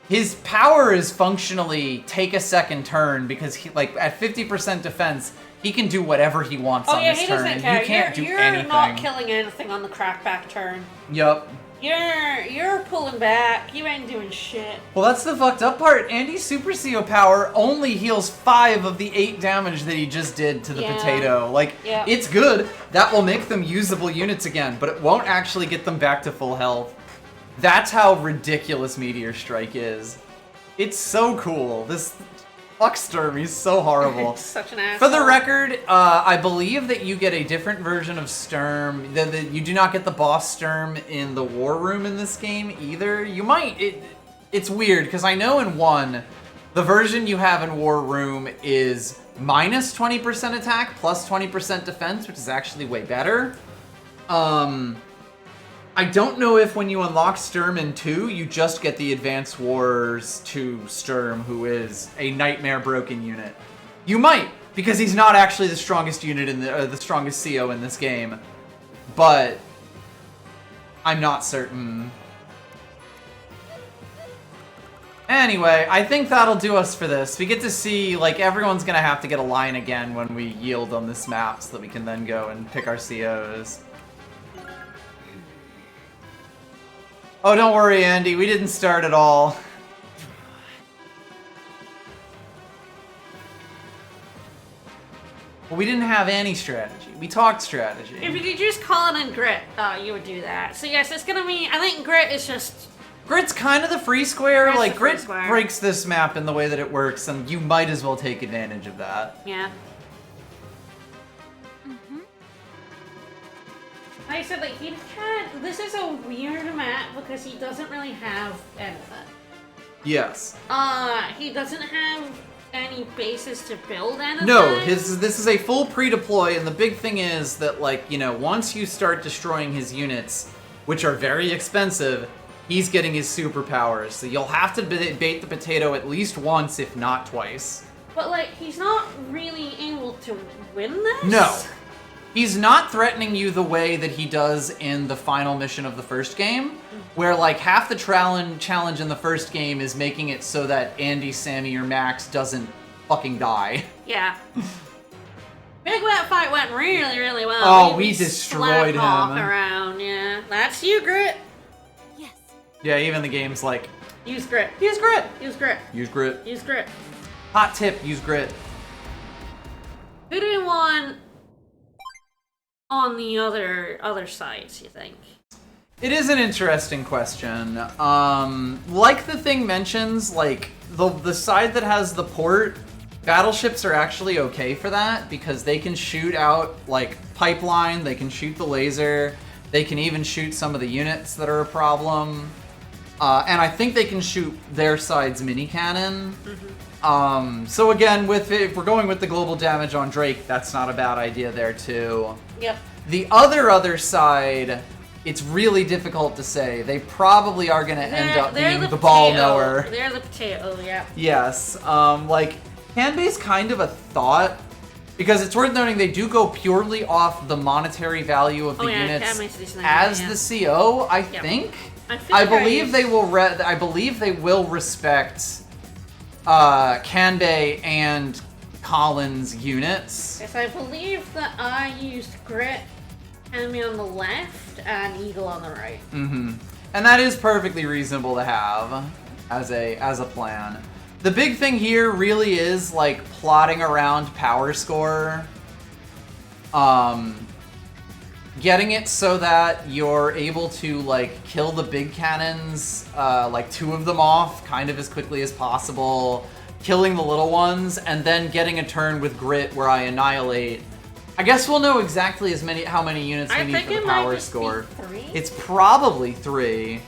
His power is functionally take a second turn because he, like, at 50% defense, he can do whatever he wants on this he turn. doesn't care. You can't do you're anything. not killing anything on the crackback turn. Yup. You're pulling back. You ain't doing shit. Well, that's the fucked up part. Andy's Super CO power only heals 5 of the 8 damage that he just did to the potato. Like, it's good. That will make them usable units again, but it won't actually get them back to full health. That's how ridiculous Meteor Strike is. It's so cool. This fuck Sturm, he's so horrible. Such an asshole. For the record, I believe that you get a different version of Sturm. You do not get the boss Sturm in the War Room in this game either. You might. It's weird, because I know in 1, the version you have in War Room is minus 20% attack, plus 20% defense, which is actually way better. I don't know if when you unlock Sturm in 2, you just get the Advanced Wars 2 Sturm, who is a nightmare broken unit. You might, because he's not actually the strongest unit in the strongest CO in this game. But I'm not certain. Anyway, I think that'll do us for this. We get to see, like, everyone's gonna have to get a line again when we yield on this map so that we can then go and pick our COs. Oh, don't worry, Andy. We didn't start at all. Well, we didn't have any strategy. We talked strategy. If you could just call it in Grit, you would do that. So yes, it's gonna be, I think Grit is just... Grit's kind of the free square. Grit's Like, the free Grit square. breaks this map in the way that it works, and you might as well take advantage of that. Yeah. Like I said, like, he can't... This is a weird map because he doesn't really have anything. Yes. He doesn't have any bases to build anything. No, this is a full pre-deploy, and the big thing is that, like, once you start destroying his units, which are very expensive, he's getting his superpowers. So you'll have to bait the potato at least once, if not twice. But, like, he's not really able to win this? No. He's not threatening you the way that he does in the final mission of the first game, where, like, half the challenge in the first game is making it so that Andy, Sammy, or Max doesn't fucking die. Yeah. Big Wet fight went really, really well. Oh, we slapped destroyed Hawk him. around, yeah. That's you, Grit. Yes. Yeah, even the game's like, Use Grit. use grit. Use Grit. Use grit. Use Grit. Hot tip, use grit. Who do you want on the other sides, you think? It is an interesting question. Like the thing mentions, like, the side that has the port, battleships are actually okay for that, because they can shoot out, like, pipeline, they can shoot the laser, they can even shoot some of the units that are a problem. And I think they can shoot their side's mini cannon. So again, if we're going with the global damage on Drake, that's not a bad idea there too. Yep. The other side, it's really difficult to say. They probably are going to end up being the ball knower. They're the potato, yeah. Yes. Like, Canbase kind of a thought, because it's worth noting they do go purely off the monetary value of the units as the CO, I think. I believe they will respect Kanbei and Collins units. Yes, I believe that I used Grit, Enemy on the left, and Eagle on the right. Mm-hmm. And that is perfectly reasonable to have as a plan. The big thing here really is like plotting around power score. Getting it so that you're able to like kill the big cannons, like 2 of them off kind of as quickly as possible, killing the little ones, and then getting a turn with Grit where I annihilate. I guess we'll know exactly how many units we need for the power score. It's probably 3.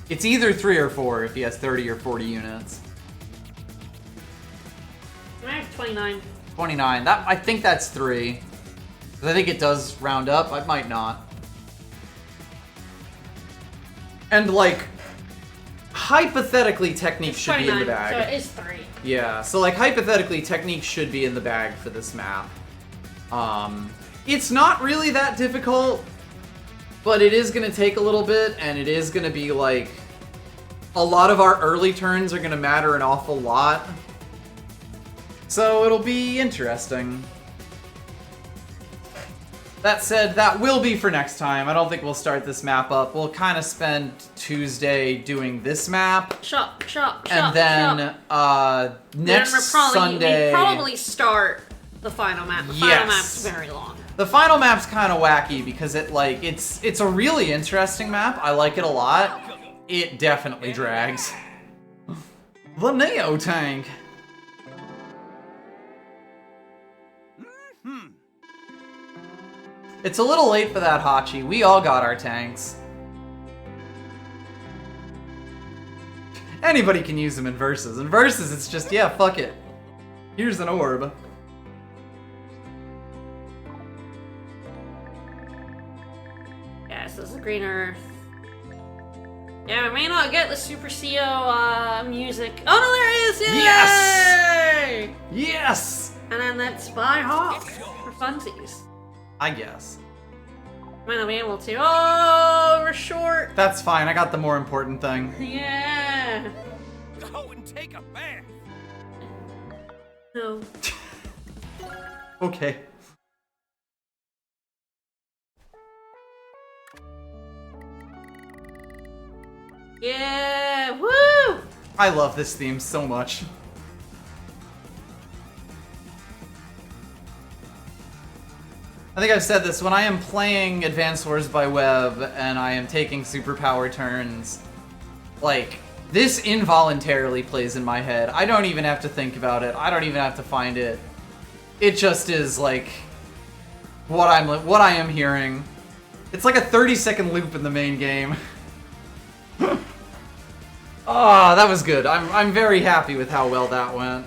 It's either 3 or 4 if he has 30 or 40 units. I have 29. 29. I think that's 3. 'Cause I think it does round up. I might not. And like, hypothetically, technique should be in the bag. So it is 3. Yeah. So like, hypothetically, technique should be in the bag for this map. It's not really that difficult, but it is gonna take a little bit, and it is gonna be like, a lot of our early turns are gonna matter an awful lot. So it'll be interesting. That said, that will be for next time. I don't think we'll start this map up. We'll kind of spend Tuesday doing this map. And then next Sunday... We probably start the final map. The final map's very long. The final map's kind of wacky because it's a really interesting map. I like it a lot. It definitely drags. The Neo tank. It's a little late for that, Hachi. We all got our tanks. Anybody can use them in Versus. In Versus, it's just, yeah, fuck it. Here's an orb. Yes, this is Green Earth. Yeah, we may not get the Super CO music. Oh no, there it is! Yay! Yes! Yes! And then let's buy Hawk for funsies. I guess. Might not be able to. Oh, we're short. That's fine. I got the more important thing. Yeah. Go and take a bath. No. Okay. Yeah. Woo! I love this theme so much. I think I've said this, when I am playing Advance Wars by Web and I am taking superpower turns, like, this involuntarily plays in my head. I don't even have to think about it. I don't even have to find it. It just is, like, what I am hearing. It's like a 30-second loop in the main game. Oh, that was good. I'm very happy with how well that went.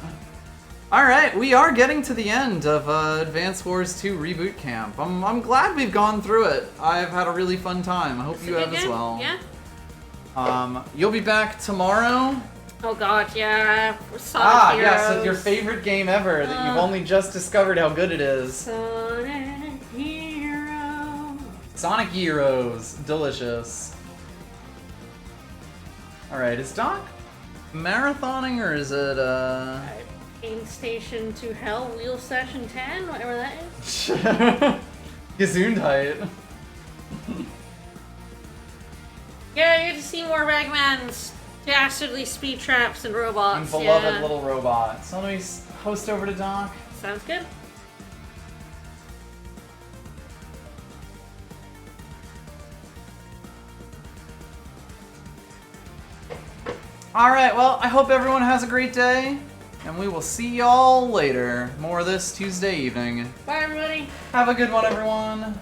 Alright, we are getting to the end of Advance Wars 2 Reboot Camp. I'm glad we've gone through it. I've had a really fun time. I hope you have as well. Yeah. You'll be back tomorrow? Oh god, yeah. Sonic Heroes. Yes, it's your favorite game ever that you've only just discovered how good it is. Sonic Heroes. Sonic Heroes. Delicious. Alright, is Doc marathoning or is it Game Station to Hell, Wheel Session 10, whatever that is. Gesundheit. Yeah, you get to see more Ragman's dastardly speed traps and robots. And beloved yeah. little robot. So let me host over to Doc. Sounds good. Alright, well, I hope everyone has a great day. And we will see y'all later. More of this Tuesday evening. Bye, everybody. Have a good one, everyone.